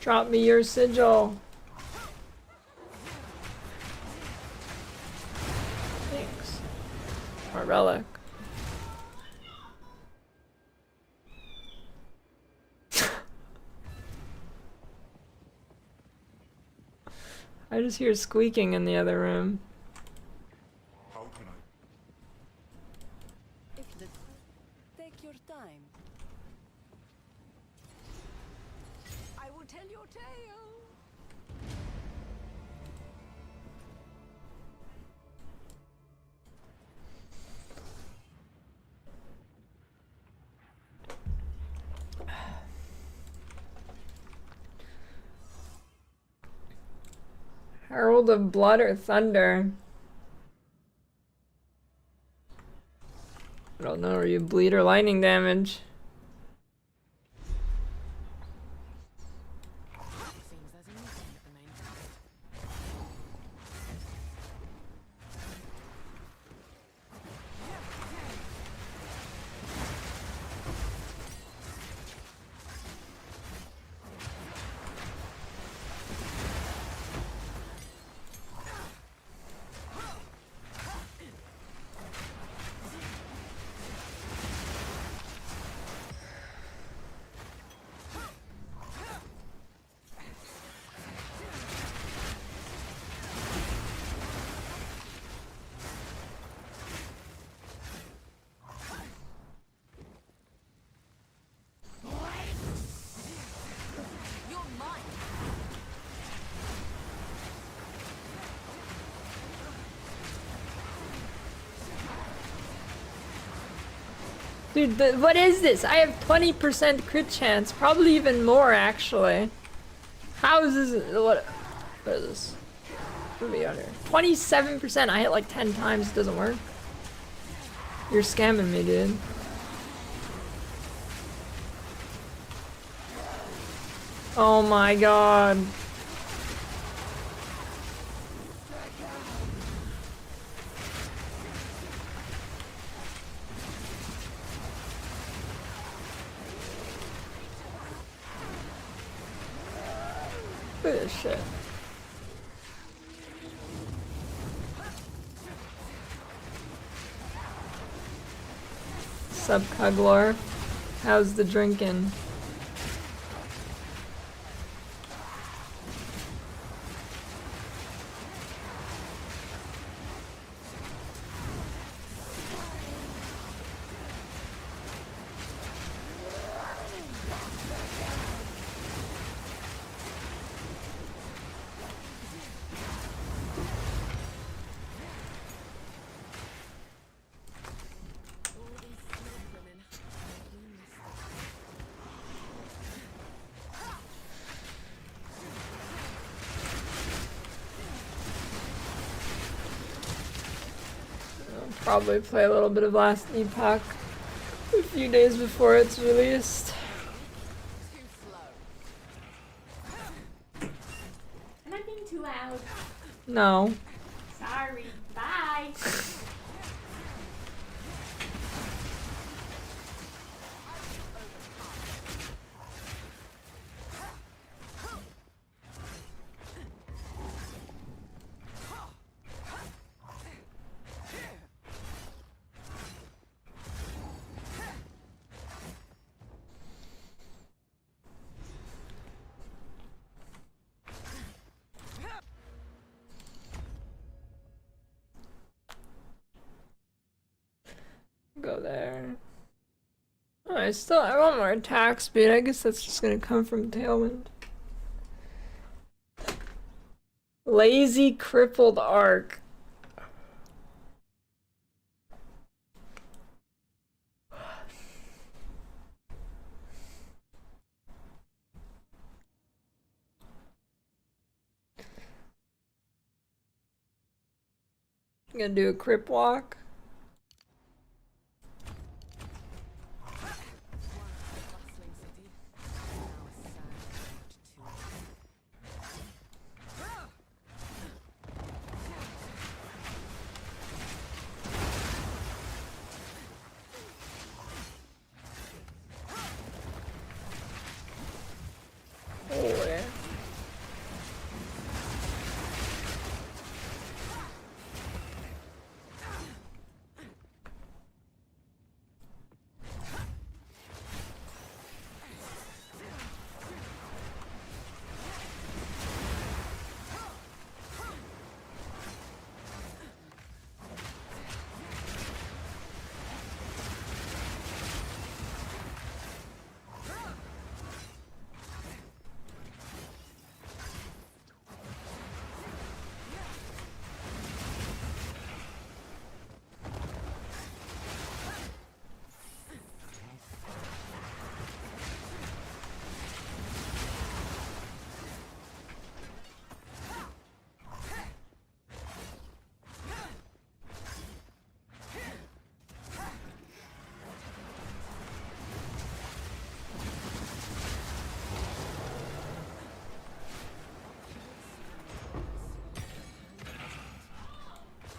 Drop me your sigil. Thanks. Or relic. I just hear squeaking in the other room. How can I? Take your time. I will tell your tale. Herald of Blood or Thunder? I don't know, are you bleed or lightning damage? Dude, what is this? I have 20% crit chance. Probably even more, actually. How is this? What is this? What are we under? 27%. I hit like 10 times. It doesn't work. You're scamming me, dude. Oh my god. Look at this shit. Sup, Cuglor? How's the drinking? Probably play a little bit of Last Epoch a few days before it's released. Am I being too loud? No. Sorry. Bye. Go there. Oh, I want more attack speed. I guess that's just gonna come from Tailwind. Lazy crippled arc. I'm gonna do a crip walk. Oh, yeah.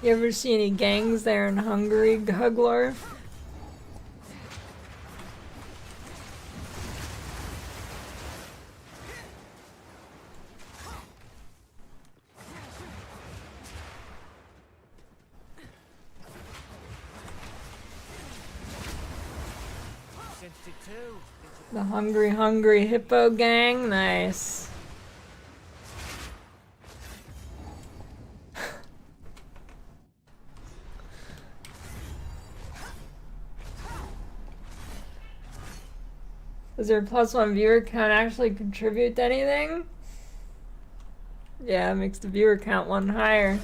You ever see any gangs there in Hungary, Huglar? The Hungry Hippo gang? Nice. Does your +1 viewer count actually contribute to anything? Yeah, it makes the viewer count one higher.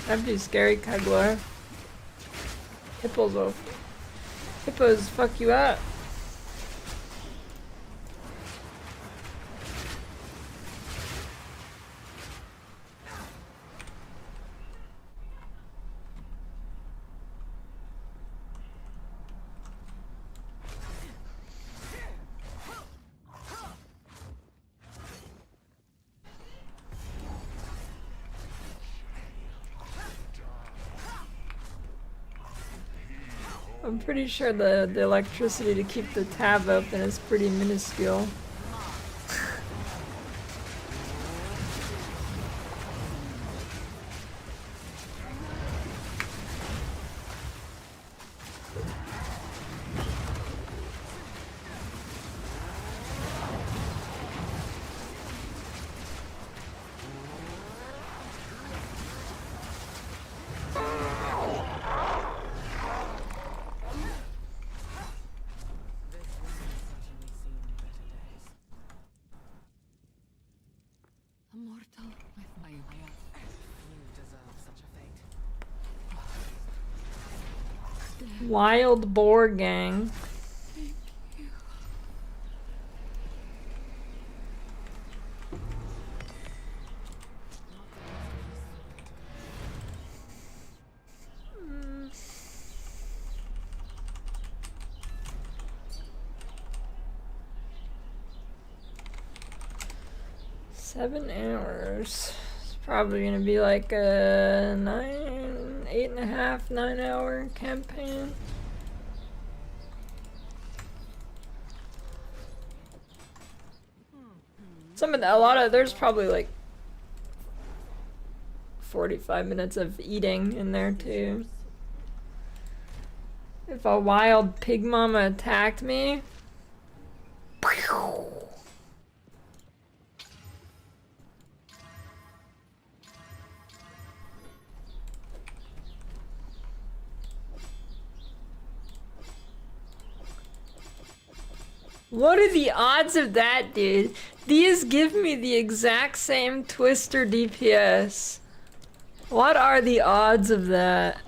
That'd be scary, Kaglar. Hippos fuck you up. I'm pretty sure the electricity to keep the tab open is pretty minuscule. Wild Boar Gang. Mm. 7 hours. It's probably gonna be like a 8.5, 9-hour campaign. There's probably like 45 minutes of eating in there too. If a wild pig mama attacked me, what are the odds of that, dude? These give me the exact same Twister DPS. What are the odds of that?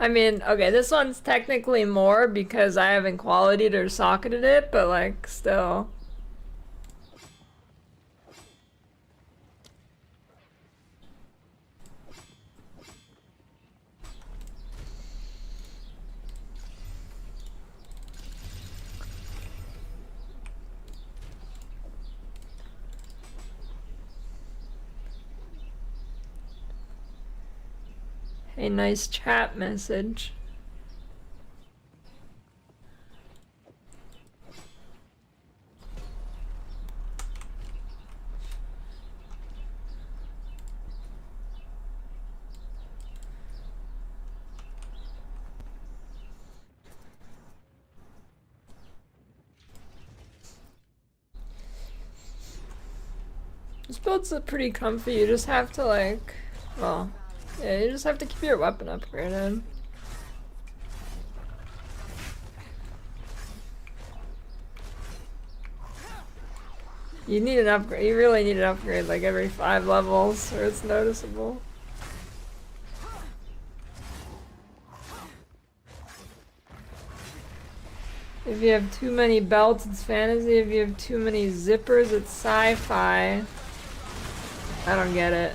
I mean, okay, this one's technically more because I haven't qualityed or socketed it, but like, still. A nice chat message. This build's pretty comfy, you just have to like, well, yeah, you just have to keep your weapon upgraded. You need an upgrade, you really need an upgrade like every 5 levels or it's noticeable. If you have too many belts, it's fantasy. If you have too many zippers, it's sci-fi. I don't get it.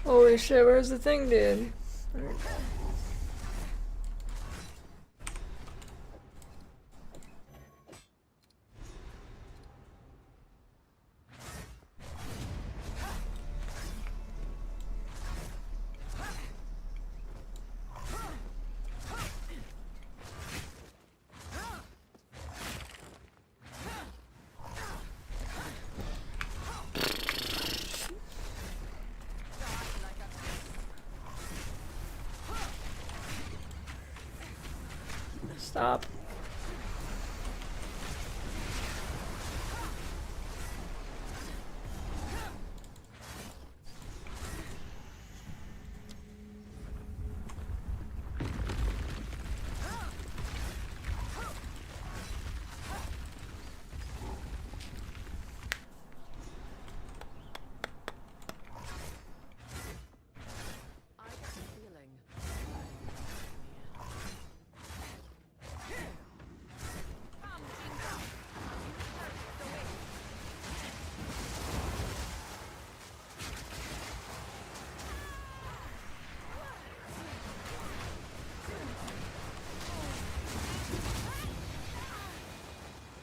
Holy shit, where's the thing, dude? There we go. Stop.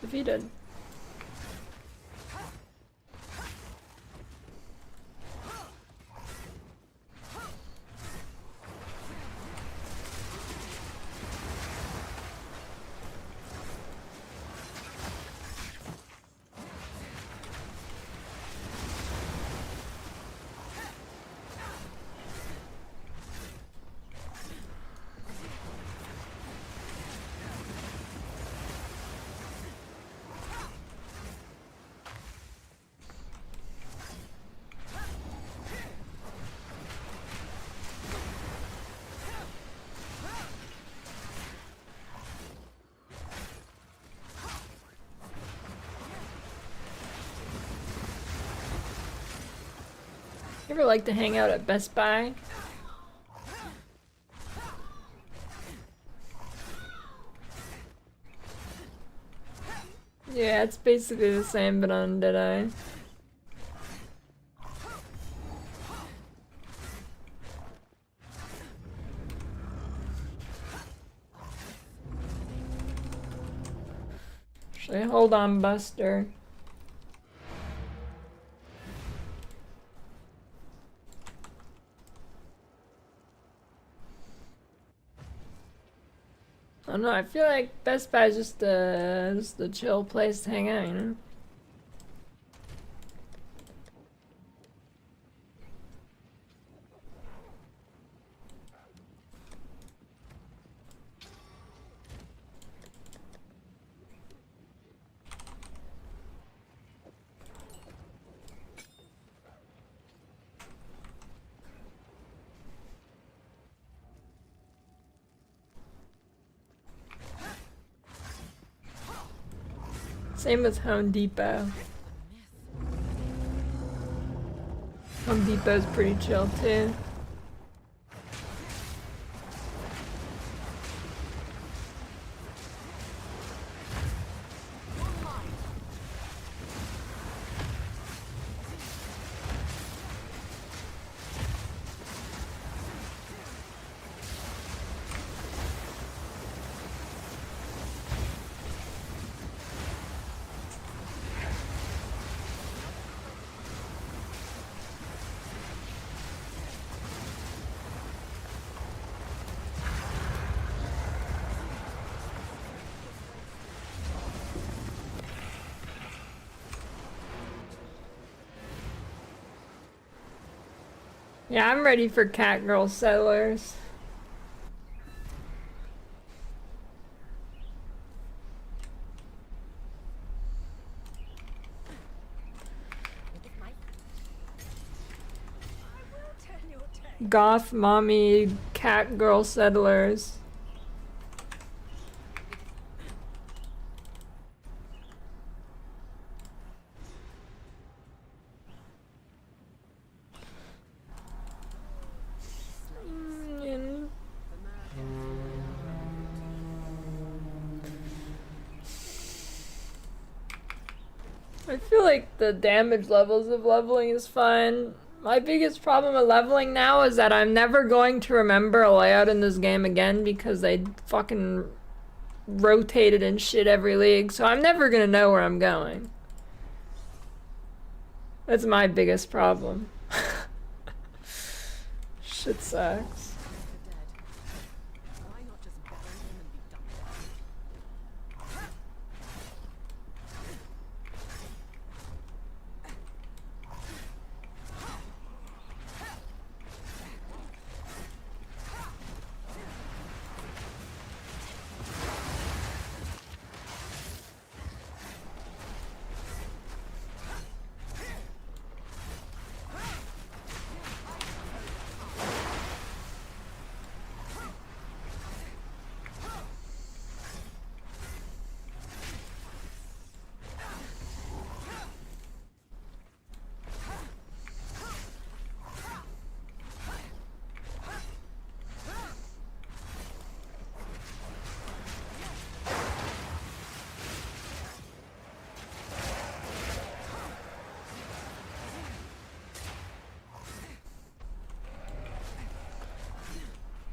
Defeated. You ever like to hang out at Best Buy? Yeah, it's basically the same, but on Deadeye. Actually, hold on, Buster. I don't know, I feel like Best Buy is just a chill place to hang out, you know? Same with Home Depot. Home Depot's pretty chill too. Yeah, I'm ready for Cat Girl Settlers. Goth Mommy Cat Girl Settlers. I feel like the damage levels of leveling is fine. My biggest problem with leveling now is that I'm never going to remember a layout in this game again because they fucking rotated and shit every league, so I'm never gonna know where I'm going. That's my biggest problem. Shit sucks.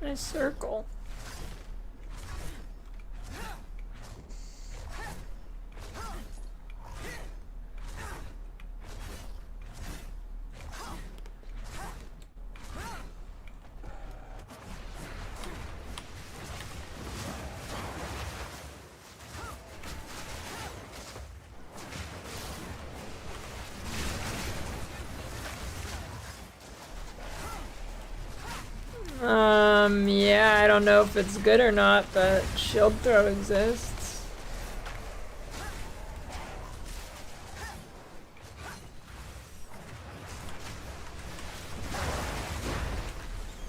Nice circle. Yeah, I don't know if it's good or not, but shield throw exists.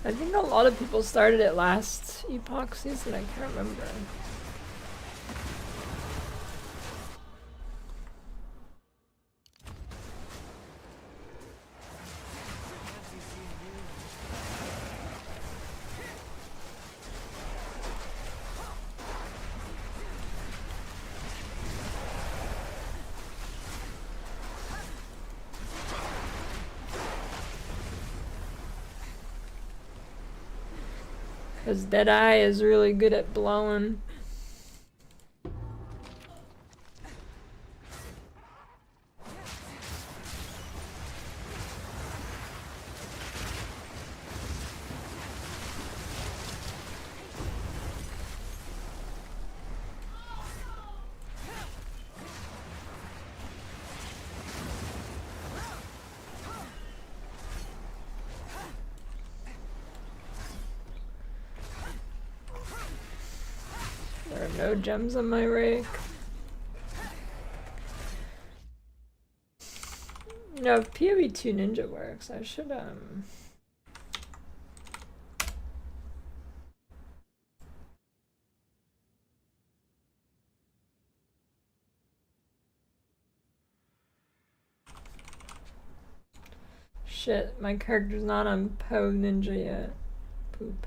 I think a lot of people started it last Epoch season, I can't remember. Because Deadeye is really good at blowing. There are no gems on my rake. You know, if PoE 2 Ninja works, I should Shit, my character's not on Po Ninja yet. Poop.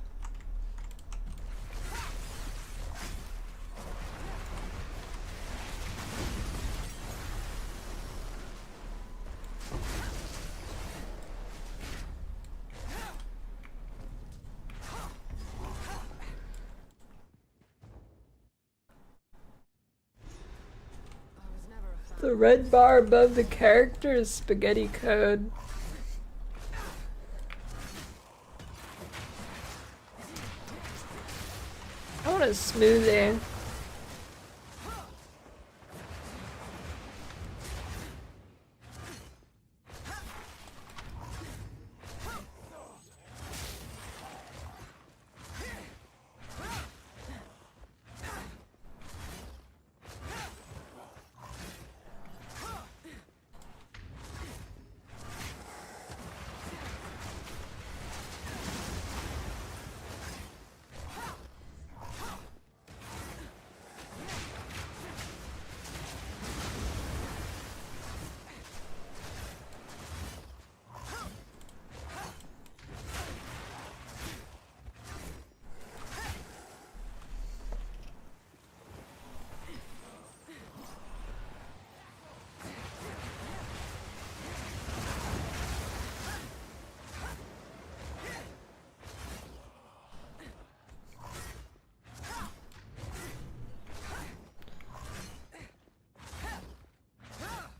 The red bar above the character is spaghetti code. I want a smoothie.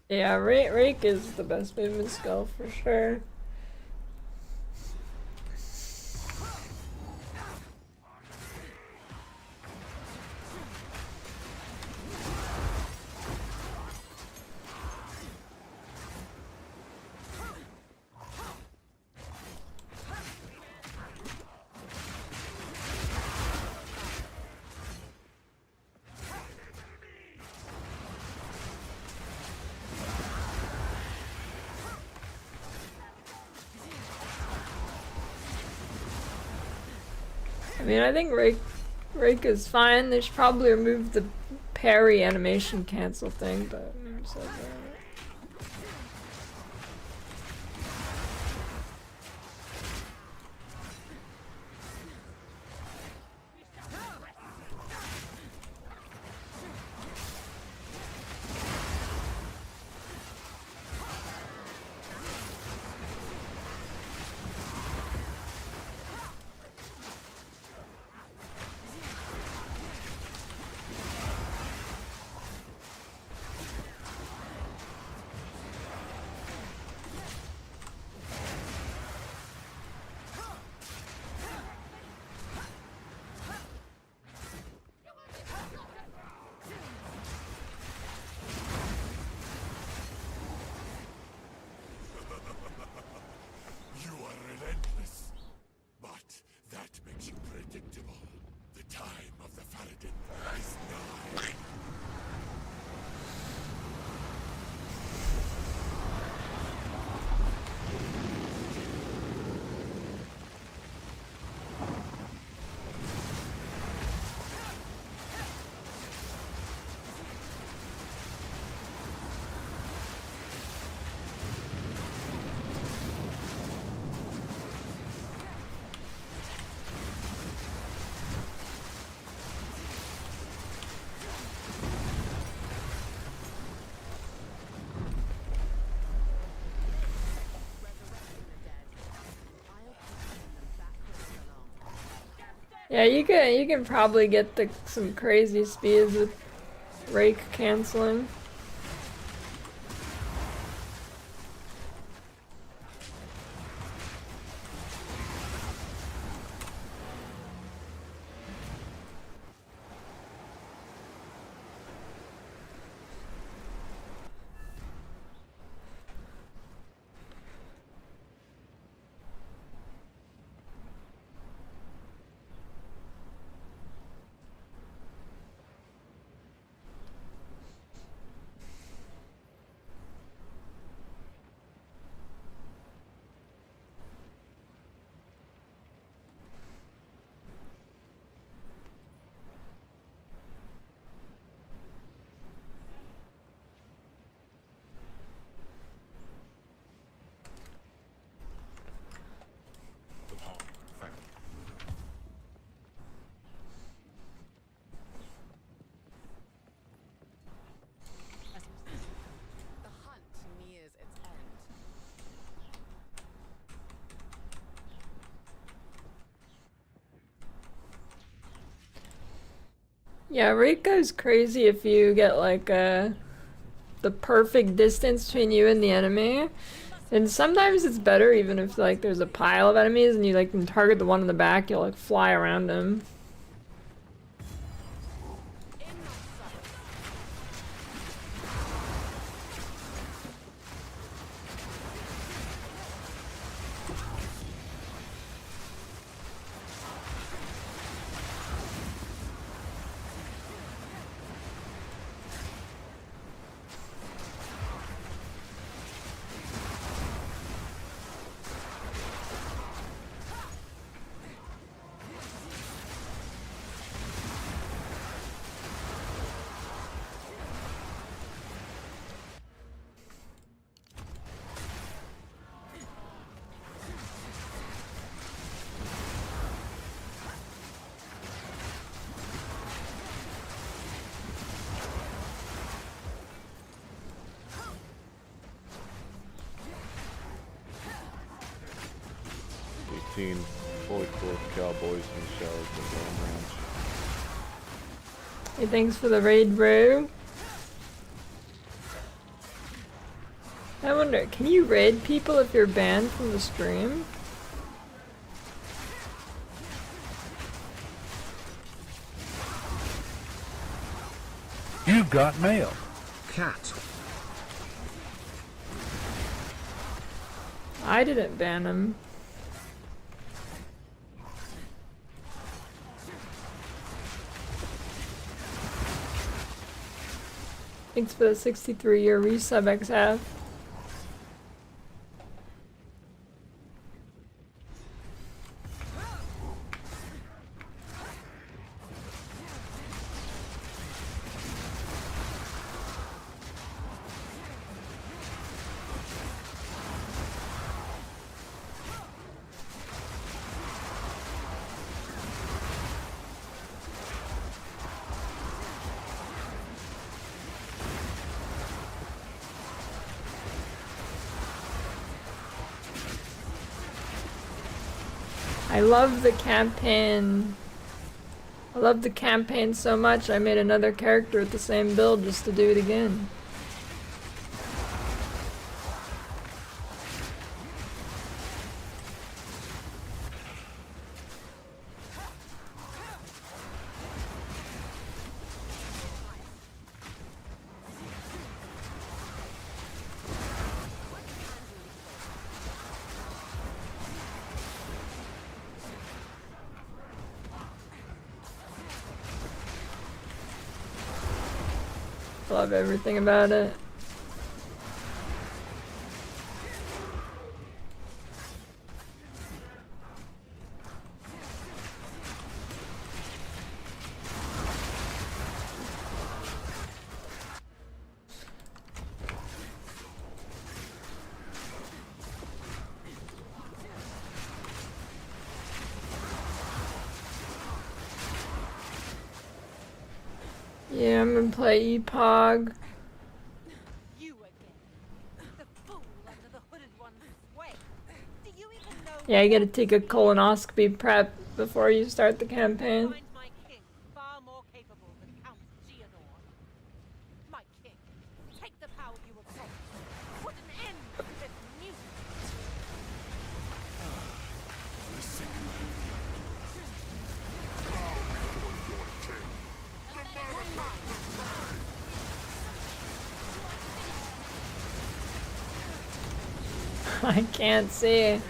Yeah, Rake is the best movement skill for sure. I mean, I think Rake is fine. They should probably remove the parry animation cancel thing, but I'm so bad. Yeah, you can probably get some crazy speeds with rake canceling. The hunt nears its end. Yeah, rake goes crazy if you get like the perfect distance between you and the enemy. And sometimes it's better even if like there's a pile of enemies and you like can target the one in the back, you'll like fly around them. Fully clothed cowboys in the showers with their own ranch. Hey, thanks for the raid, bro. I wonder, can you raid people if you're banned from the stream? You've got mail. Cat. I didn't ban him. Thanks for the 63-year resub, XF. I love the campaign. I love the campaign so much I made another character with the same build just to do it again. Love everything about it. Yeah, I'm gonna play EPOG. Yeah, I gotta take a colonoscopy prep before you start the campaign. Find my king far more capable than Count Geodor. My king, take the power you will take. Put an end to this music. I can't see.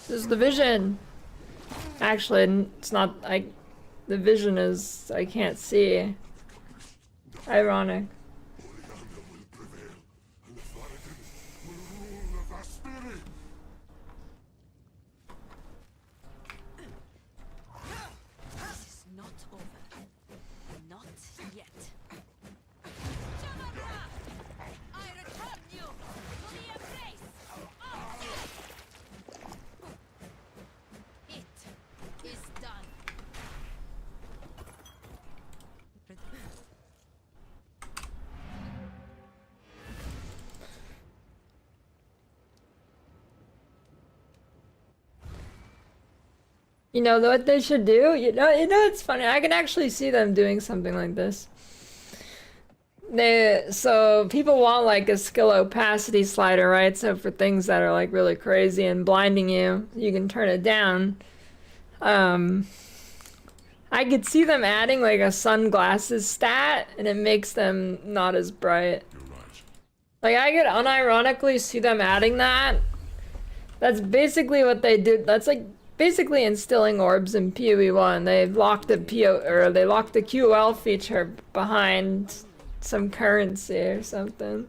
This is the vision. Actually, it's not. The vision is. I can't see. Ironic. This is not over. Not yet. I return you to the embrace of It is done. You know what they should do? You know, it's funny. I can actually see them doing something like this. So people want like a skill opacity slider, right? So for things that are like really crazy and blinding you, you can turn it down. I could see them adding like a sunglasses stat, and it makes them not as bright. Like I could unironically see them adding that. That's basically what they did. That's like basically instilling orbs in PoE 1. They locked the they locked the QL feature behind some currency or something.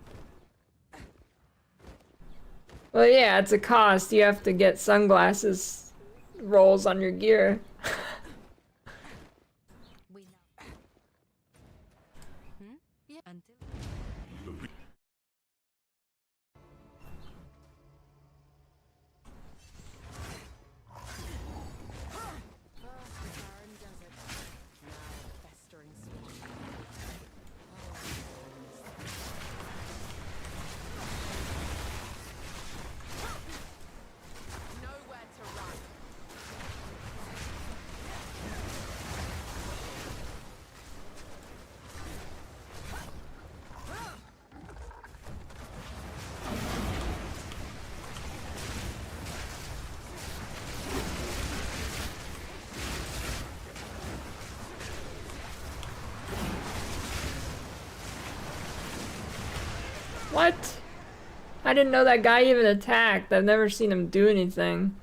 Well, yeah, it's a cost. You have to get sunglasses rolls on your gear. Yeah, until barren desert, now festering swamp. Nowhere to run. What? I didn't know that guy even attacked. I've never seen him do anything.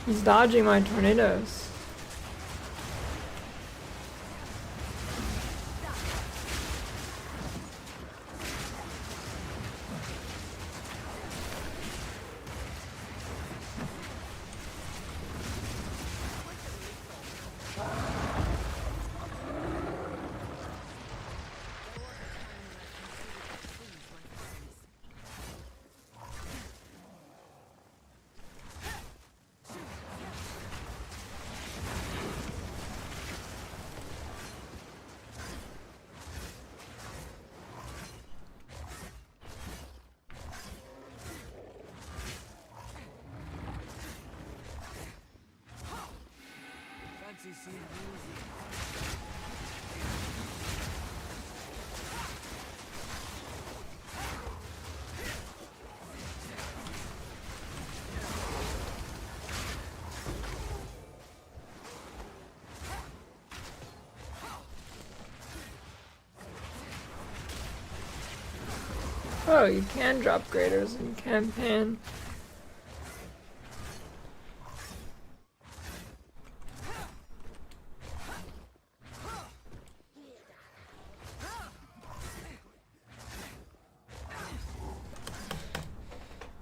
He's dodging my tornadoes. Oh, you can drop graders in campaign.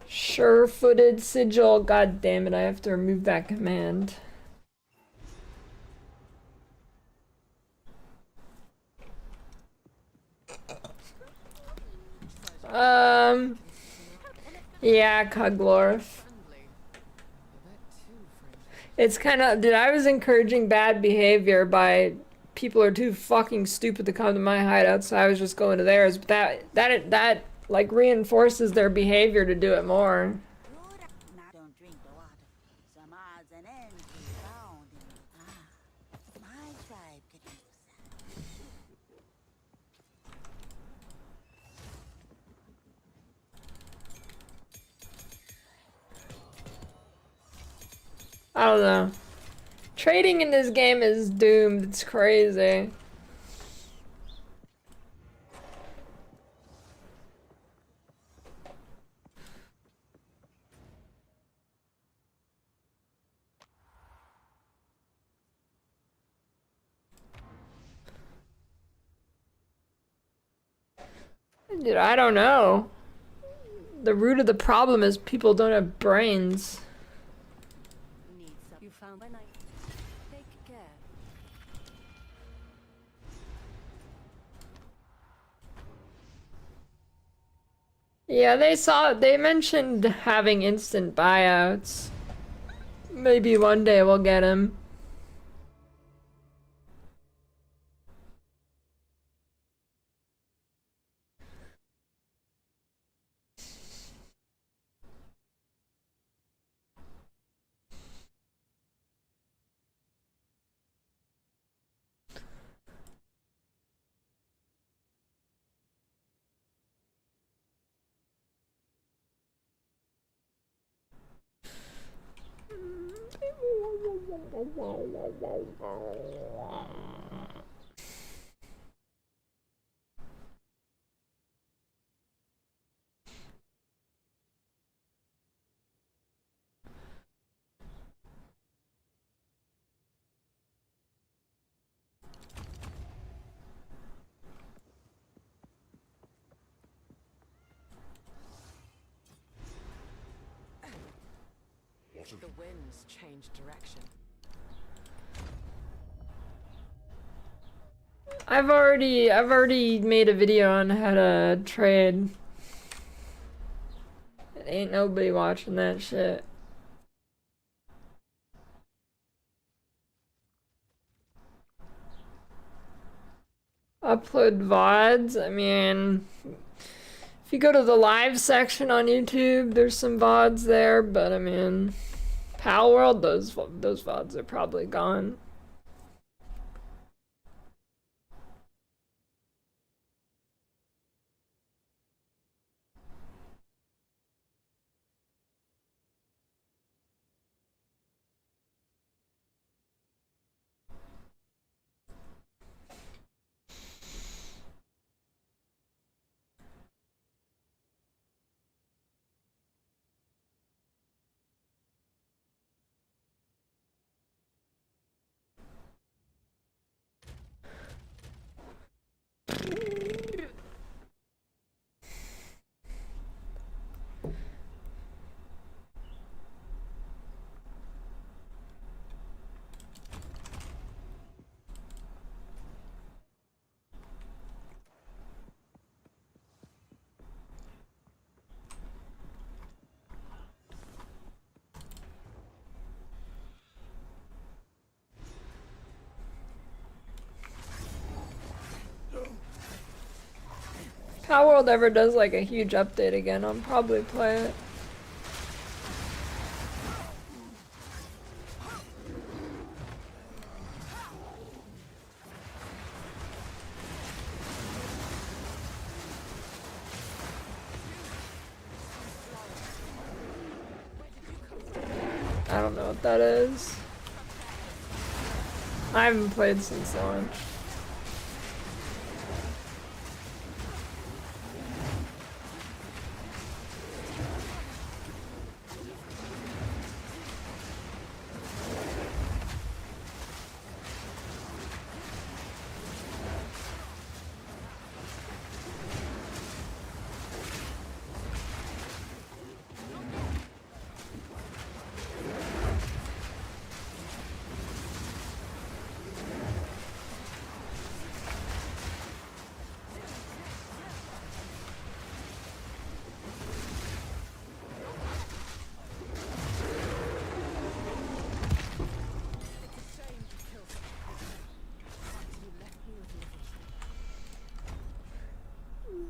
Sure-footed sigil. God damn it, I have to remove that command. Yeah, Cuglorf. It's kind of, dude, I was encouraging bad behavior by people are too fucking stupid to come to my hideout, so I was just going to theirs, but that like reinforces their behavior to do it more. I don't know. Trading in this game is doomed. It's crazy. Dude, I don't know. The root of the problem is people don't have brains. You found when I take care. Yeah, they mentioned having instant buyouts. Maybe one day we'll get him. The winds change direction. I've already made a video on how to trade. Ain't nobody watching that shit. Upload VODs, I mean, if you go to the live section on YouTube, there's some VODs there, but I mean, Pal World, those VODs are probably gone. If Pal World ever does like a huge update again, I'll probably play it. don't know what that is. I haven't played since launch.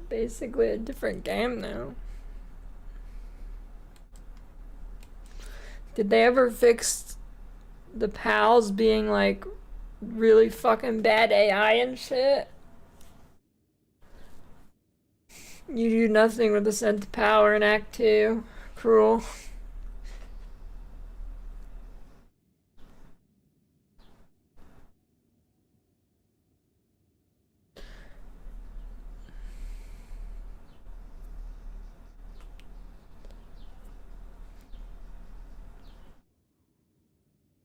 Basically a different game now. Did they ever fix the pals being like really fucking bad AI and shit? You do nothing with the scent of power in Act 2. Cruel.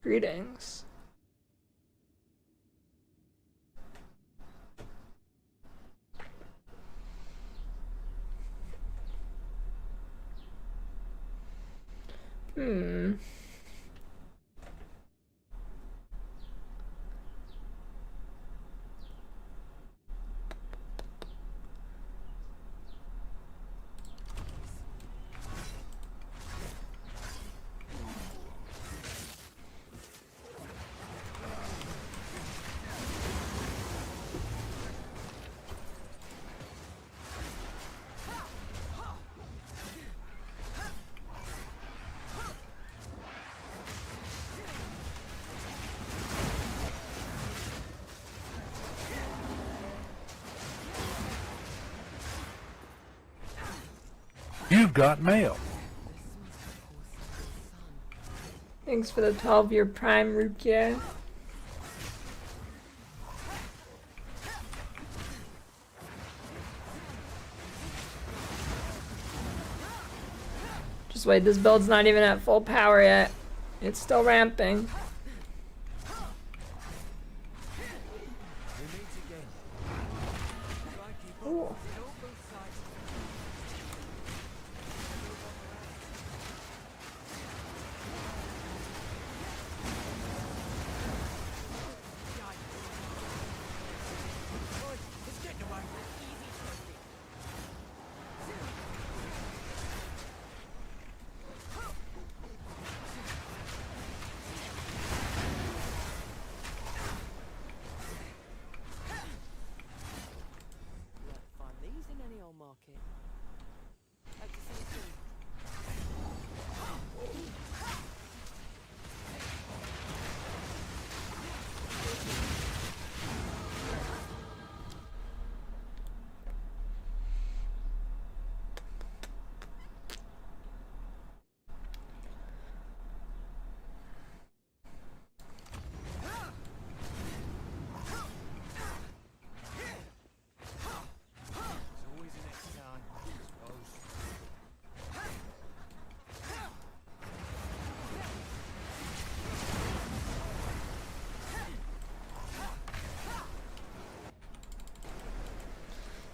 Greetings. You've got mail. Thanks for the 12-year Prime, Rukia. Just wait, this build's not even at full power yet. It's still ramping. Ooh.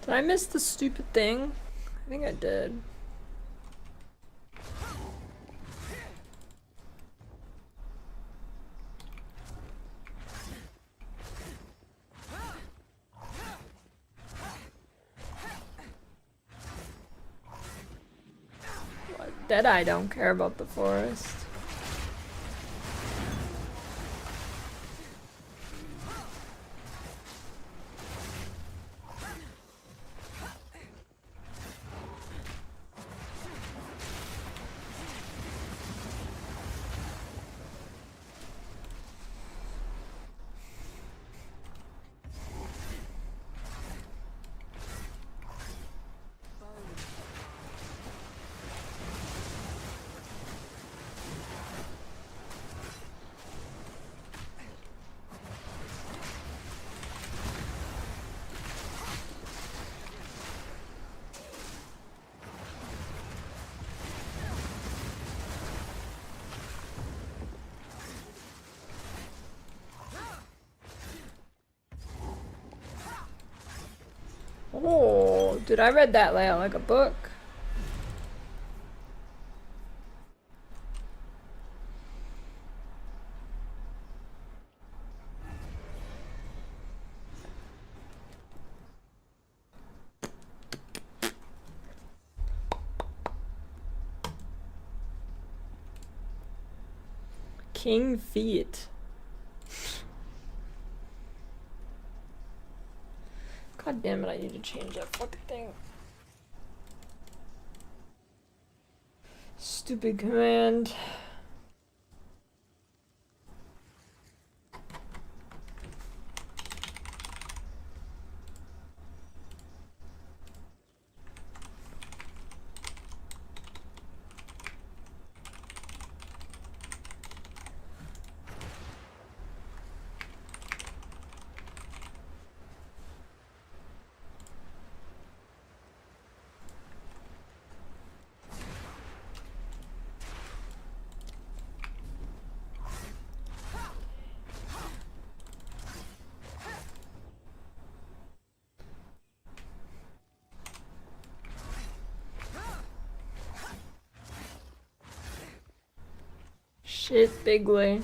Did I miss the stupid thing? I think I did. What? Deadeye don't care about the forest. Oh, dude, I read that layout like a book. King feet. God damn it, I need to change that fucking thing. Stupid command. Shit, Bigly.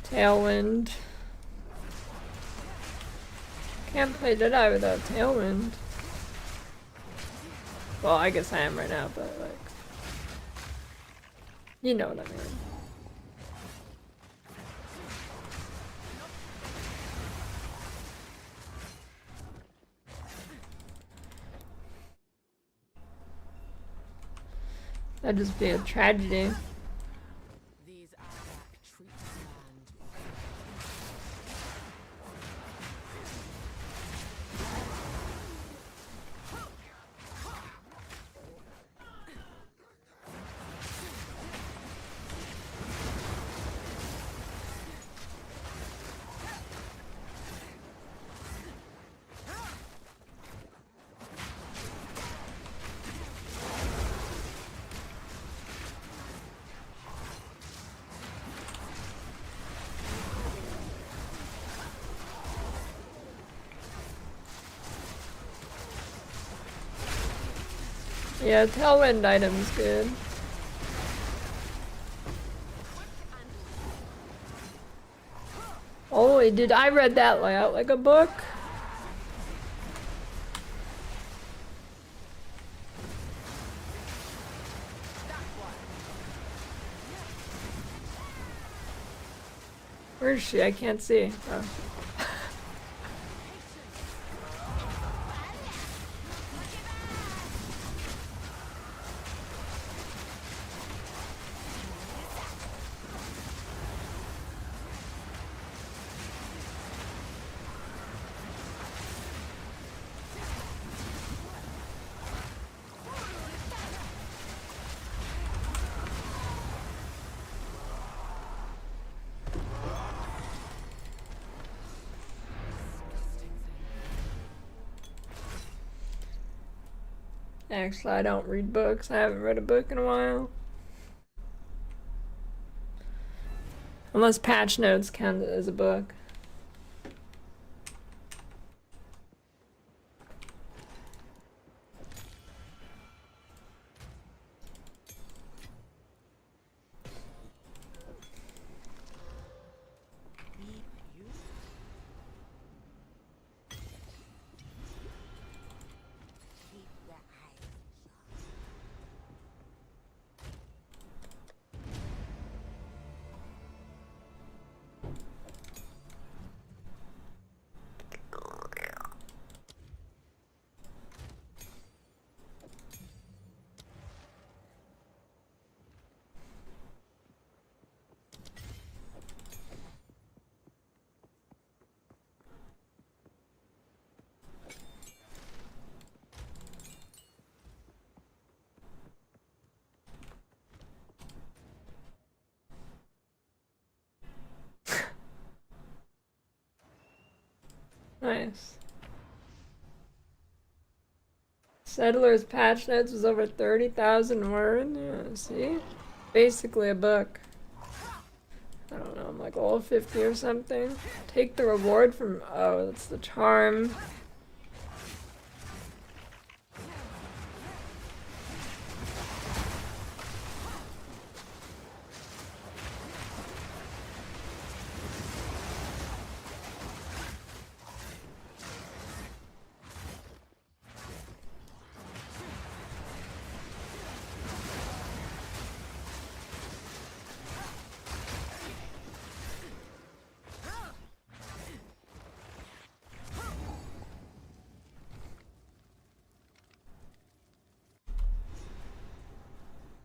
Tailwind. Can't play Deadeye without Tailwind. Well, I guess I am right now, but like... You know what I mean. That'd just be a tragedy. Yeah, Tailwind item's good. Holy, dude, I read that layout like a book. Where is she? I can't see. Oh. Actually, I don't read books. I haven't read a book in a while. Unless patch notes count as a book. Nice. Settlers patch notes was over 30,000 words. Yeah, see? Basically a book. I don't know, I'm like level 50 or something. Take the reward from, oh, that's the charm.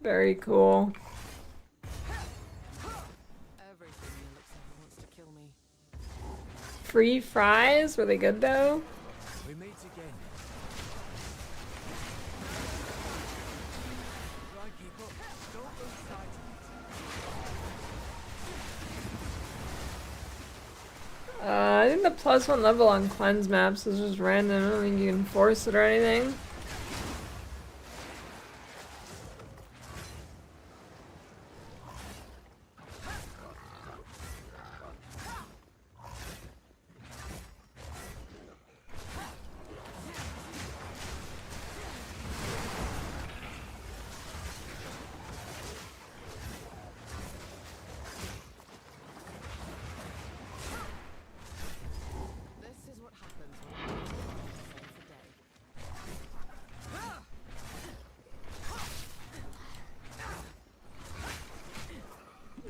Very cool. Free fries? Were they good though? We meet again. Try and keep up. Don't lose sight of it. I think the +1 level on cleanse maps is just random. I don't think you can force it or anything.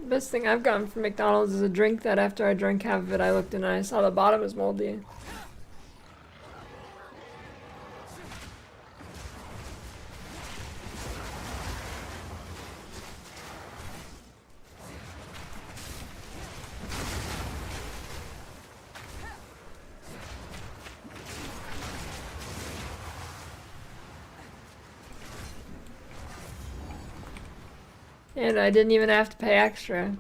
Best thing I've gotten from McDonald's is a drink that after I drank half of it, I looked and I saw the bottom was moldy. And I didn't even have to pay extra.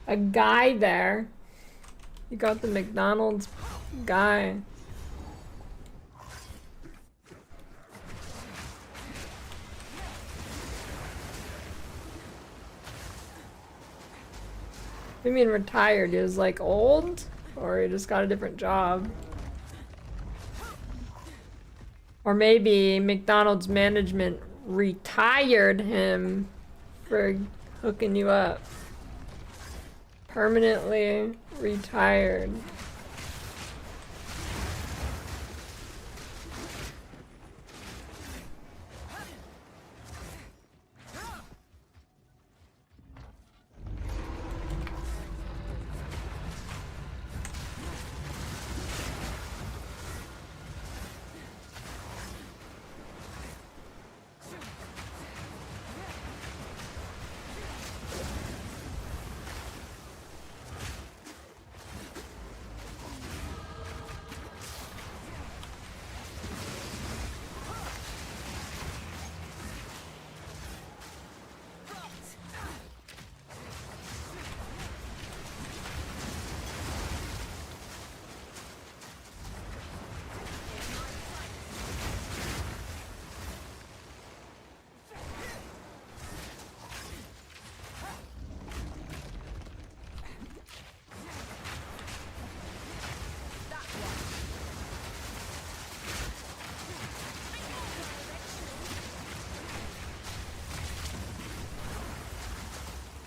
A guy there. You got the McDonald's guy. What do you mean retired? He was like old? Or he just got a different job? Or maybe McDonald's management retired him for hooking you up. Permanently retired.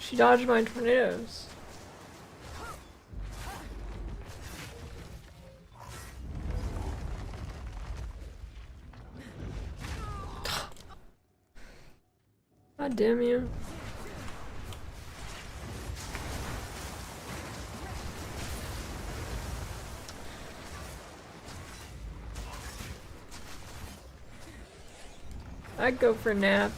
She dodged my tornadoes. God damn you. I'd go for a nap.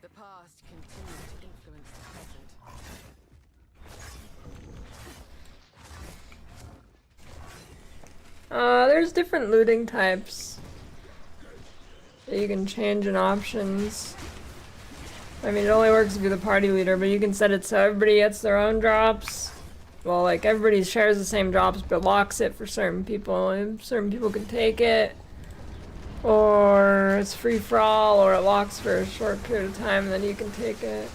The past continues to influence the present. There's different looting types that you can change in options. I mean, it only works if you're the party leader, but you can set it so everybody gets their own drops. Well, like, everybody shares the same drops, but locks it for certain people, and certain people can take it. Or it's free for all, or it locks for a short period of time, and then you can take it.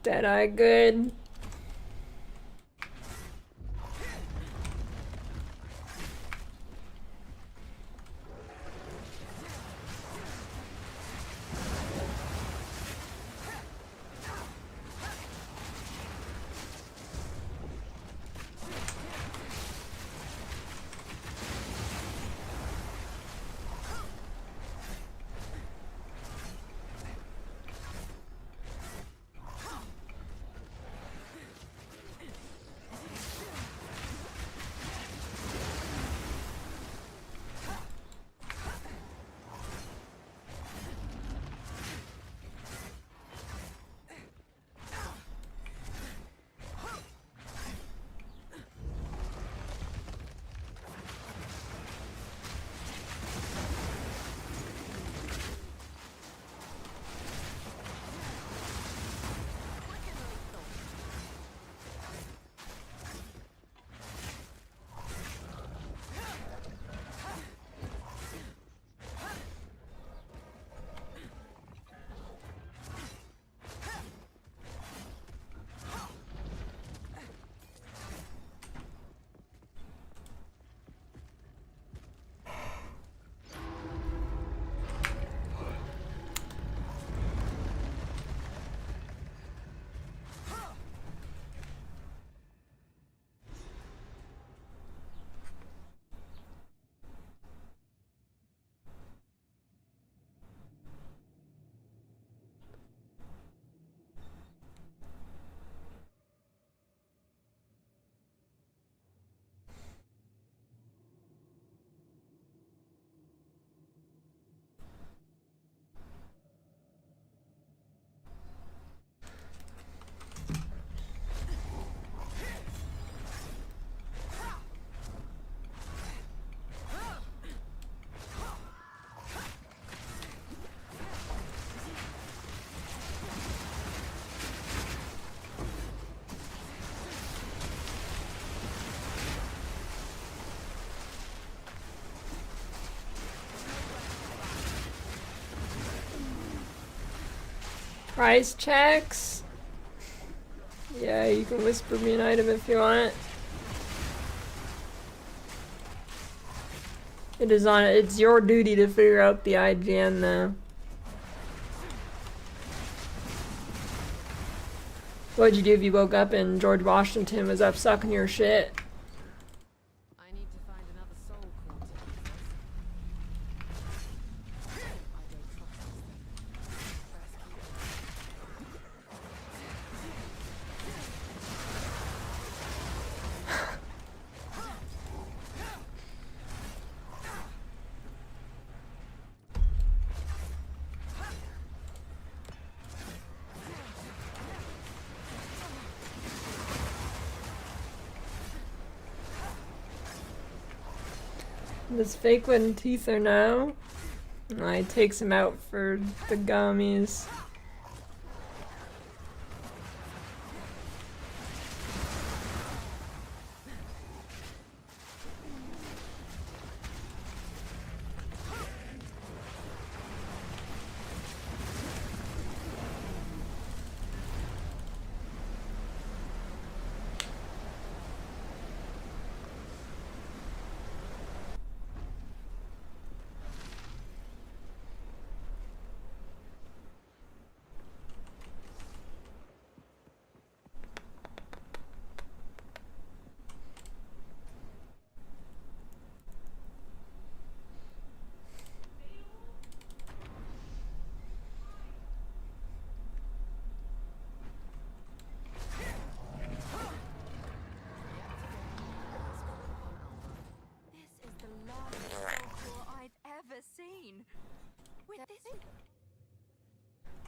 Deadeye good. Price checks. Yeah, you can whisper me an item if you want. It's your duty to figure out the IGN though. What'd you do if you woke up and George Washington was up sucking your shit? I need to find another soul quarter. This fake wooden teeth are now. I takes him out for the gummies. This is the largest soul core I've ever seen. With this.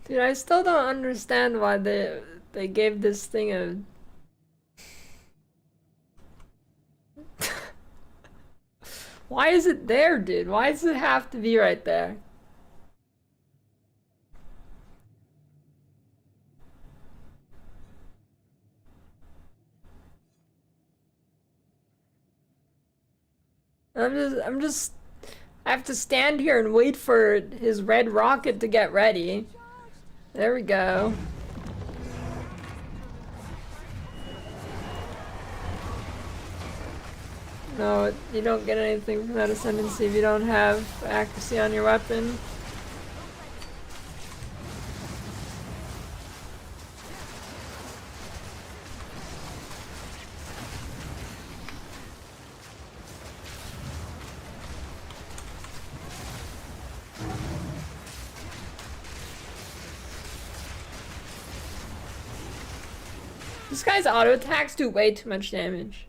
Dude, I still don't understand why they gave this thing a Why is it there, dude? Why does it have to be right there? I have to stand here and wait for his red rocket to get ready. There we go. No, you don't get anything from that ascendancy if you don't have accuracy on your weapon. This guy's auto attacks do way too much damage.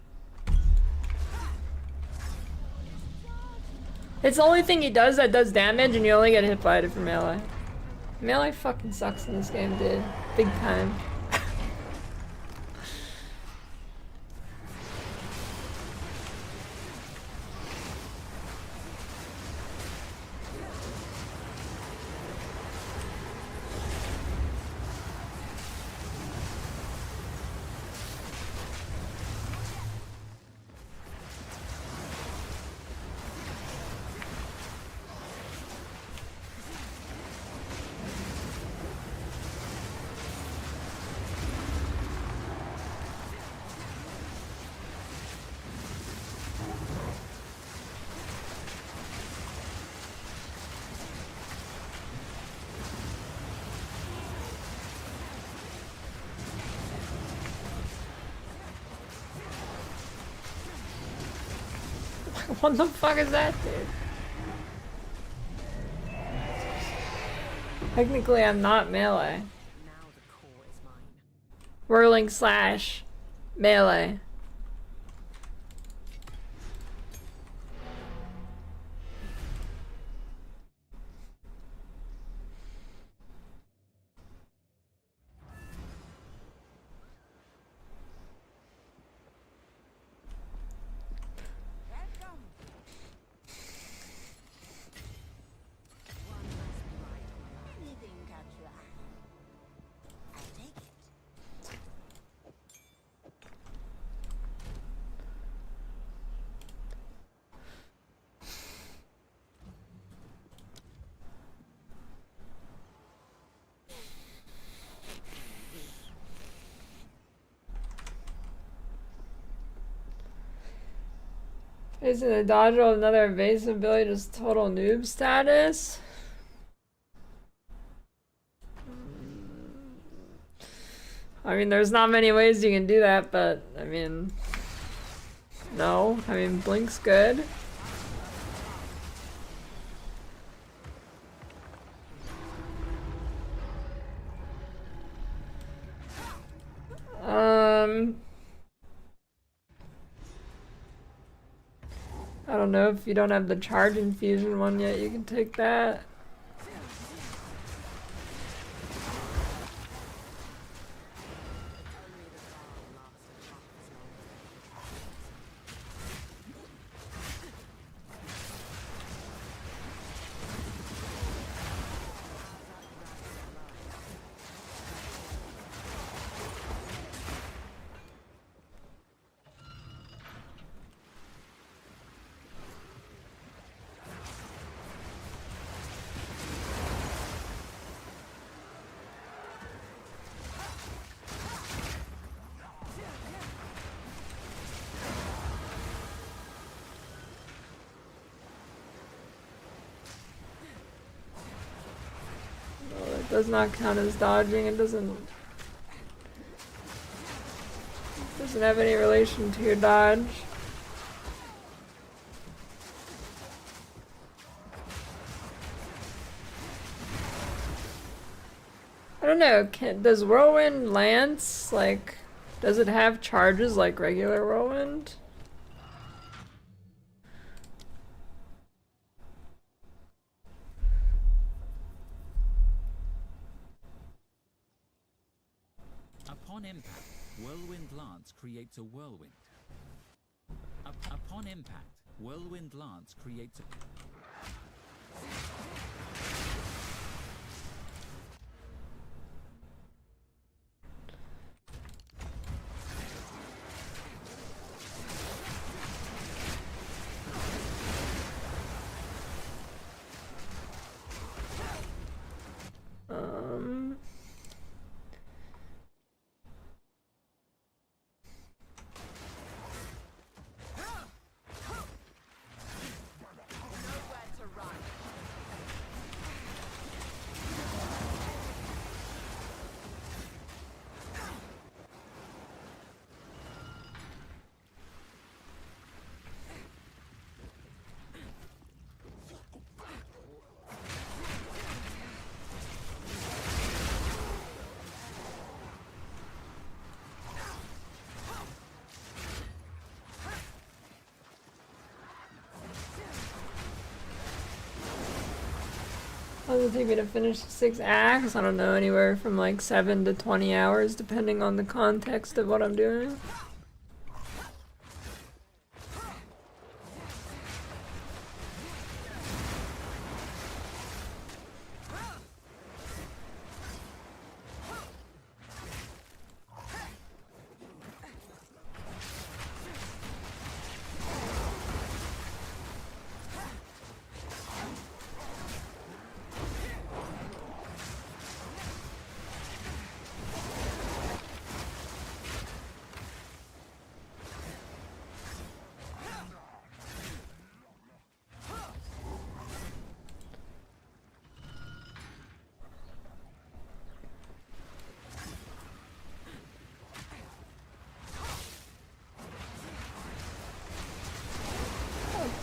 It's the only thing he does that does damage, and you only get hit by it from melee. Melee fucking sucks in this game, dude. Big time. What the fuck is that, dude? Technically, I'm not melee. Whirling slash melee. Isn't a dodge roll another evasive ability just total noob status? I mean, there's not many ways you can do that, but I mean, no. I mean, Blink's good. I don't know if you don't have the charge infusion one yet, you can take that. Does not count as dodging. It doesn't have any relation to your dodge. I don't know. Does Whirlwind Lance, like, does it have charges like regular Whirlwind? Upon impact, Whirlwind Lance creates a whirlwind. Upon impact, Whirlwind Lance creates a... How long does it take me to finish 6 acts? I don't know, anywhere from like 7 to 20 hours, depending on the context of what I'm doing.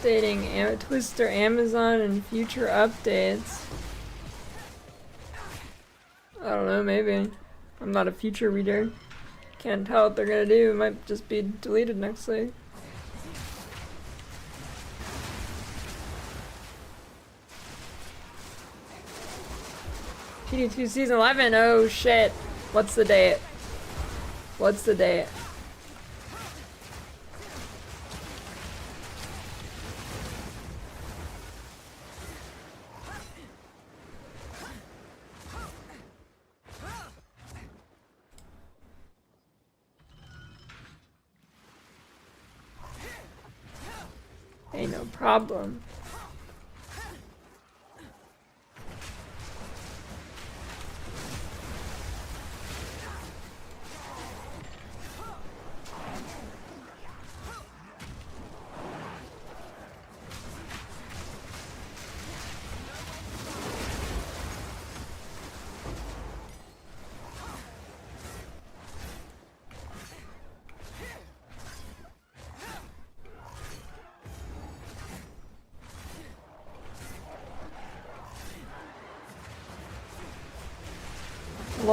Updating Twister Amazon and future updates. I don't know, maybe. I'm not a future reader. Can't tell what they're gonna do. It might just be deleted next week. PD2 Season 11? Oh shit. What's the date? What's the date? Ain't no problem.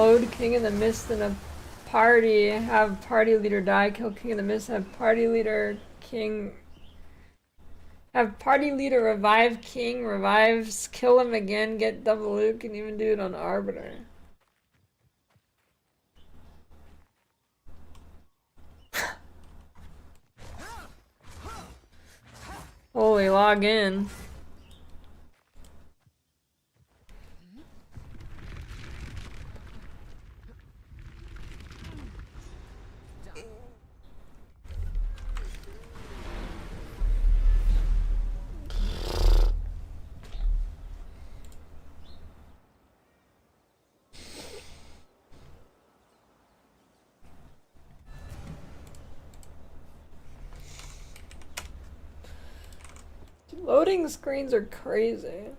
load King in the Mist in a party, have party leader die, kill King in the Mist, have party leader revive King, revives, kill him again, get double loot, can even do it on Arbiter. Holy, log in. Loading screens are crazy.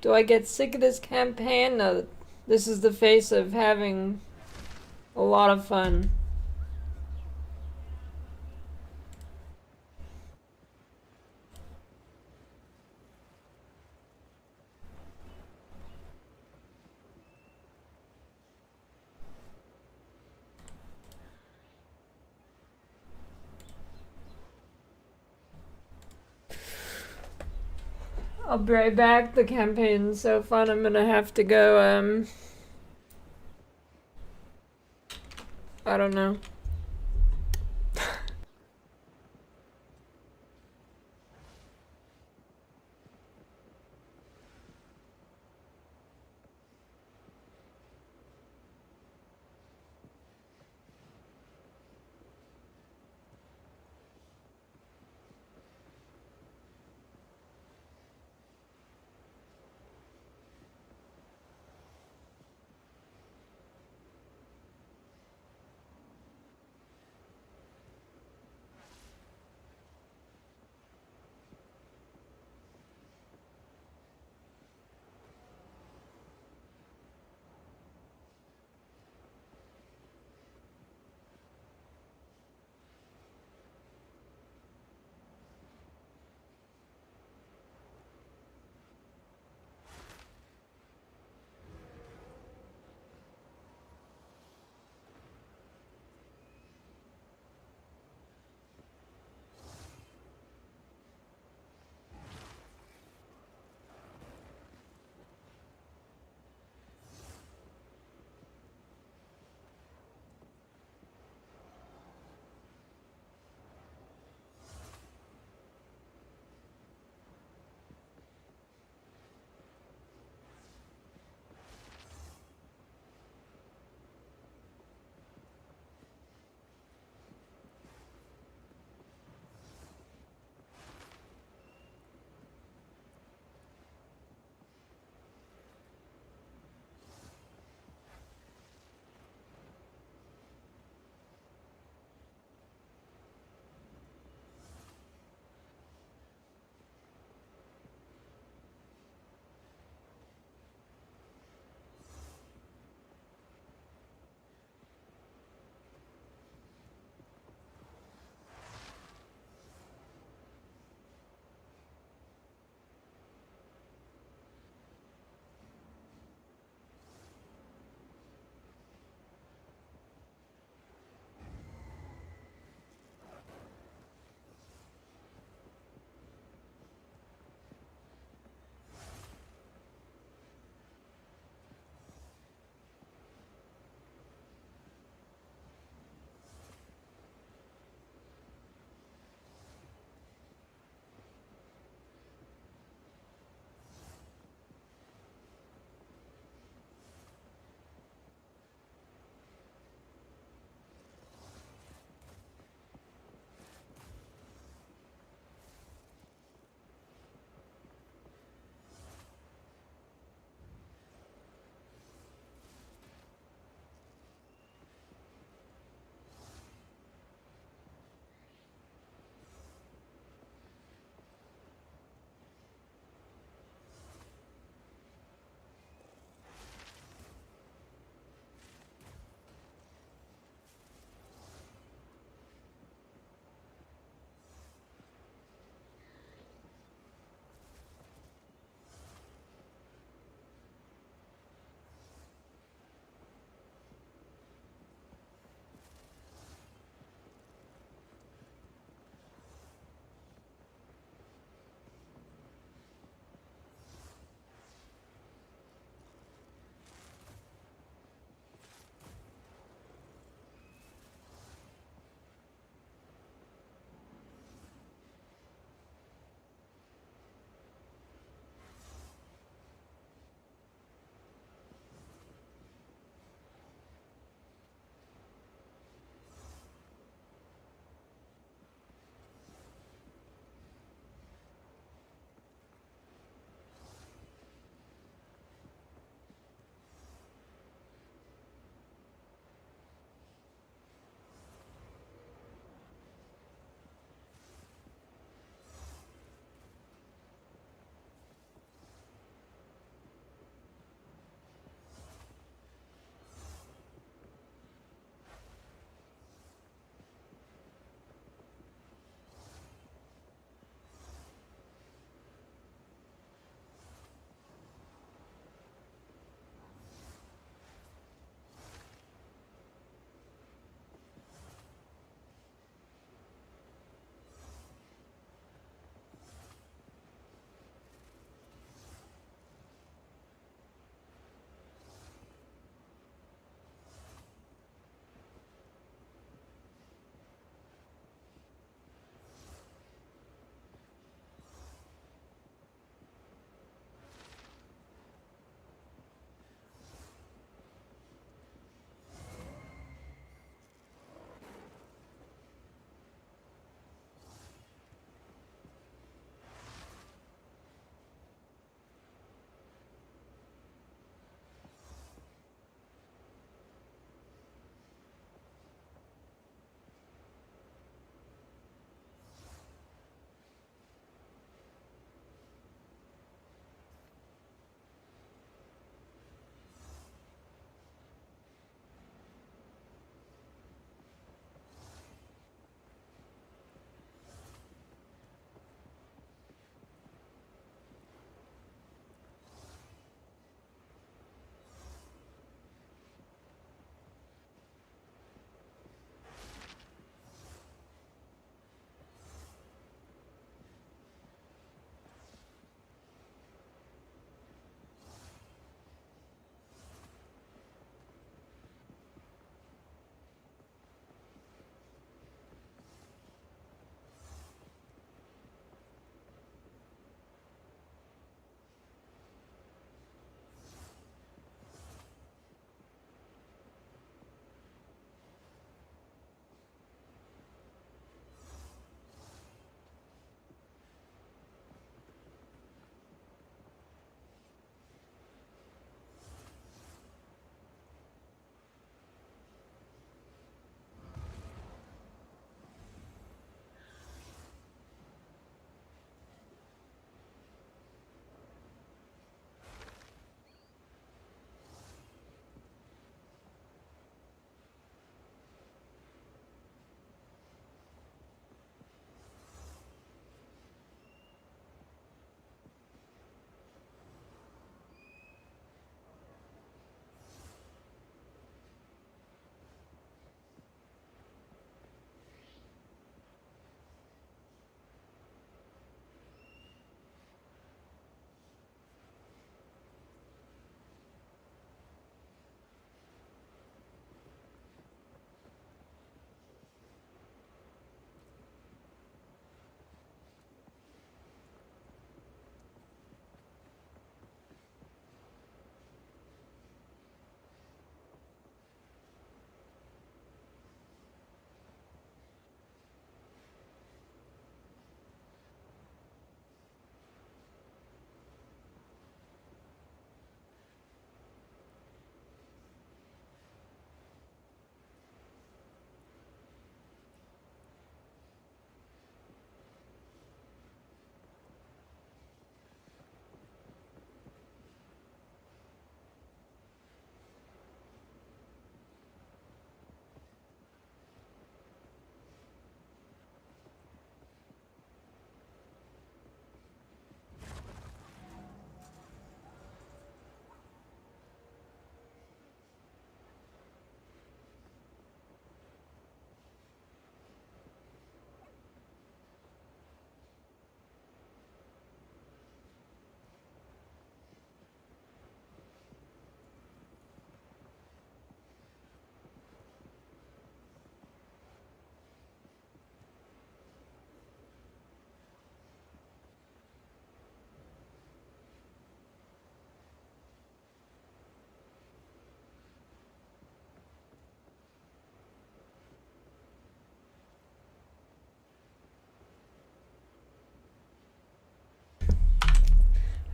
Do I get sick of this campaign? No, this is the face of having a lot of fun. I'll be right back. The campaign's so fun. I'm gonna have to go, I don't know.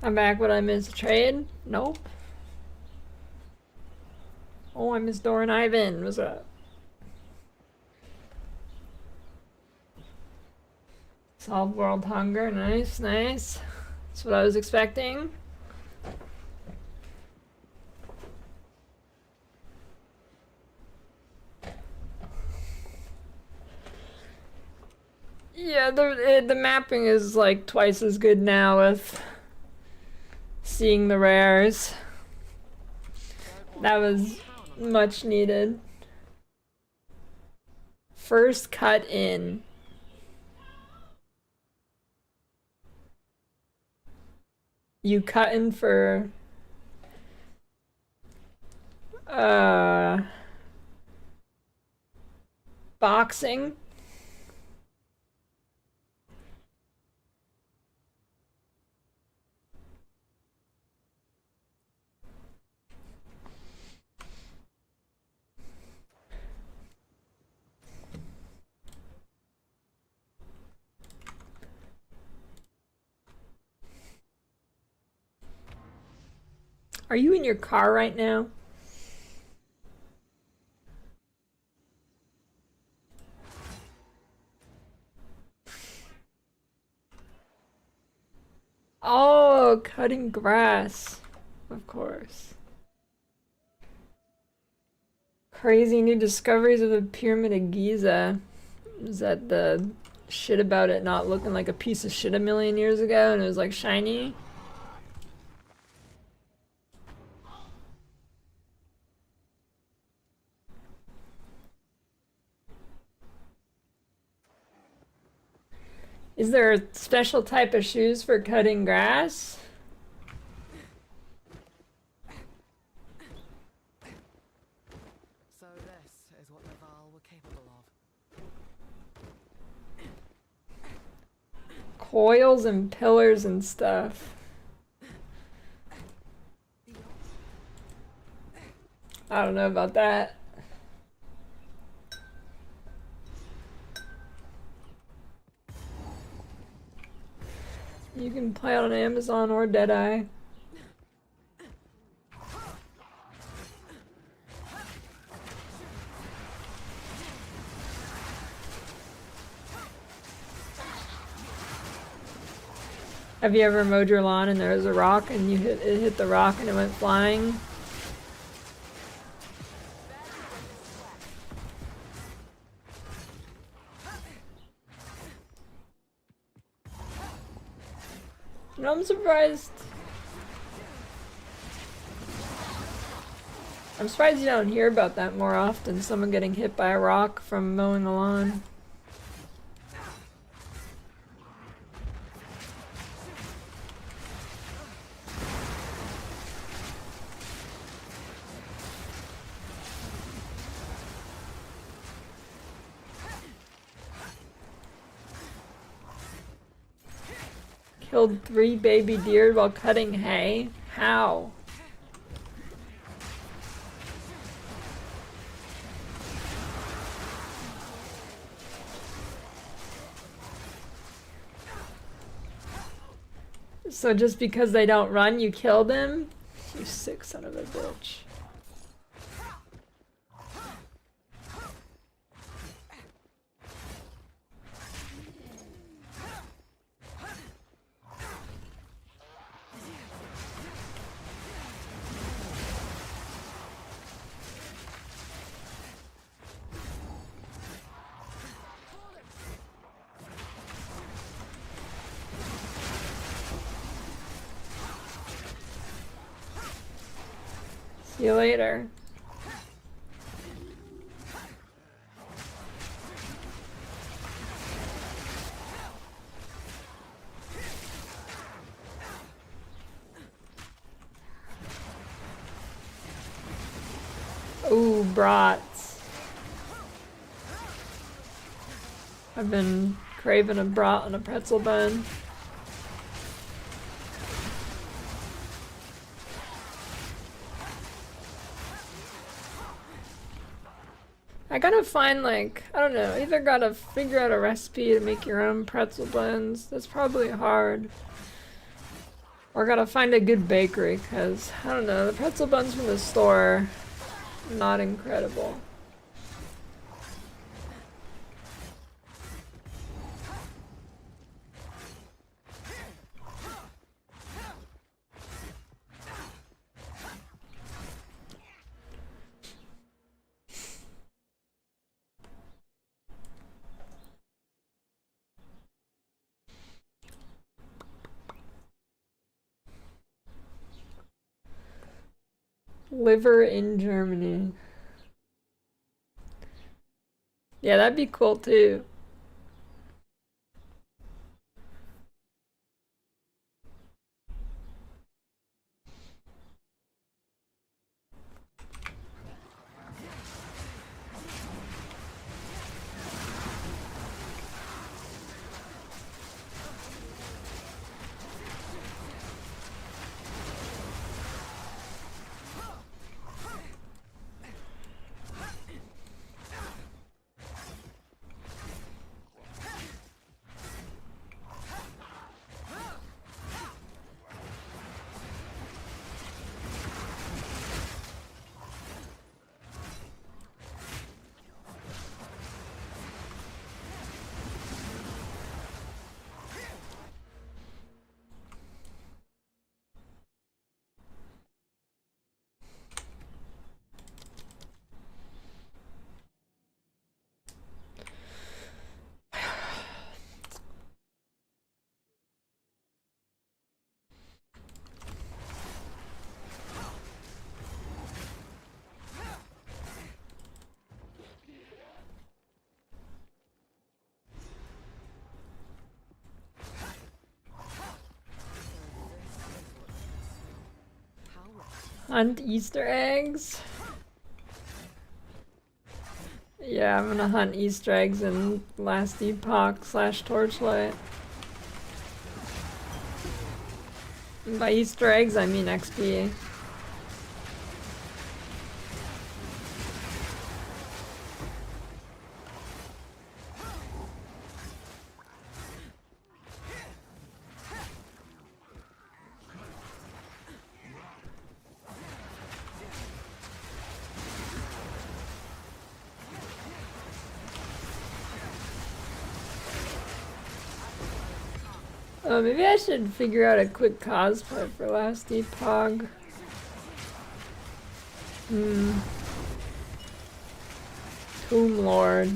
I'm back. What I missed? Trade? Nope. Oh, I missed Dora and Ivan. What's up? Solve world hunger. Nice, nice. That's what I was expecting. Yeah, the mapping is like twice as good now with seeing the rares. That was much needed. First cut in. You cutting for boxing? Are you in your car right now? Oh, cutting grass. Of course. Crazy new discoveries of the Pyramid of Giza. Is that the shit about it not looking like a piece of shit a million years ago and it was like shiny? Is there a special type of shoes for cutting grass? So this is what Naval were capable of. Coils and pillars and stuff. I don't know about that. You can play it on Amazon or Deadeye. Have you ever mowed your lawn and there was a rock and it hit the rock and it went flying? No, I'm surprised. I'm surprised you don't hear about that more often. Someone getting hit by a rock from mowing the lawn. Killed 3 baby deer while cutting hay? How? So just because they don't run, you kill them? You sick son of a bitch. See you later. Ooh, brats. I've been craving a brat and a pretzel bun. I gotta find, like, I don't know, either gotta figure out a recipe to make your own pretzel buns. That's probably hard. Or gotta find a good bakery, because, I don't know, the pretzel buns from the store, not incredible. Liver in Germany. Yeah, that'd be cool too. Hunt Easter eggs? Yeah, I'm gonna hunt Easter eggs in Last Epoch / Torchlight. And by Easter eggs, I mean XP. Oh, maybe I should figure out a quick cosplay for Last Epoch. Tomb Lord.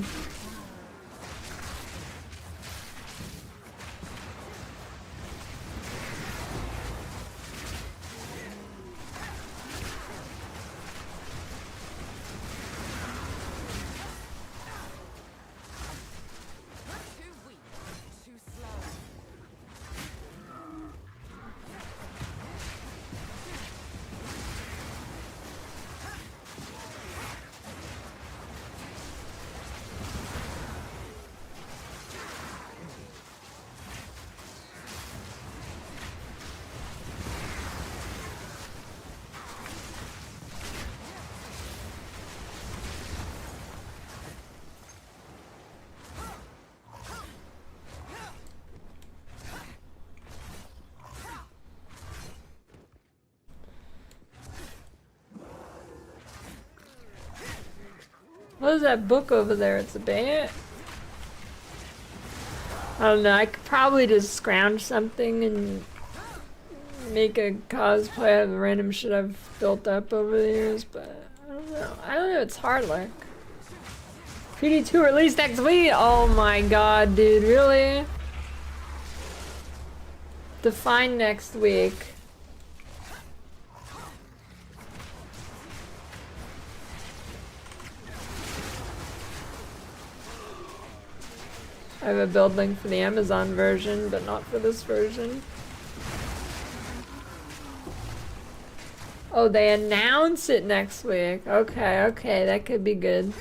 What is that book over there? It's a bat? I don't know, I could probably just scrounge something and make a cosplay of the random shit I've built up over the years, but I don't know. I don't know, it's hard luck. PD2 released next week? Oh my god, dude, really? Define next week. I have a build link for the Amazon version, but not for this version. Oh, they announce it next week. Okay, okay, that could be good.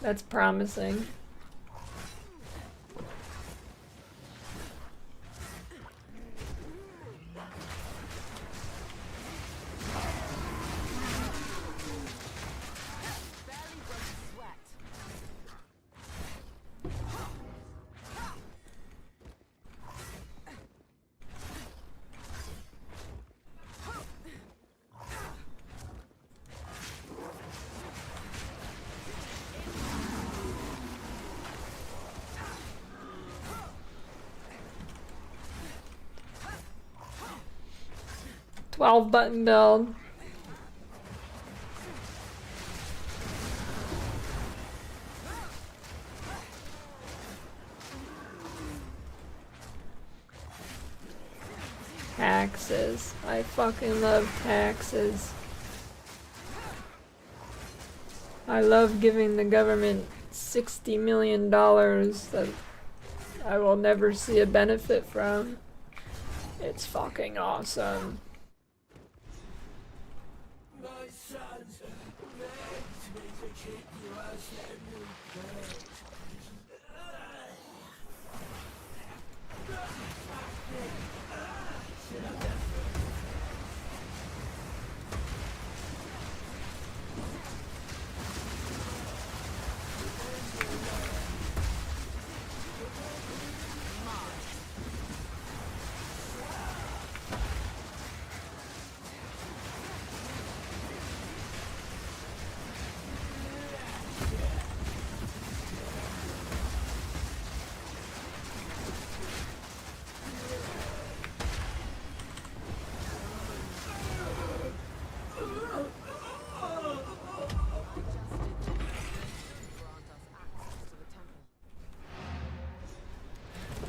That's promising. 12 button build. Taxes. I fucking love taxes. I love giving the government $60 million that I will never see a benefit from. It's fucking awesome. My sons begged me to keep you as their new pet.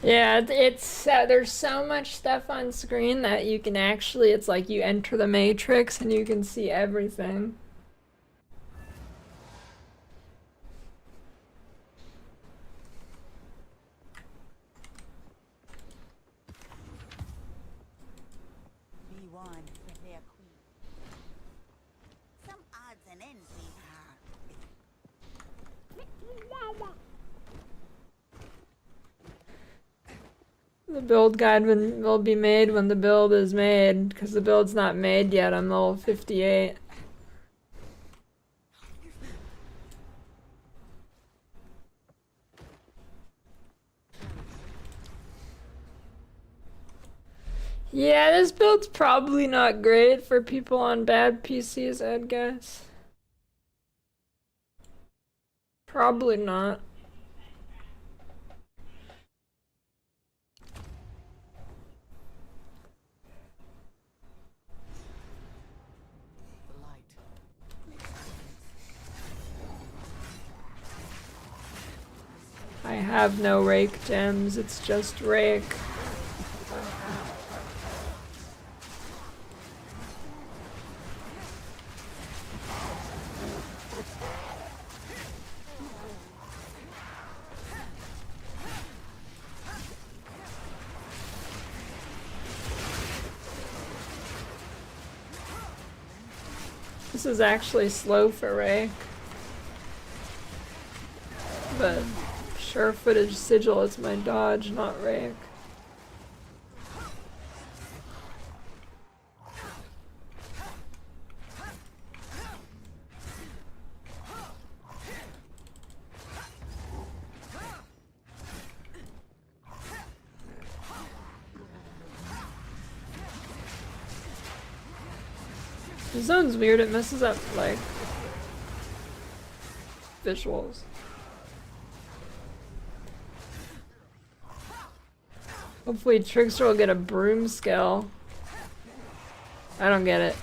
Yeah, it's there's so much stuff on screen that you can actually, it's like you enter the matrix and you can see everything. We won for their queen. Some odds and ends we The build guide will be made when the build is made, because the build's not made yet. I'm level 58. Yeah, this build's probably not great for people on bad PCs, I'd guess. Probably not. I have no rake gems, it's just rake. This is actually slow for rake. But sure footage sigil is my dodge, not rake. The zone's weird, it messes up like visuals. Hopefully Trickster will get a broom skill. I don't get it.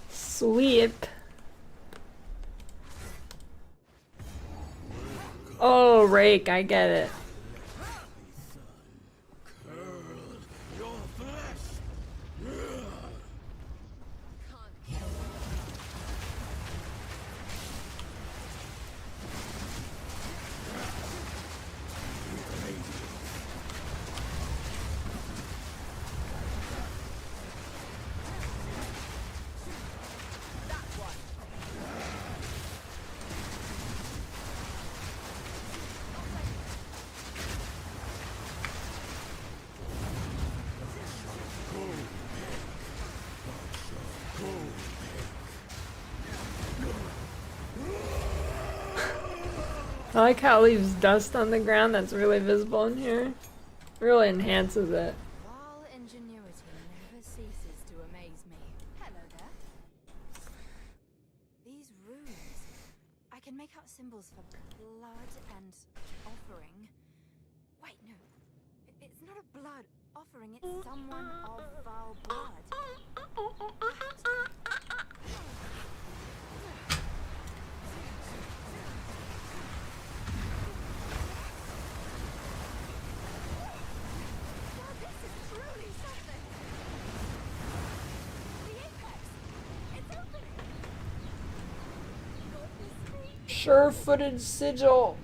Sweep. Oh, rake, I get it. I like how it leaves dust on the ground that's really visible in here. Really enhances it. While ingenuity never ceases to amaze me. Hello there. These runes. I can make out symbols for blood and offering. Wait, no. It's not a blood offering, it's someone of foul blood. Sure-footed sigil.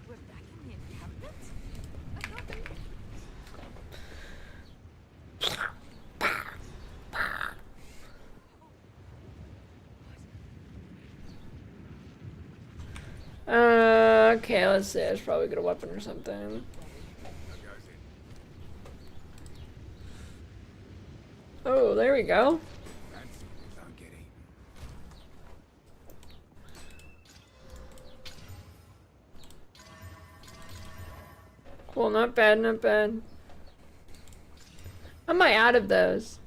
We're back in the encampment? I can't believe Okay, let's see. I should probably get a weapon or something. Oh, there we go. Cool, not bad, not bad. How am I out of those?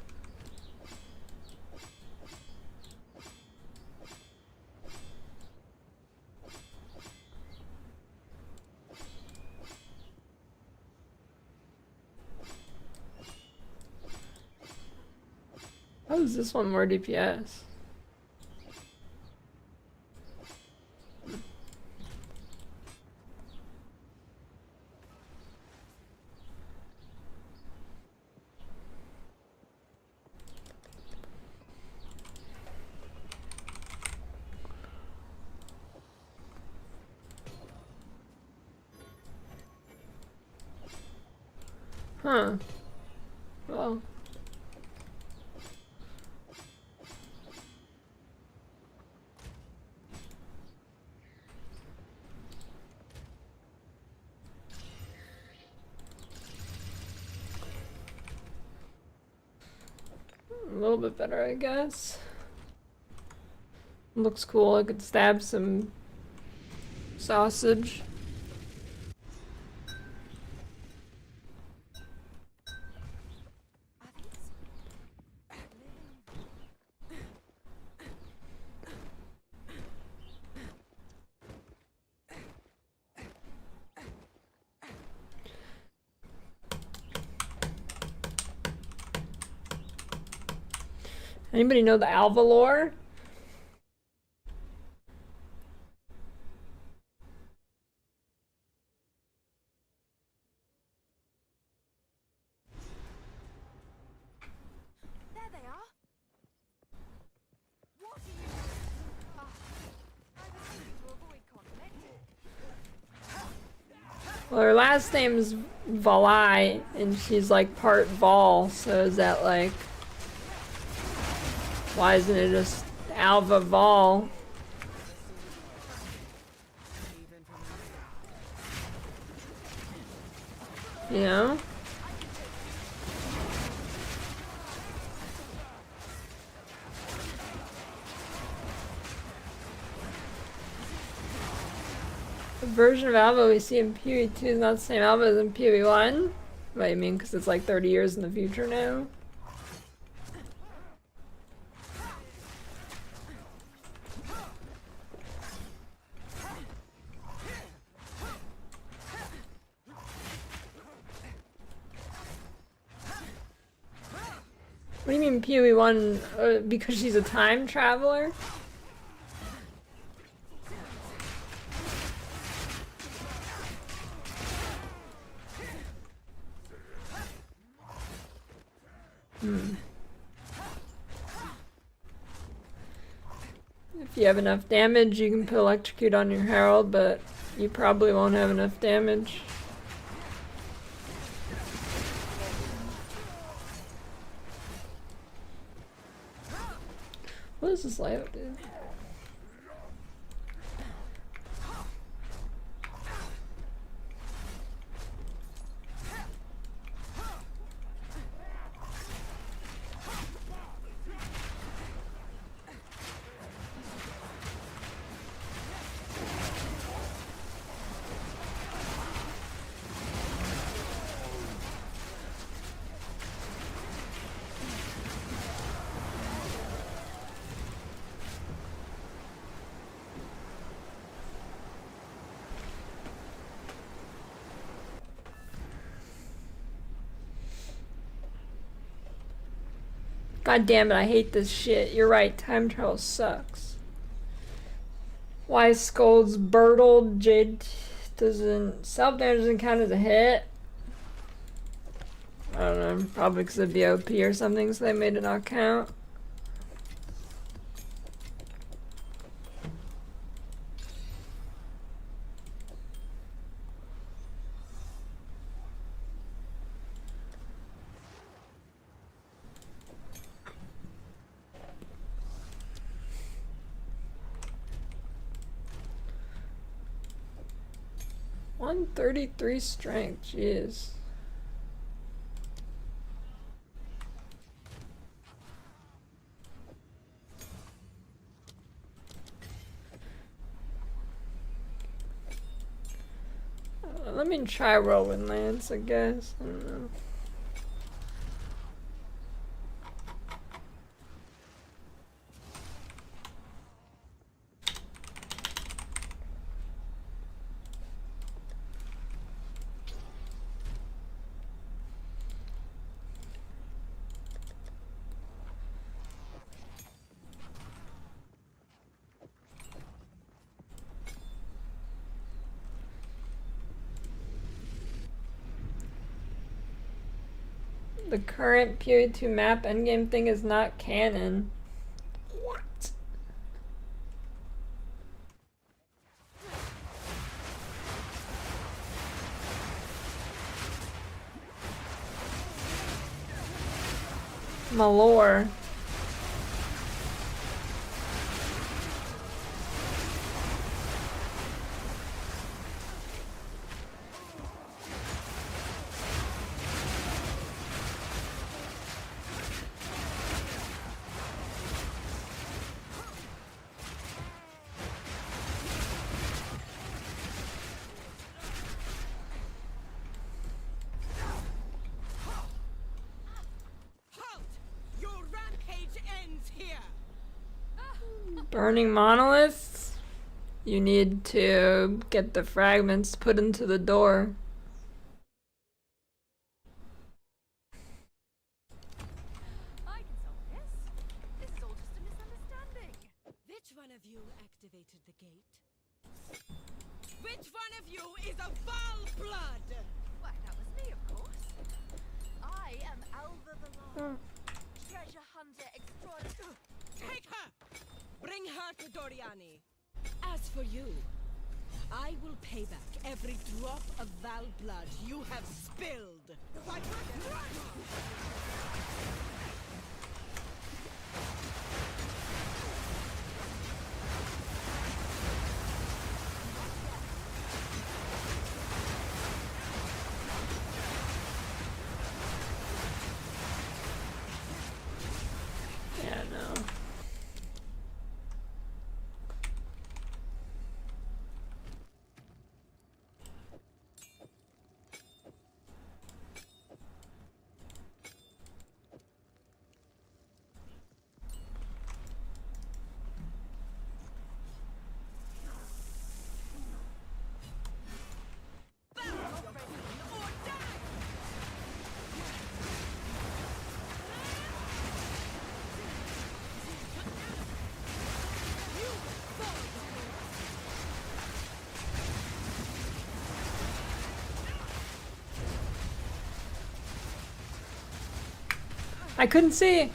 How is this one more DPS? Huh. Well. A little bit better, I guess. Looks cool. I could stab some sausage. Anybody know the Alva lore? there they are. What do you I was thinking to avoid conflict. Well, her last name's Valai, and she's like part Vol, so is that like... Why isn't it just Alva Vol? You know? The version of Alva we see in PoE 2 is not the same Alva as in PoE 1? What, you mean because it's like 30 years in the future now? What do you mean PoE 1? Because she's a time traveler? If you have enough damage, you can put electrocute on your Herald, but you probably won't have enough damage. What does this layout do? God damn it, I hate this shit. You're right, time travel sucks. Why Scold's Birtle Jade doesn't self-damage doesn't count as a hit? I don't know, probably because of BOP or something, so they made it not count. $133 strength, jeez. Let me try Whirlwind Lance, I guess. I don't know. The current PoE2 map endgame thing is not canon. What? Malore. Burning monoliths? You need to get the fragments put into the door. I can solve this. This is all just a misunderstanding. Which one of you activated the gate? Which one of you is a Val blood? Why, that was me, of course. I am Alva the Large, treasure hunter extraordinary. Take her! Bring her to Doriani. As for you, I will pay back every drop of Val blood you have spilled. Yeah, no. I couldn't see.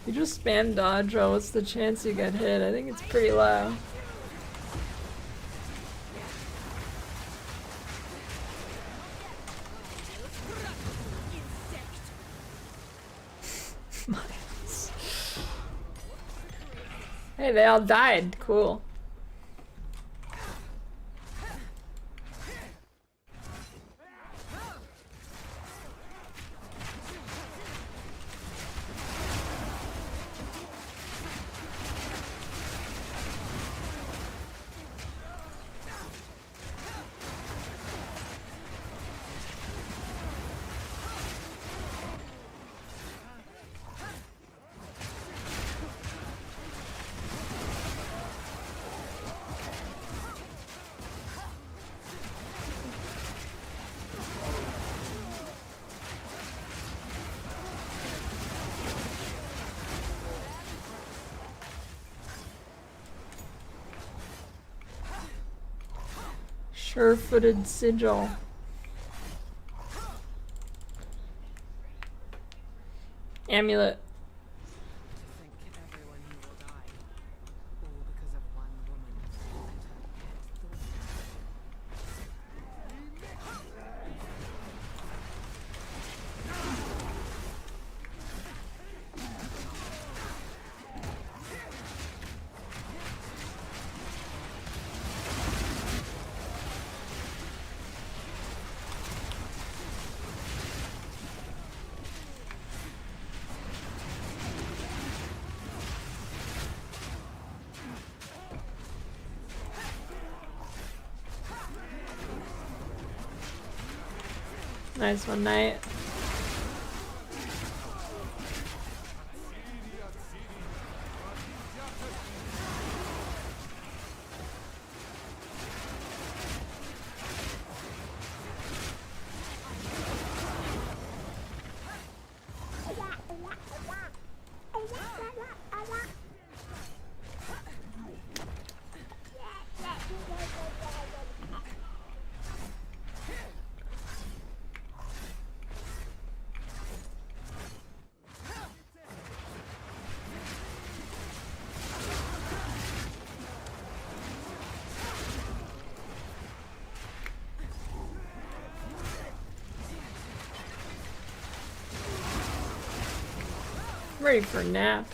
You just spam dodge roll, what's the chance you get hit? I think it's pretty low. Hey, they all died. Cool. Sure-footed sigil. Amulet. Nice one, Knight. Ready for a nap.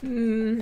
Hmm.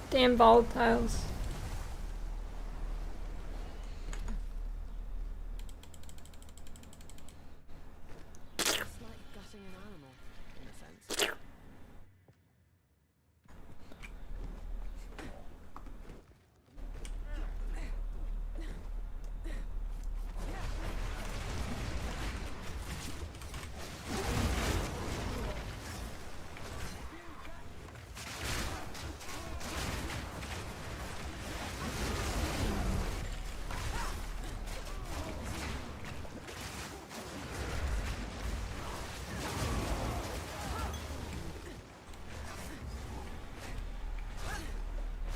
Damn volatiles.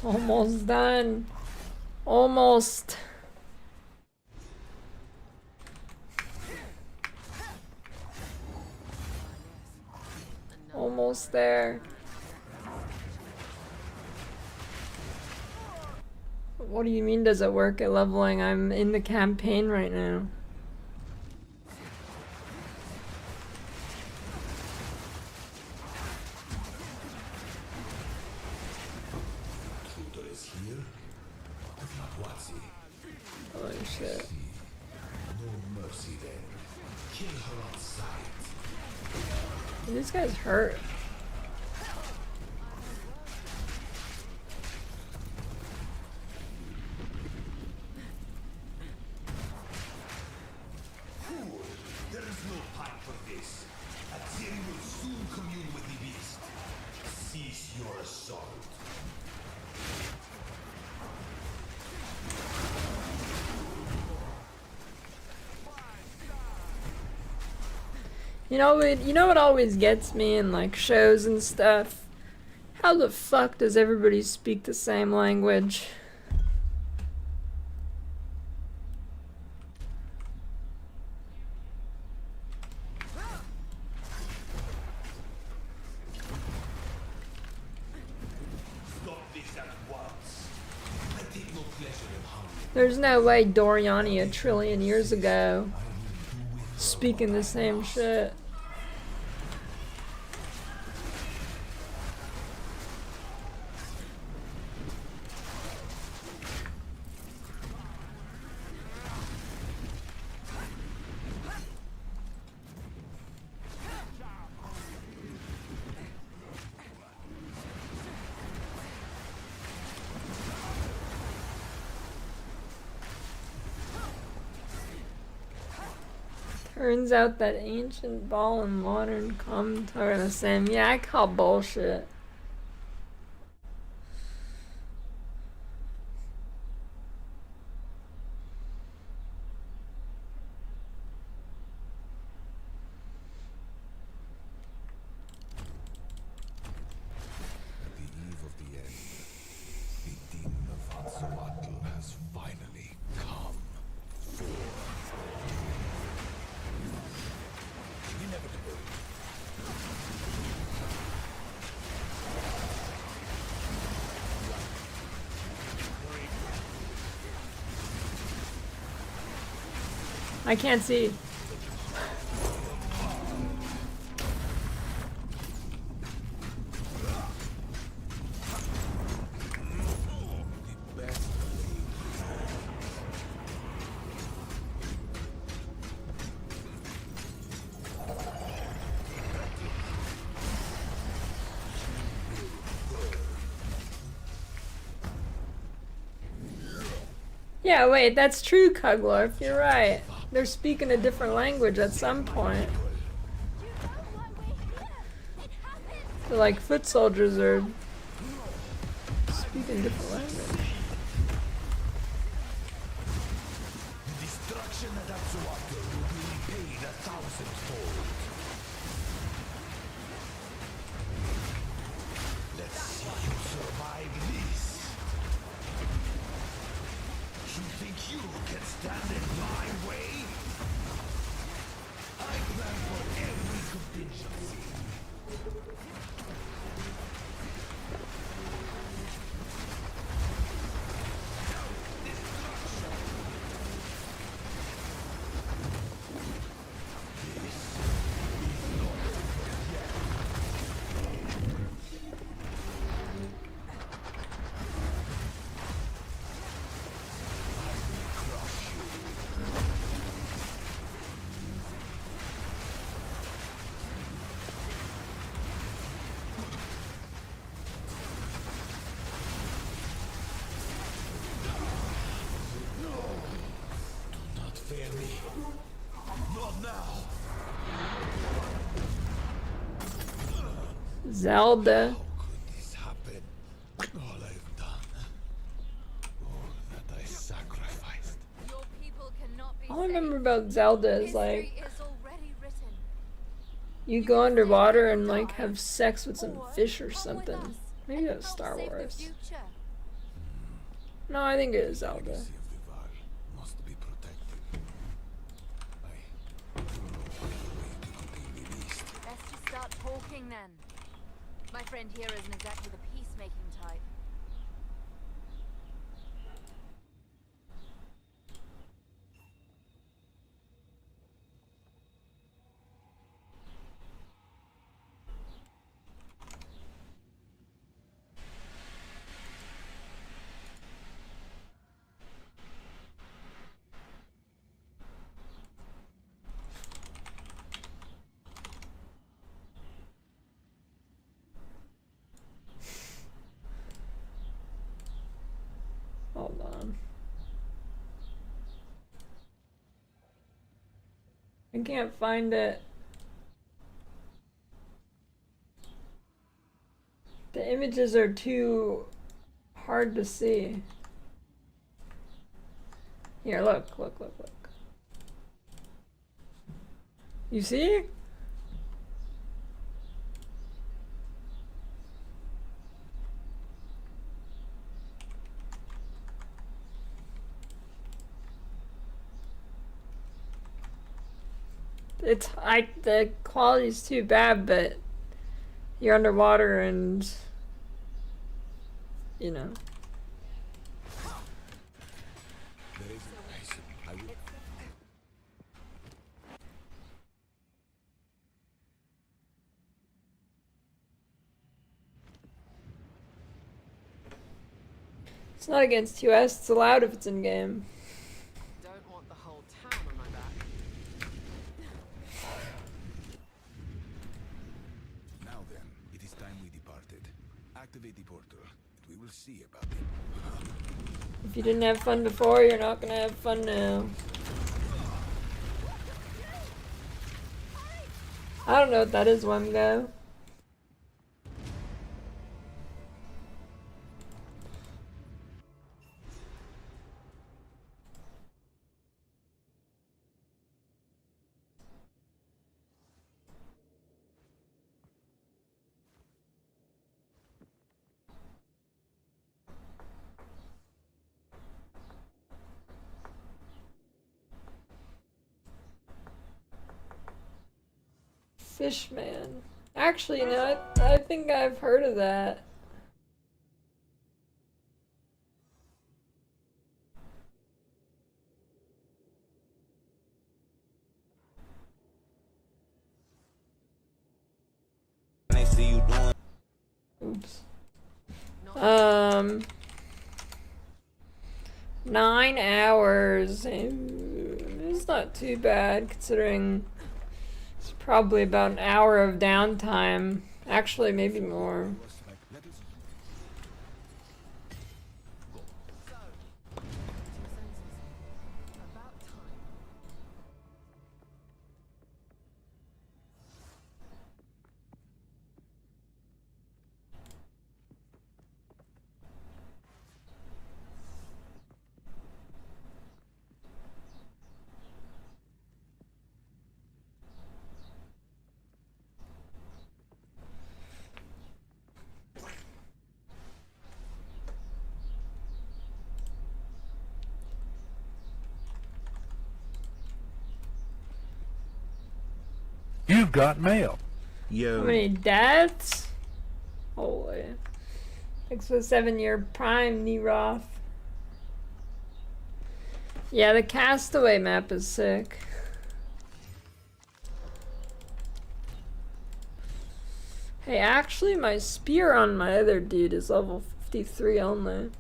Almost done. Almost. Almost there. What do you mean does it work at leveling? I'm in the campaign right now. Holy shit. No mercy then. Kill her on sight. These guys hurt. Fool, there is no time for this. Exile will soon commune with the beast. Cease your assault. You know what always gets me in like shows and stuff? How the fuck does everybody speak the same language? Stop this at once. I take no pleasure in harming. There's no way Doriani a trillion years ago speaking the same shit. Turns out that ancient ball and modern commentary are the same. Yeah, I call bullshit. At the eve of the end, the demon of Anzoatl has finally come forth. Inevitable. I can't see. Yeah, wait, that's true, Cuglorf. You're right. They're speaking a different language at some point. So, like, foot soldiers are speaking different language. The destruction at Anzoatl will be repaid 1,000-fold. Let's see you survive this. You think you can stand in my way? I plan for every contingency. Fear me. Not now. Zelda. How could this happen? All I've done. All that I sacrificed. Your people cannot be All I remember about Zelda is like you go underwater and like have sex with some fish or something. Maybe that was Star Wars. No, I think it is Zelda. Must be protected. Let's just start talking then. My friend here isn't exactly the peacemaking type. Hold on. I can't find it. The images are too hard to see. Here, look. You see? The quality's too bad, but you're underwater and you know. It's not against US, it's allowed if it's in game. Don't want the whole town on my back. Now then, it is time we departed. Activate the portal, and we will see about it. If you didn't have fun before, you're not gonna have fun now. I don't know what that is, Wemgo. Fishman. Actually, you know, I think I've heard of that. Oops. 9 hours. It's not too bad considering it's probably about an hour of downtime. Actually, maybe more. You've got mail. How many deaths? Holy. Thanks for the 7-year prime, Neroth. Yeah, the Castaway map is sick. Hey, actually, my spear on my other dude is level 53 only.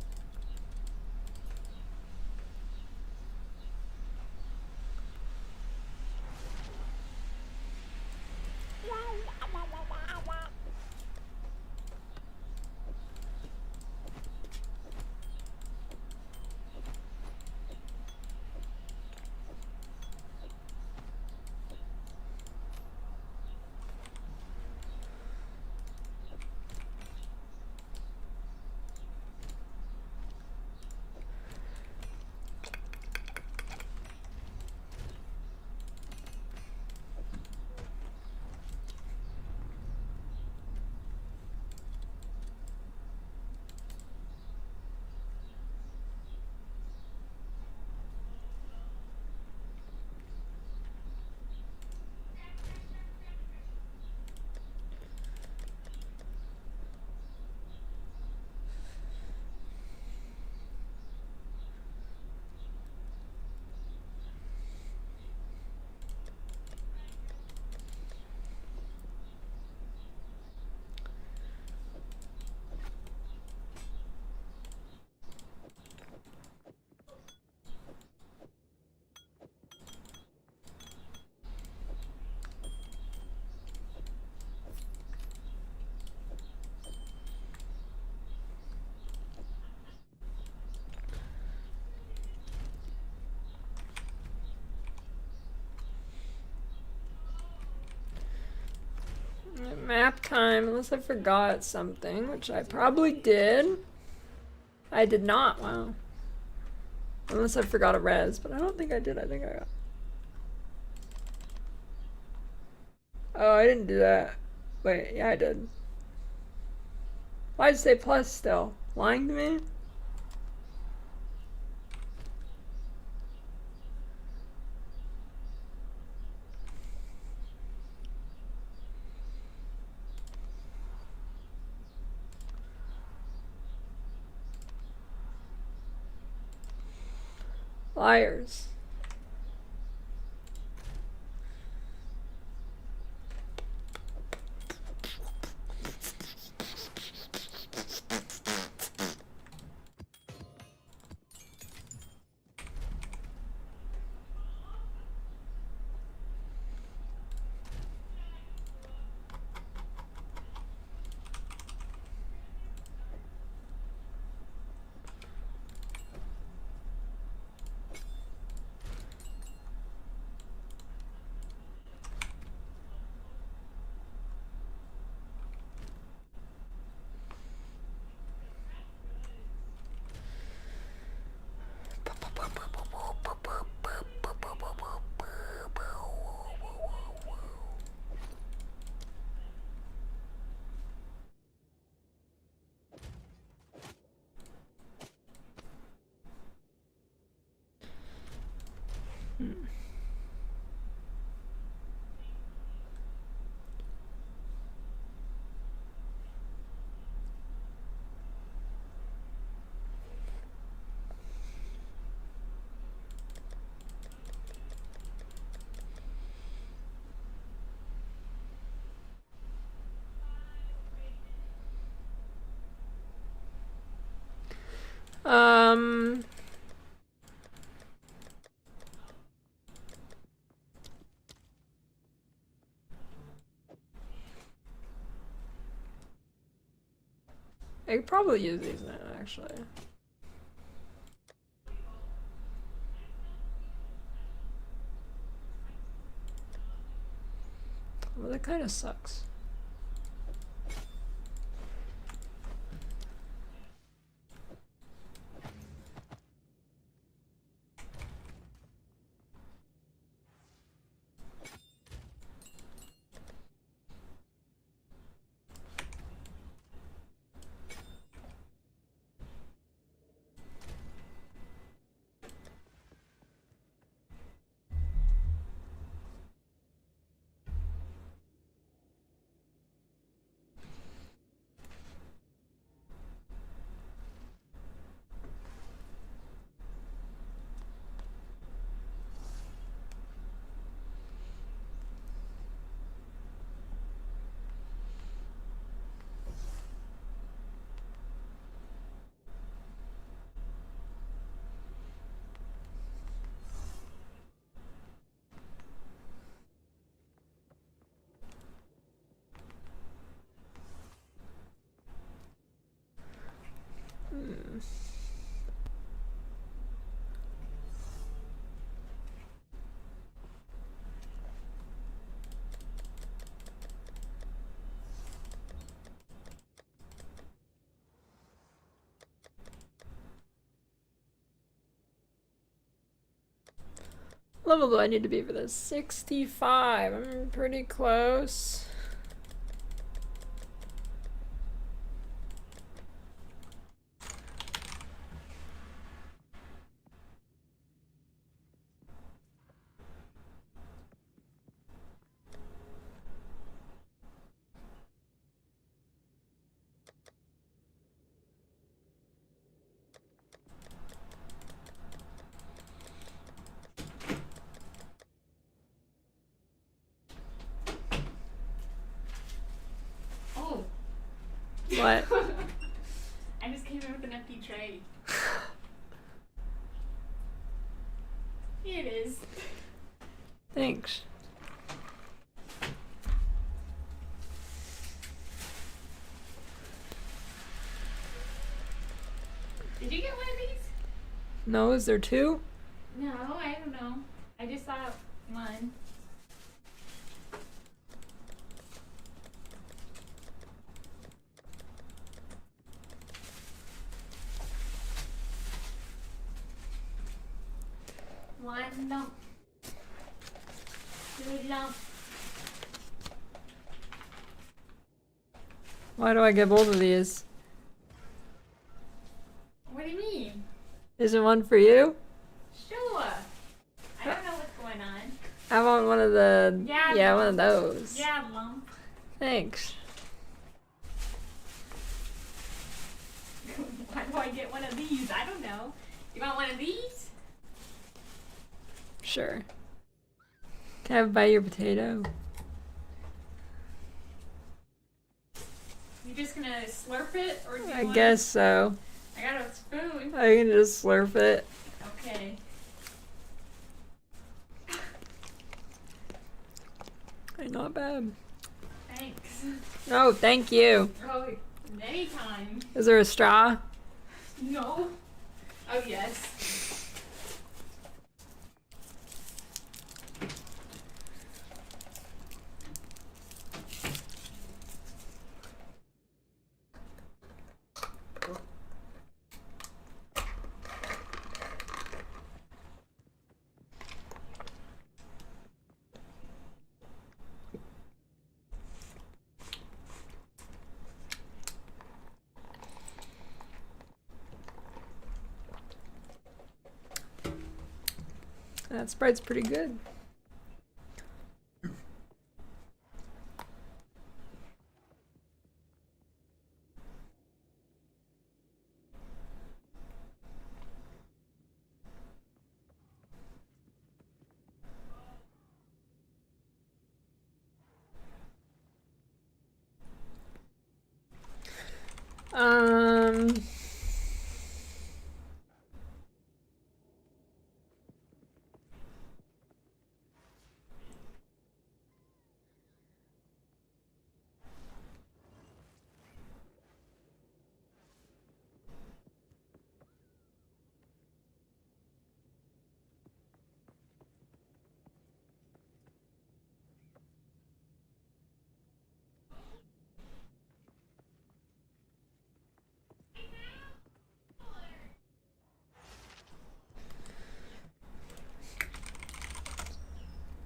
Map time, unless I forgot something, which I probably did. I did not, wow. Unless I forgot a res, but I don't think I did. I think I got... Oh, I didn't do that. Wait, yeah, I did. Why'd it say plus still? Lying to me? Liars. I could probably use these now, actually. Well, that kind of sucks. Level do I need to be for this? 65. I'm pretty close. Oh. What? I just came in with an empty tray. Here it is. Thanks. Did you get one of these? No, is there two? No, I don't know. I just saw one. One lump. Two lump. Why do I get both of these? What do you mean? Isn't one for you? Sure. I don't know what's going on. I want one of the... Yeah, one of those. Yeah, lump. Thanks. Why do I get one of these? I don't know. You want one of these? Sure. Can I buy your potato? You just gonna slurp it, or do you I want... guess so. I got a spoon. I can just slurp it. Okay. Hey, not bad. Thanks. Oh, thank you. Oh, anytime. Is there a straw? No. Oh, yes. That Sprite's pretty good. Um...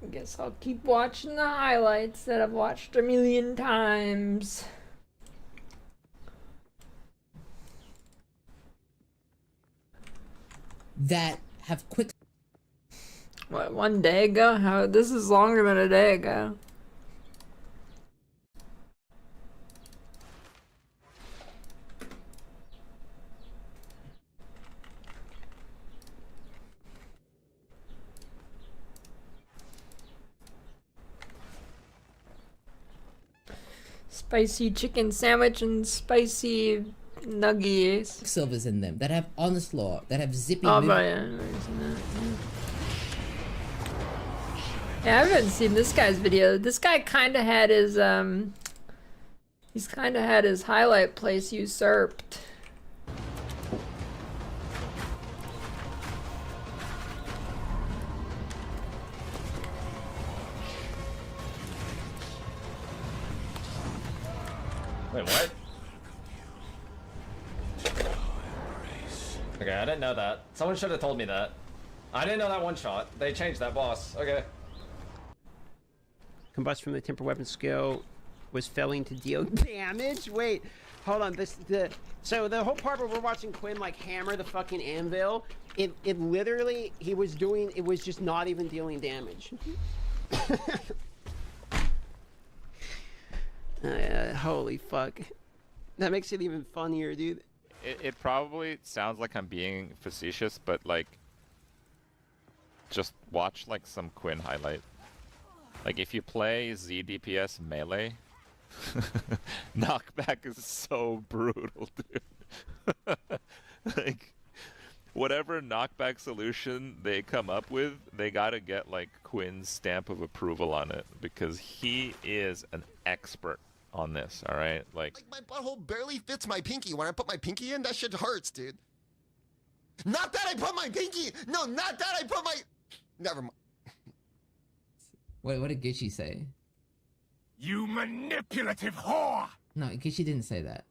I guess I'll keep watching the highlights that I've watched a million times. That have quick. What, 1 day ago? How, this is longer than a day ago. Spicy chicken sandwich and spicy nuggies. Silvers in them that have onslaught, that have zippy. Oh, but yeah. Yeah, I haven't seen this guy's video. This guy kind of had his he's kind of had his highlight place usurped. Wait, what? Okay, I didn't know that. Someone should have told me that. I didn't know that one shot. They changed that boss. Okay. Combust from the temper weapon skill was failing to deal damage. Wait, hold on. So the whole part where we're watching Quinn like hammer the fucking anvil, it literally he was doing. It was just not even dealing damage. Holy fuck. That makes it even funnier, dude. It probably sounds like I'm being facetious, but like, just watch like some Quinn highlight. Like if you play Z DPS melee, knockback is so brutal, dude. Like, whatever knockback solution they come up with, they gotta get like Quinn's stamp of approval on it, because he is an expert on this, alright? Like my butthole barely fits my pinky. When I put my pinky in, that shit hurts, dude. Not that I put my pinky! No, not that I put my... Never mind. What did Gishi say? You manipulative whore! No, Gishi didn't say that.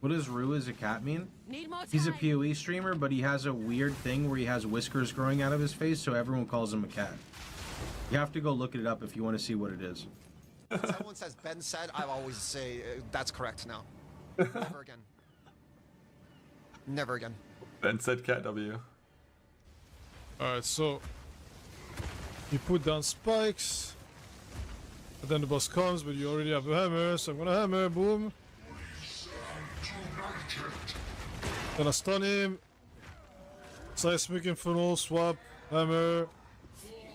What does Rue as a cat mean? Need more He's a time. PoE streamer, but he has a weird thing where he has whiskers growing out of his face, so everyone calls him a cat. You have to go look it up if you want to see what it is. Someone says Ben said, I always say that's correct now. Never again. Never again. Ben said cat W. Alright, so you put down spikes, and then the boss comes, but you already have the hammer, so I'm gonna hammer, boom. Then I stun him. Seismic Infernal, swap, hammer,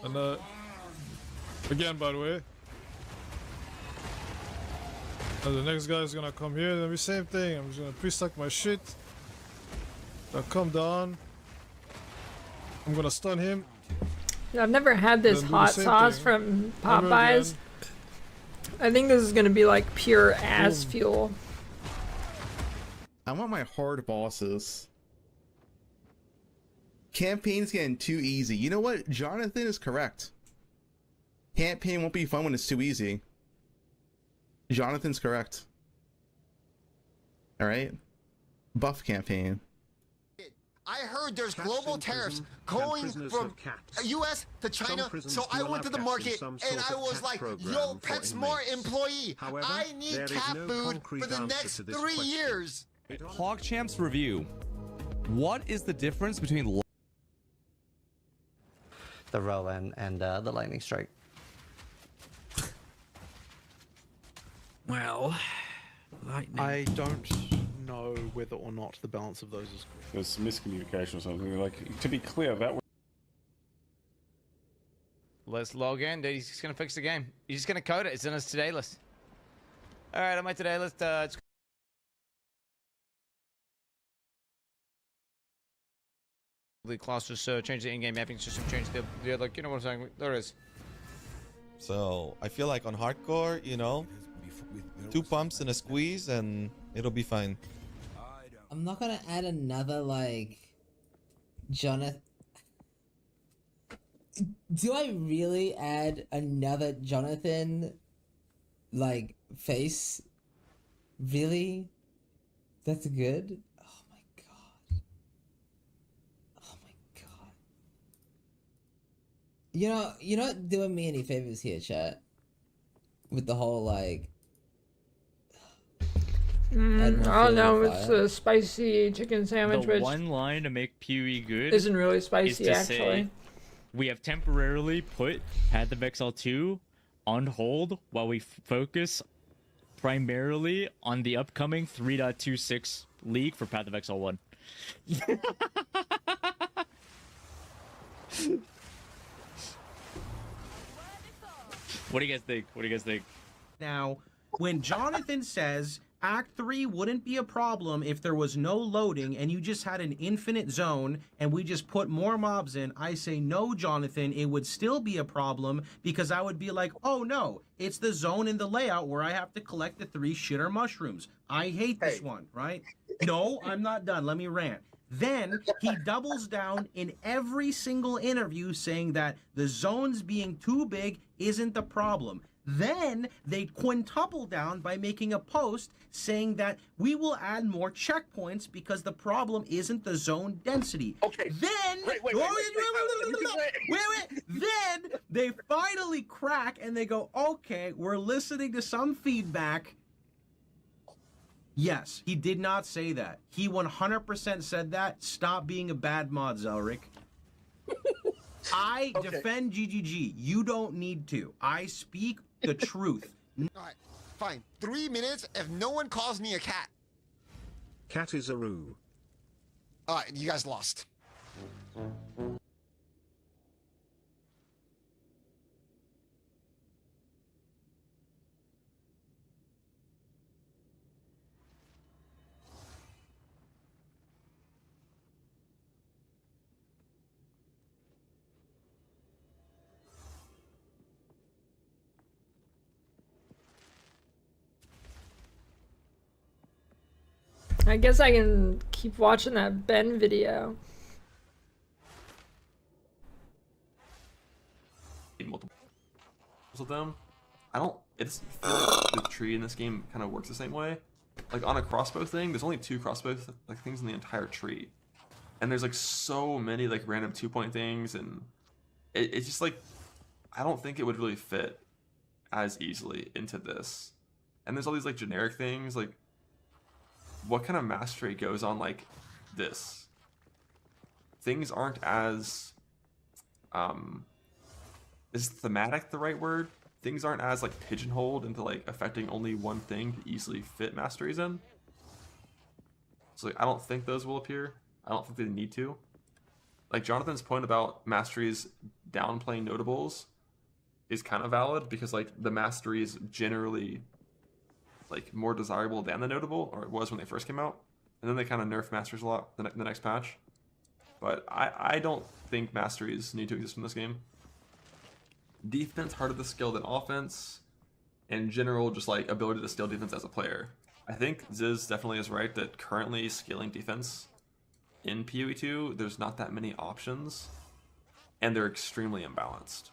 and again, by the way. And the next guy is gonna come here, then the same thing. I'm just gonna pre-stack my shit. I'll come down. I'm gonna stun him. I've never had this Then do the hot same sauce thing. from Hammer Popeyes. again. I think this is gonna be like pure ass fuel. I want my hard bosses. Campaign's getting too easy. You know what? Jonathan is correct. Campaign won't be fun when it's too easy. Jonathan's correct. Alright? Buff campaign. I heard there's global tariffs going from US to China, so I went to the market and I was like, yo, PetSmart employee, I need cat food for the next 3 years. PogChamps review. What is the difference between the row and the lightning strike? Well, lightning. I don't know whether or not the balance of those is correct. There's some miscommunication or something. Like, to be clear, that was... Let's log in, dude. He's just gonna fix the game. He's just gonna code it. It's in his today list. All right, on my today list, it's the class just change the in-game mapping system, change the like, you know what I'm saying? There it is. So I feel like on hardcore, you know, 2 pumps and a squeeze and it'll be fine. I'm not gonna add another like Jonathan. Do I really add another Jonathan like face? Really? That's good? Oh my god. Oh my god. You're not doing me any favors here, chat. With the whole like I don't know, it's a spicy chicken sandwich, The which one line to make PoE good isn't really is spicy, to actually. say, we have temporarily put Path of Exile 2 on hold while we focus primarily on the upcoming 3.26 league for Path of Exile 1. What do you guys think? What do you guys think? Now, when Jonathan says Act 3 wouldn't be a problem if there was no loading and you just had an infinite zone and we just put more mobs in, I say no, Jonathan, it would still be a problem because I would be like, oh no, it's the zone in the layout where I have to collect the 3 shitter mushrooms. I hate this one, right? No, I'm not done. Let me rant. Then he doubles down in every single interview saying that the zones being too big isn't the problem. Then they quintuple down by making a post saying that we will add more checkpoints because the problem isn't the zone density. Okay. Then then they finally crack and they go, okay, we're listening to some feedback. Yes, he did not say that. He 100% said that. Stop being a bad mod, Zelric. I defend GGG. You don't need to. I speak the truth. Alright, fine. 3 minutes if no one calls me a cat. Cat is a roo. Alright, you guys lost. I guess I can keep watching that Ben video. Multiple of them. I don't. It's the tree in this game kind of works the same way. like on a crossbow thing, there's only 2 crossbow like things in the entire tree, and there's like so many like random 2-point things, and it's just like I don't think it would really fit as easily into this. And there's all these like generic things, like what kind of mastery goes on like this? Things aren't as is thematic the right word? Things aren't as like pigeonholed into like affecting only one thing to easily fit masteries in. So like, I don't think those will appear. I don't think they need to. Like Jonathan's point about masteries downplaying notables is kind of valid, because like the mastery is generally like more desirable than the notable, or it was when they first came out, and then they kind of nerf masters a lot the next patch. But I don't think masteries need to exist in this game. Defense harder to scale than offense, in general, just like ability to scale defense as a player. I think Ziz definitely is right that currently scaling defense in PoE 2, there's not that many options, and they're extremely imbalanced.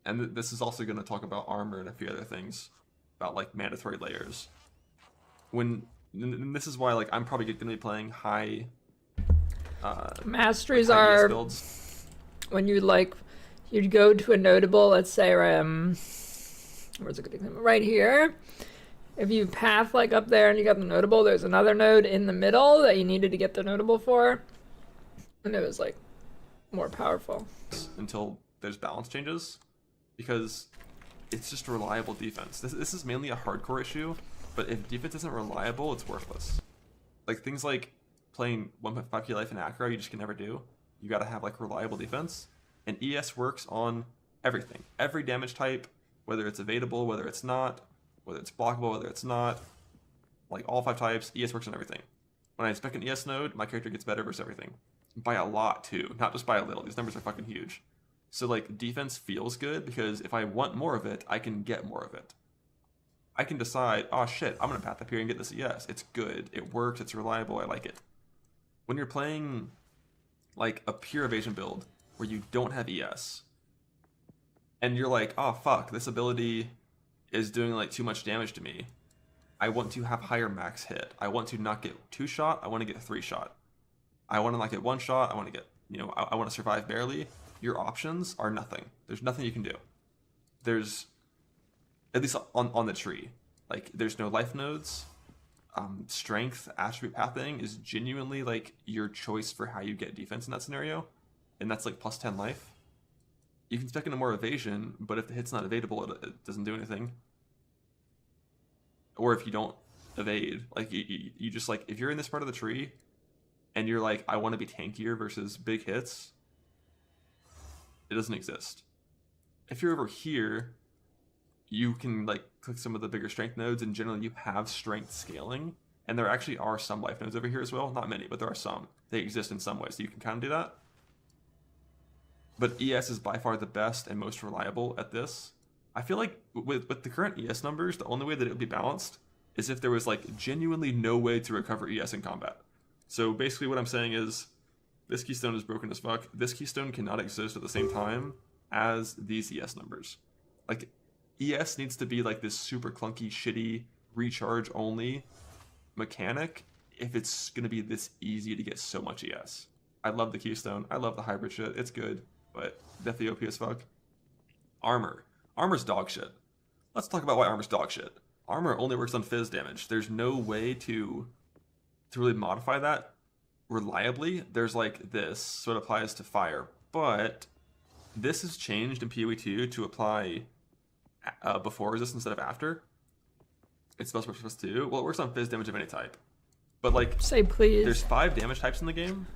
And this is also going to talk about armor and a few other things about like mandatory layers. And this is why like I'm probably going to be playing high masteries like high are builds. when you'd go to a notable, let's say where's a good example? Right here. If you path like up there and you got the notable, there's another node in the middle that you needed to get the notable for, and it was like more powerful. Until there's balance changes, because it's just a reliable defense. This is mainly a hardcore issue, but if defense isn't reliable, it's worthless. Like things like playing 1.5k life in Acro, you just can never do. You gotta have like reliable defense, and ES works on everything. Every damage type, whether it's evadable, whether it's not, whether it's blockable, whether it's not, like all 5 types, ES works on everything. When I spec an ES node, my character gets better versus everything. By a lot too, not just by a little. These numbers are fucking huge. So like defense feels good because if I want more of it, I can get more of it. I can decide, oh shit, I'm gonna path up here and get this ES. It's good, it works, it's reliable, I like it. When you're playing like a pure evasion build where you don't have ES, and you're like, oh fuck, this ability is doing like too much damage to me. I want to have higher max hit. I want to not get 2 shot, I want to get 3 shot. I want to not get 1 shot, I want to get, I want to survive barely. Your options are nothing. There's nothing you can do. There's, at least on the tree, like there's no life nodes. Strength, attribute pathing is genuinely like your choice for how you get defense in that scenario, and that's like plus 10 life. You can spec into more evasion, but if the hit's not evadable, it doesn't do anything. Or if you don't evade, like you just like, if you're in this part of the tree and you're like, I want to be tankier versus big hits, it doesn't exist. If you're over here, you can like click some of the bigger strength nodes, and generally you have strength scaling, and there actually are some life nodes over here as well. Not many, but there are some. They exist in some way, so you can kind of do that. But ES is by far the best and most reliable at this. I feel like with the current ES numbers, the only way that it would be balanced is if there was like genuinely no way to recover ES in combat. So basically what I'm saying is, this keystone is broken as fuck. This keystone cannot exist at the same time as these ES numbers. Like, ES needs to be like this super clunky, shitty, recharge only mechanic if it's gonna be this easy to get so much ES. I love the keystone. I love the hybrid shit. It's good, but deathly OP as fuck. Armor. Armor's dog shit. Let's talk about why armor's dog shit. Armor only works on fizz damage. There's no way to really modify that reliably. There's like this, so it applies to fire, but this has changed in PoE 2 to apply before resist instead of after. It's supposed to. Well, it works on fizz damage of any type, but like, say please. There's 5 damage types in the game,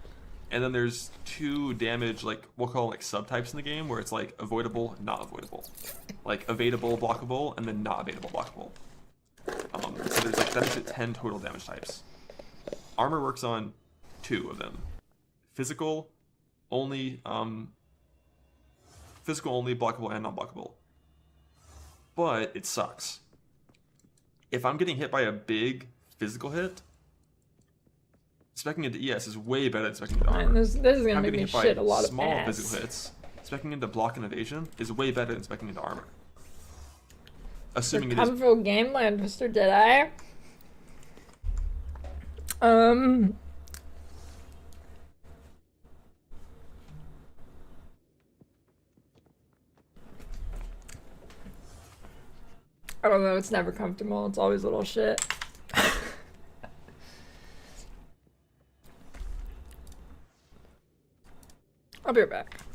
and then there's 2 damage, like we'll call them like subtypes in the game, where it's like avoidable, not avoidable, like evadable, blockable, and then not evadable, blockable. So there's like, that makes it 10 total damage types. Armor works on 2 of them. Physical only, blockable, and non-blockable. But it sucks. If I'm getting hit by a big physical hit, speccing into ES is way better than speccing into armor. This is gonna make me shit a lot of small ass. physical hits, speccing into block and evasion is way better than speccing into armor. Assuming it is. Come from Gameland, Mr. Deadeye. Um. I don't know, it's never comfortable. It's always little shit. I'll be right back.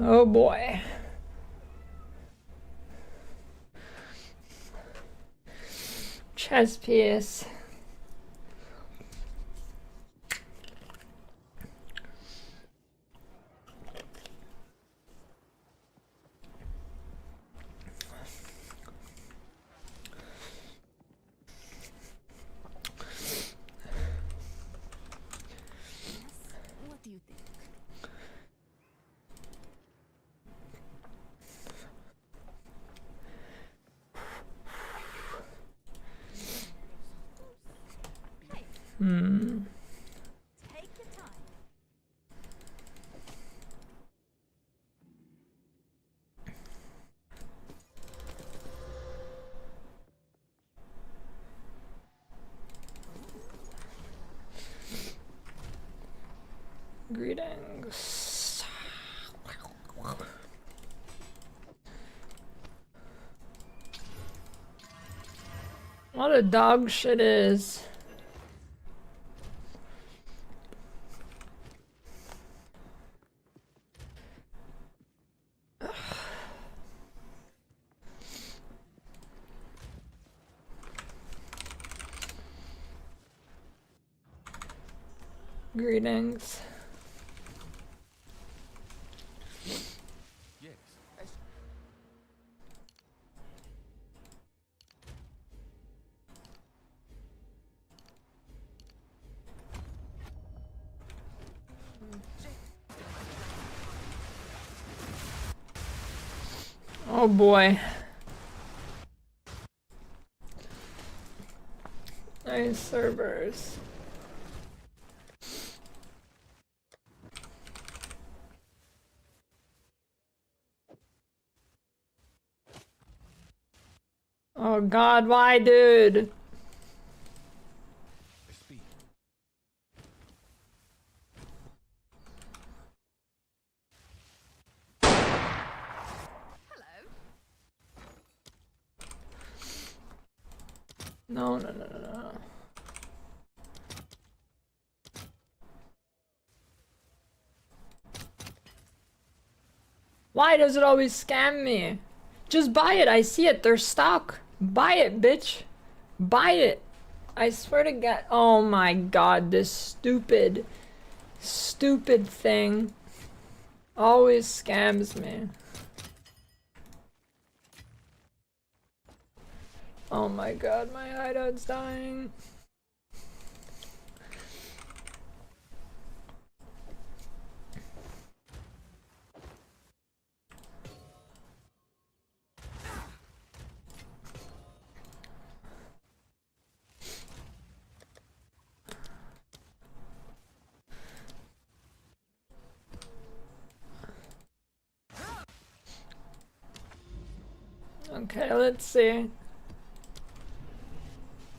Oh boy. Chess piece. What do you think? Hmm. Take your time. Greetings. What a dog shit is. Greetings. Oh boy. Nice servers. Oh god, why, dude? No, no, no, no, no. Why does it always scam me? Just buy it. I see it. They're stock. Buy it, bitch. Buy it. I swear to God. Oh my god, this stupid, stupid thing always scams me. Oh my god, my hideout's dying. Okay, let's see.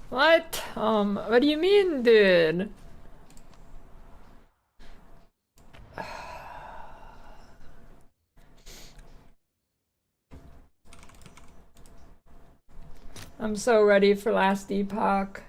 What? What do you mean, dude? I'm so ready for Last Epoch.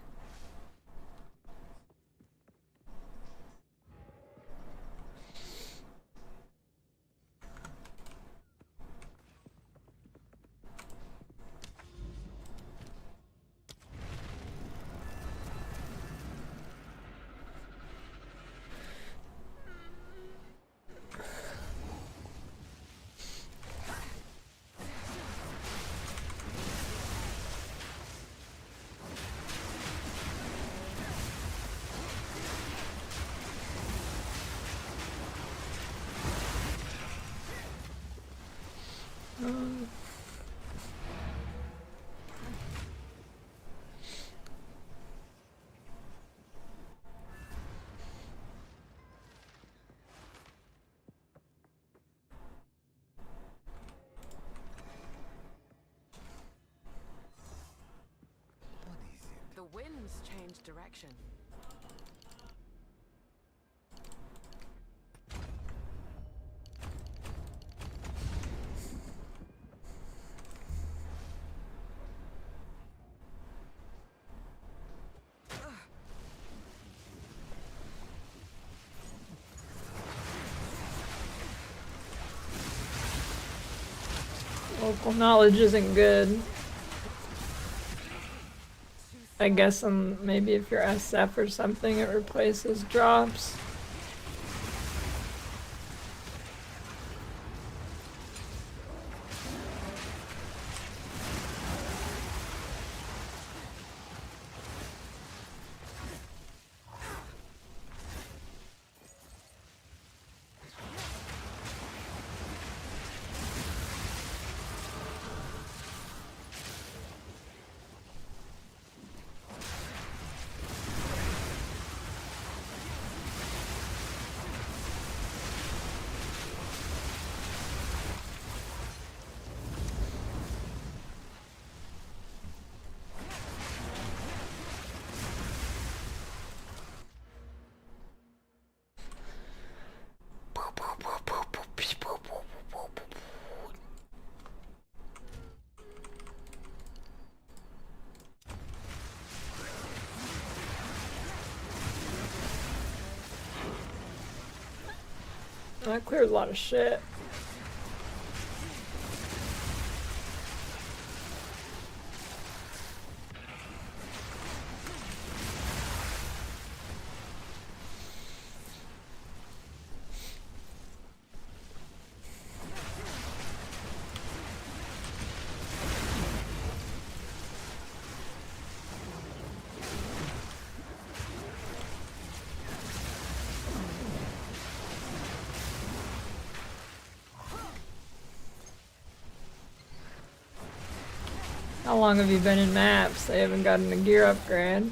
The winds change direction. Local knowledge isn't good. I guess maybe if you're SF or something, it replaces drops. That cleared a lot of shit. How long have you been in maps? They haven't gotten a gear upgrade.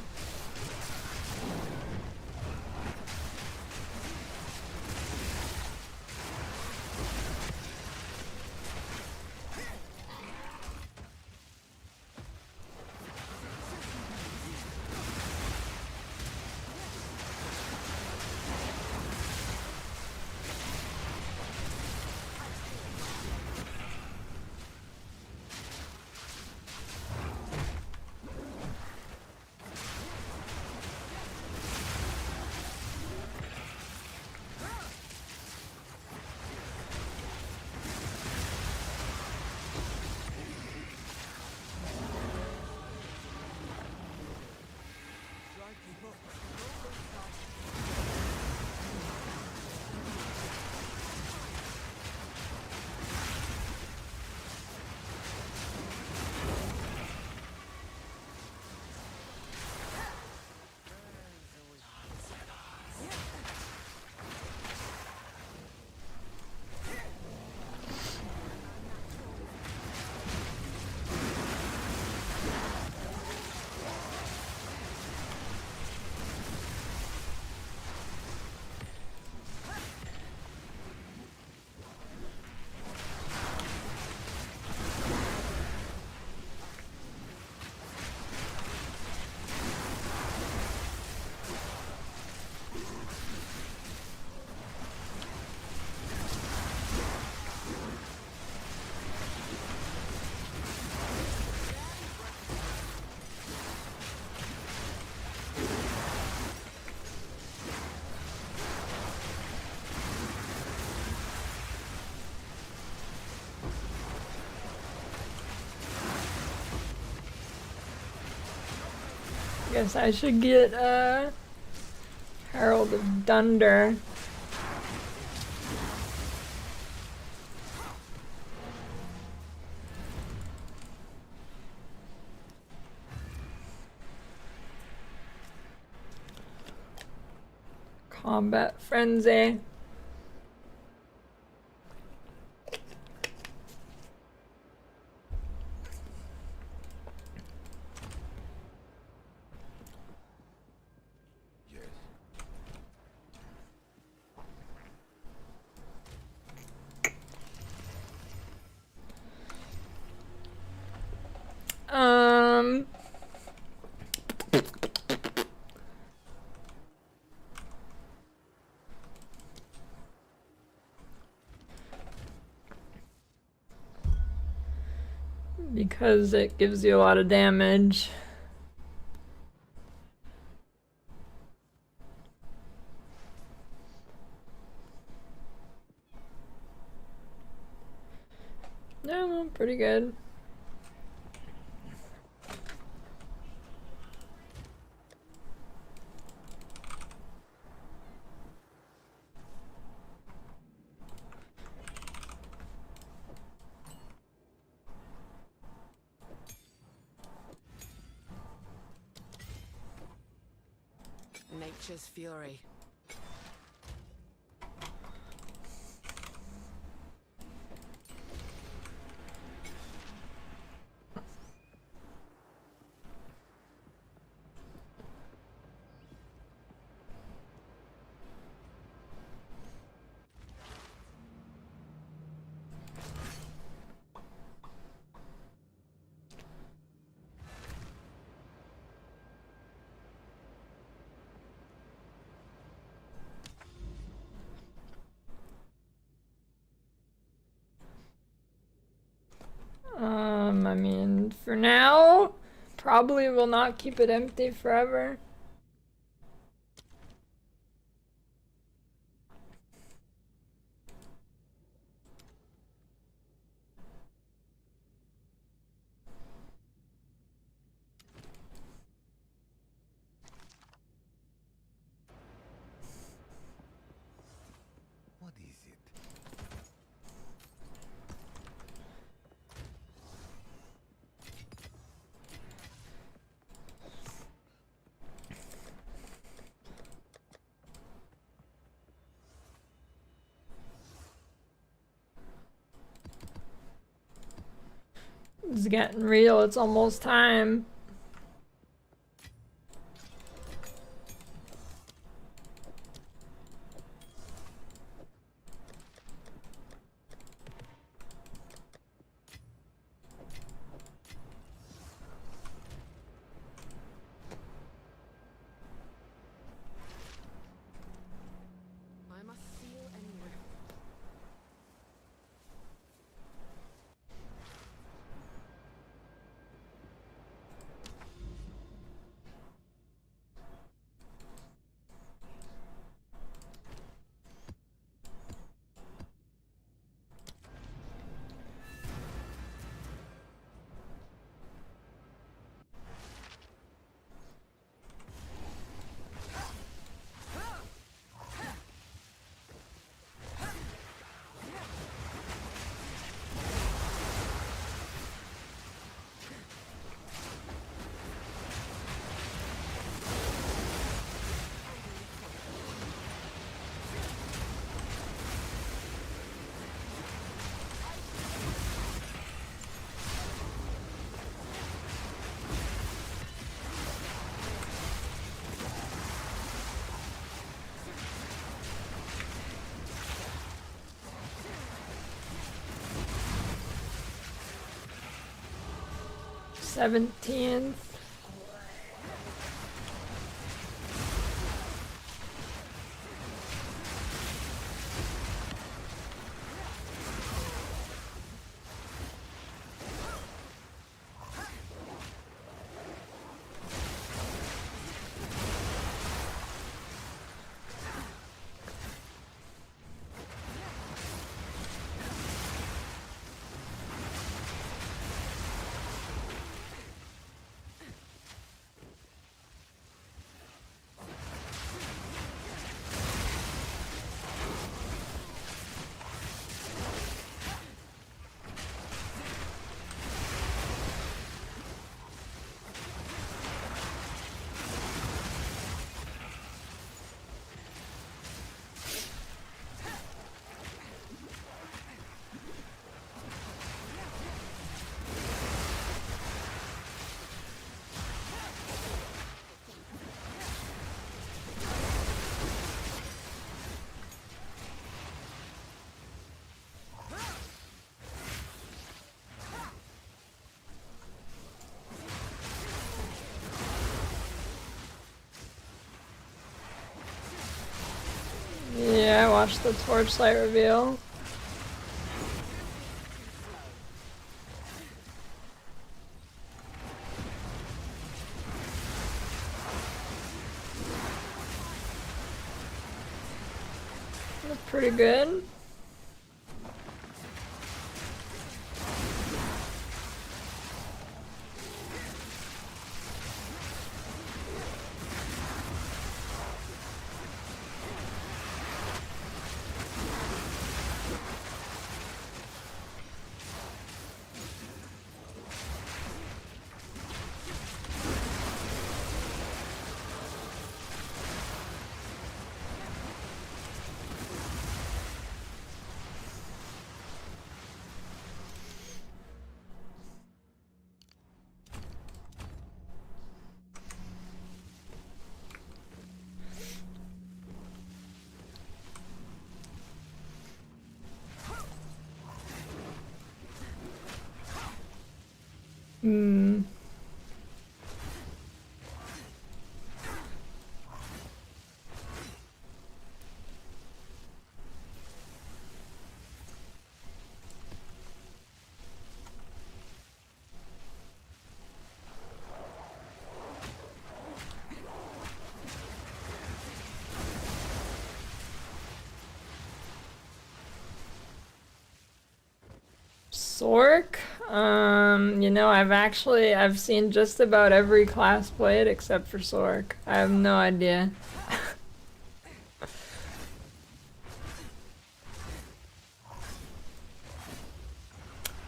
Guess I should get Herald of Dunder. Combat Frenzy. Because it gives you a lot of damage. Yeah, well, pretty good. Nature's fury. I mean, for now, probably will not keep it empty forever. What is it? It's getting real. It's almost time. I must seal and rip. Seventeenth. Yeah, I watched the Torchlight reveal. That's pretty good. Hmm. Sork? You know, I've seen just about every class played except for Sork. I have no idea.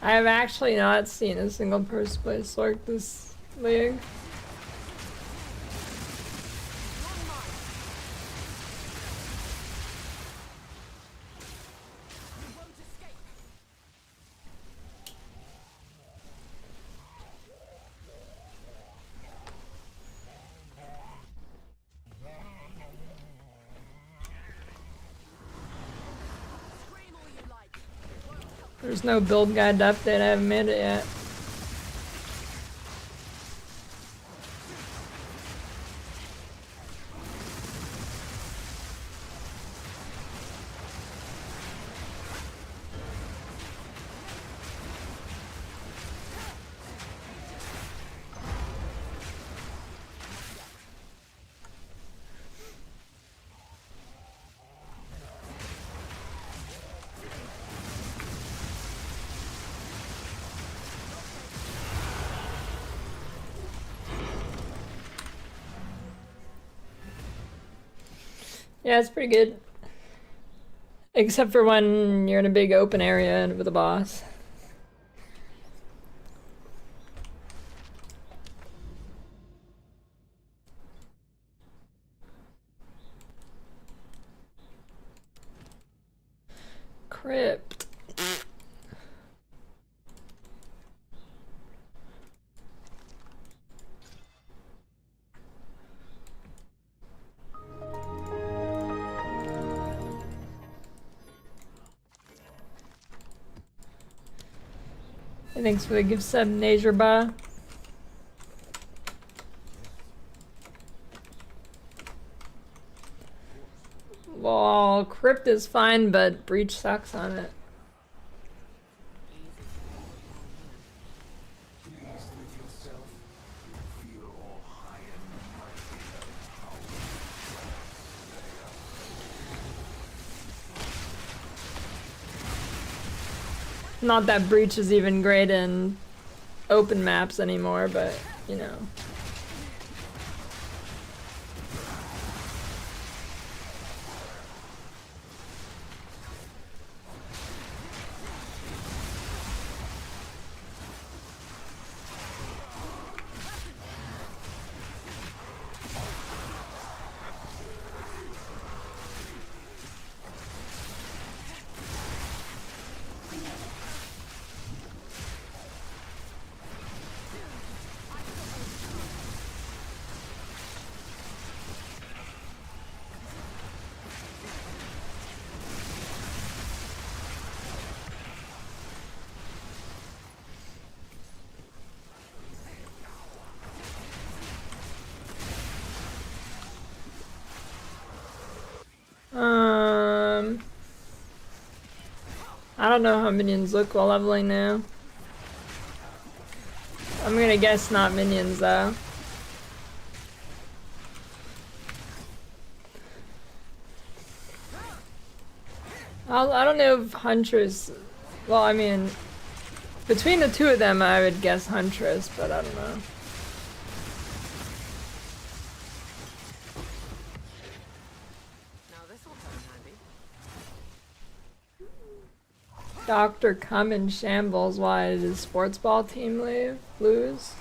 I have actually not seen a single person play Sork this league. There's no build guide update, I haven't made it yet. Yeah, it's pretty good. Except for when you're in a big open area and with a boss. Crypt. Thanks for the gift sub, Nazerba. Well, Crypt is fine, but Breach sucks on it. Not that Breach is even great in open maps anymore, but, you know. I don't know how minions look while leveling now. I'm gonna guess not minions though. I don't know if Huntress, well I mean, between the two of them I would guess Huntress, but I don't know. Doctor come in shambles. Why did his sports ball team lose?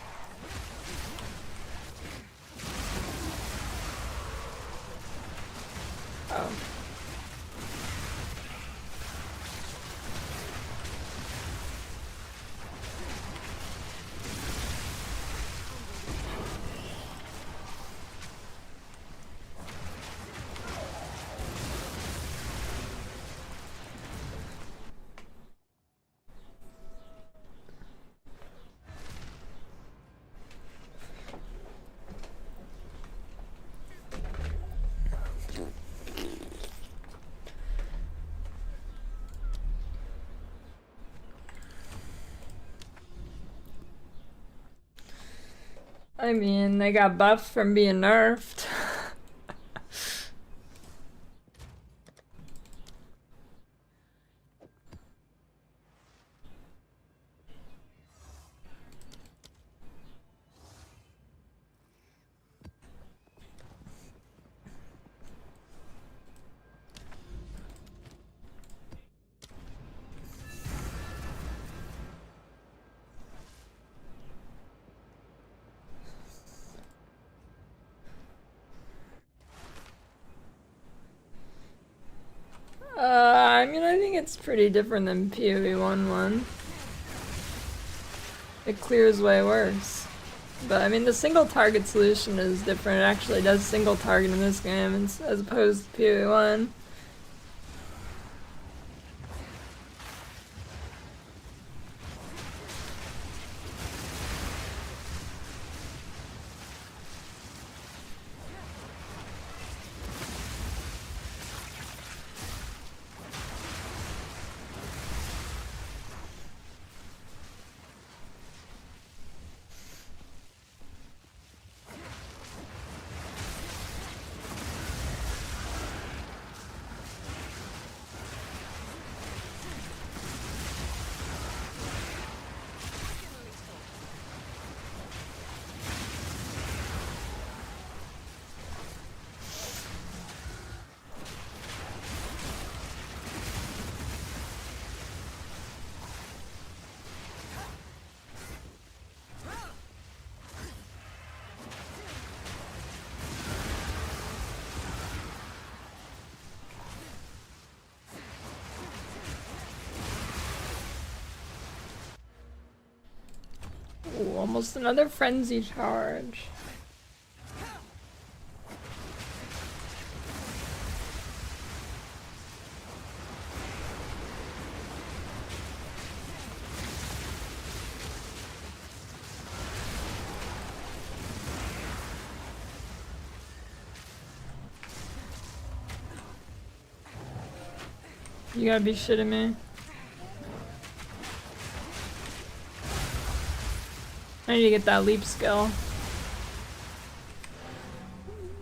Oh. I mean, they got buffed from being nerfed. I mean, I think it's pretty different than PoE 1-1. It clears way worse. But I mean, the single target solution is different. It actually does single target in this game as opposed to PoE 1. Ooh, almost another frenzy charge. You gotta be shitting me. I need to get that leap skill.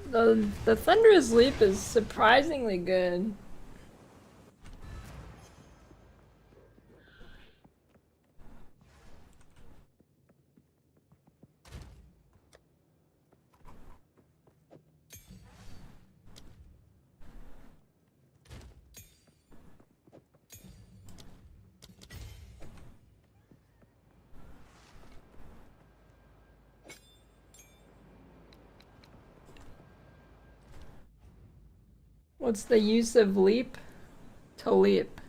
The Thunderous Leap is surprisingly good. What's the use of leap? To leap.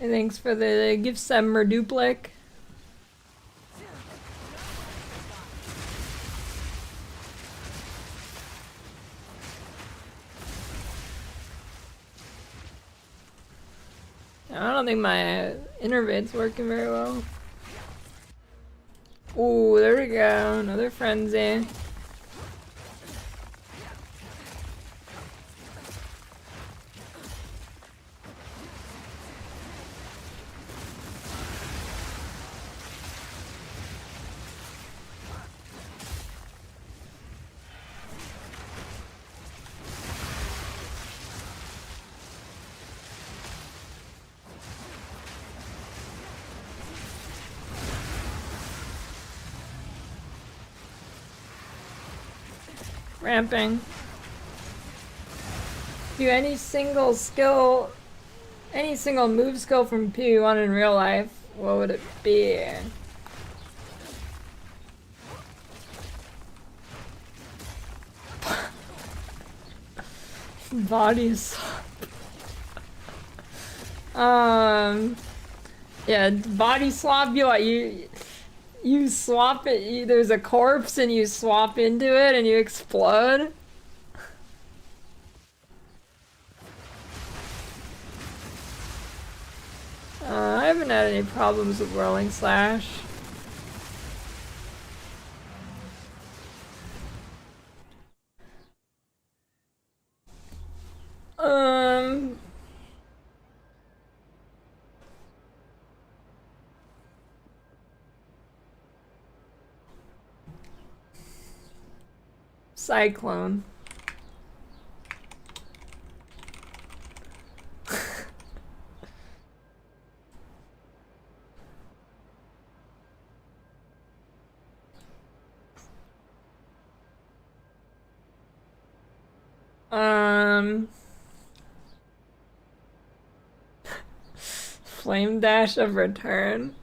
And thanks for the gift sub, Merduplik. I don't think my innervate's working very well. Ooh, there we go. Another frenzy. Ramping. Do any single skill, any single move skill from PoE1 in real life, what would it be? Body swap. Yeah, body swap. You swap it. There's a corpse and you swap into it and you explode. I haven't had any problems with Whirling Slash. Cyclone. Flame Dash of Return.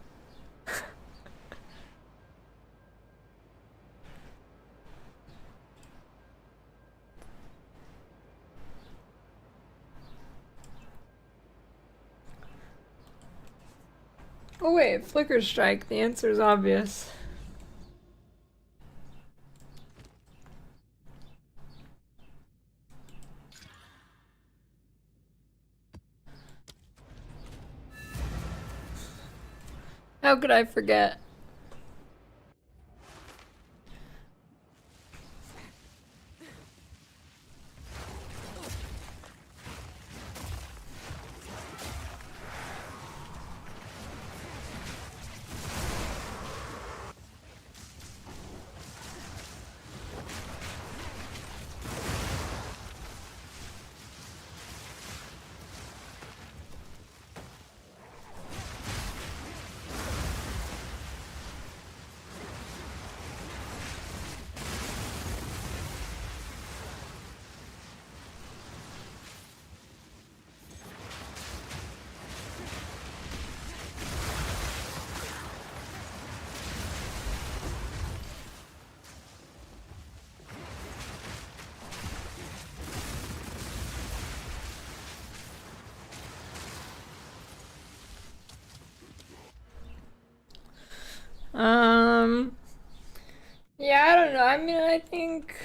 Oh wait, Flicker Strike. The answer is obvious. How could I forget? Yeah, I don't know. I mean, I think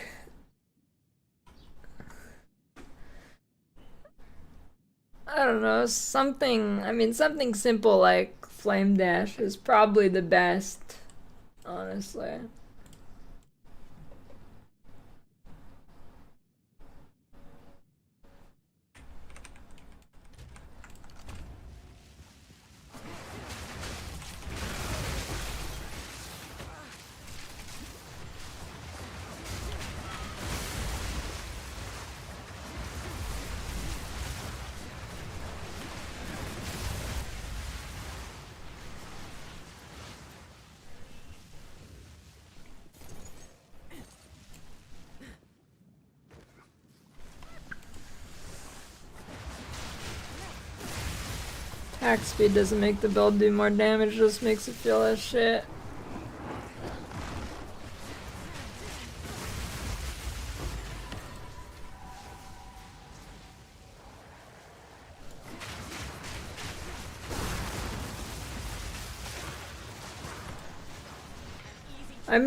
I don't know, something simple like Flame Dash is probably the best, honestly. Attack speed doesn't make the build do more damage, just makes it feel as shit. I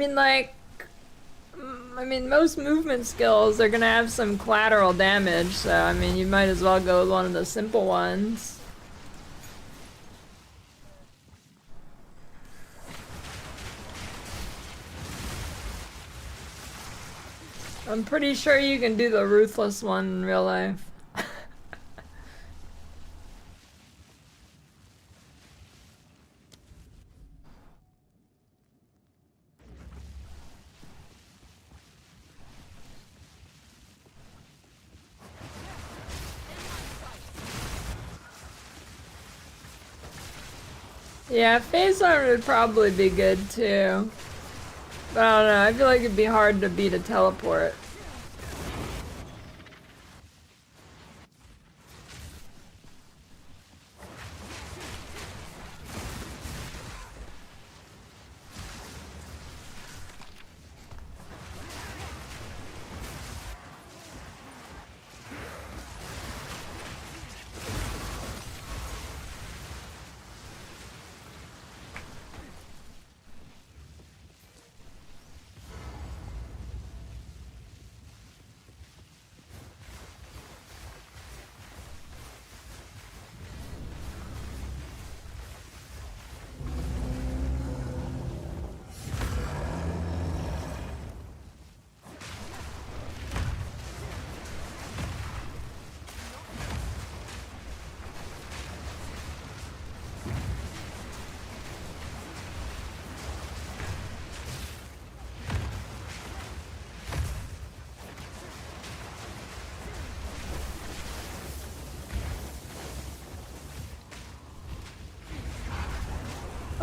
mean, most movement skills are gonna have some collateral damage, so I mean, you might as well go with one of the simple ones. I'm pretty sure you can do the Ruthless one in real life. Yeah, Phase Armor would probably be good too. But I don't know, I feel like it'd be hard to beat a teleport.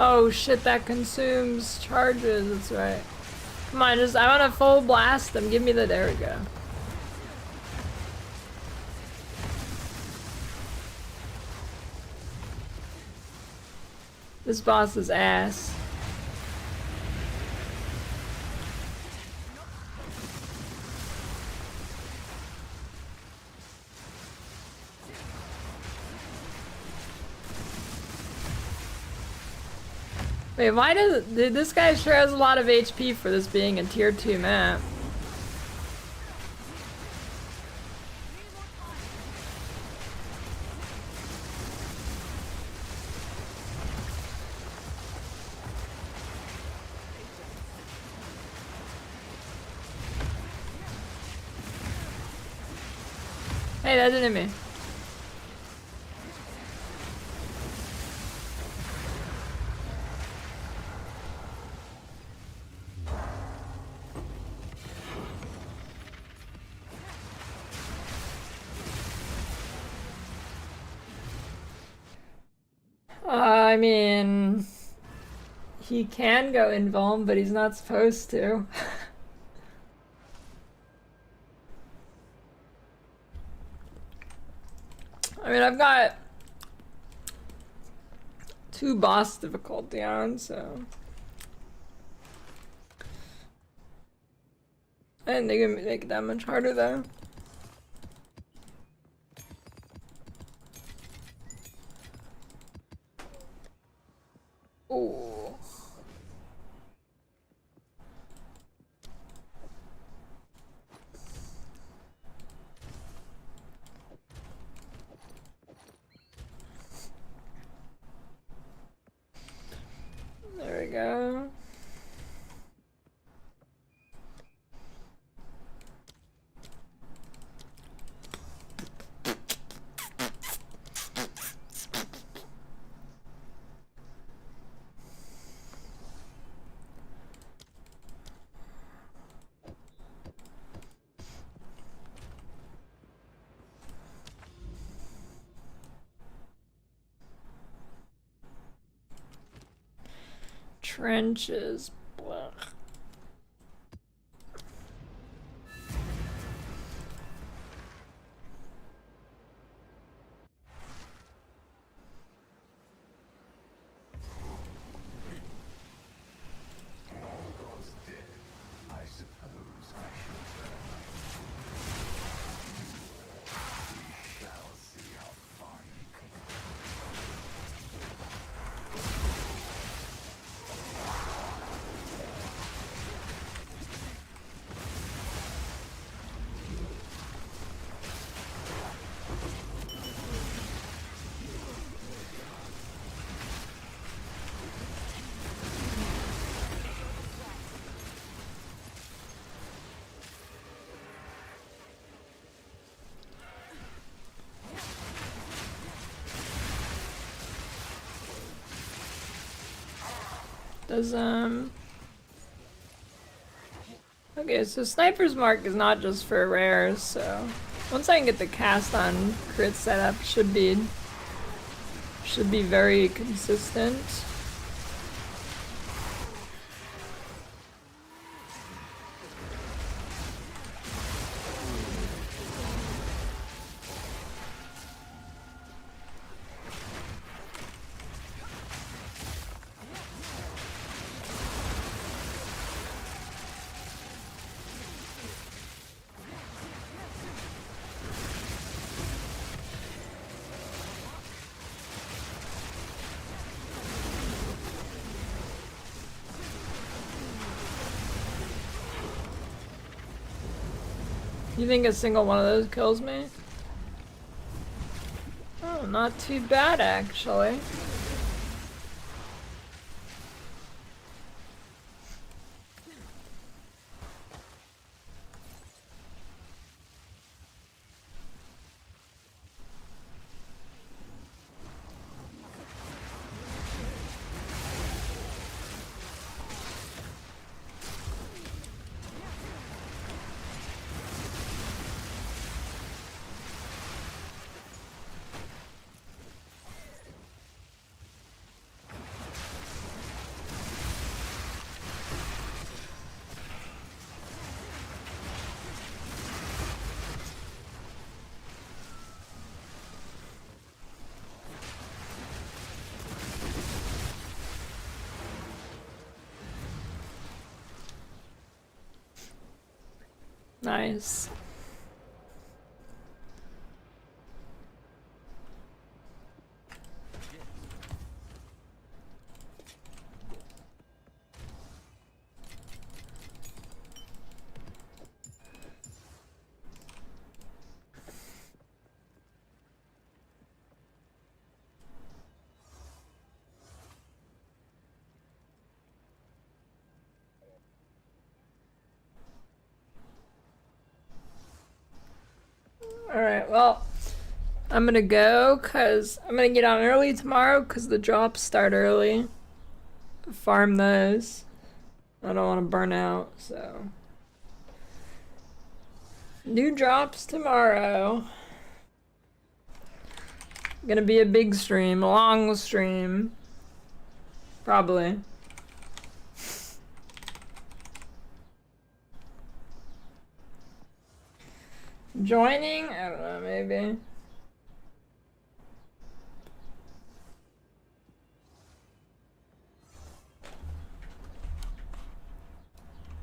Oh shit, that consumes charges, that's right. Come on, I wanna full blast them. Give me the, there we go. This boss is ass. Wait, why dude, this guy sure has a lot of HP for this being a tier 2 map. Hey, that didn't hit me. I mean, he can go invuln, but he's not supposed to. I mean, I've got 2 boss difficulty on, so I didn't think it'd make it that much harder though. Ooh. There we go. Trenches. Blah. Does okay, so Sniper's Mark is not just for rares, so once I can get the cast on crit setup, should be very consistent. You think a single one of those kills me? Oh, not too bad actually. Nice. Alright, well, I'm gonna go because I'm gonna get on early tomorrow because the drops start early. Farm those. I don't want to burn out, so. New drops tomorrow. Gonna be a big stream, a long stream. Probably. Joining? I don't know, maybe.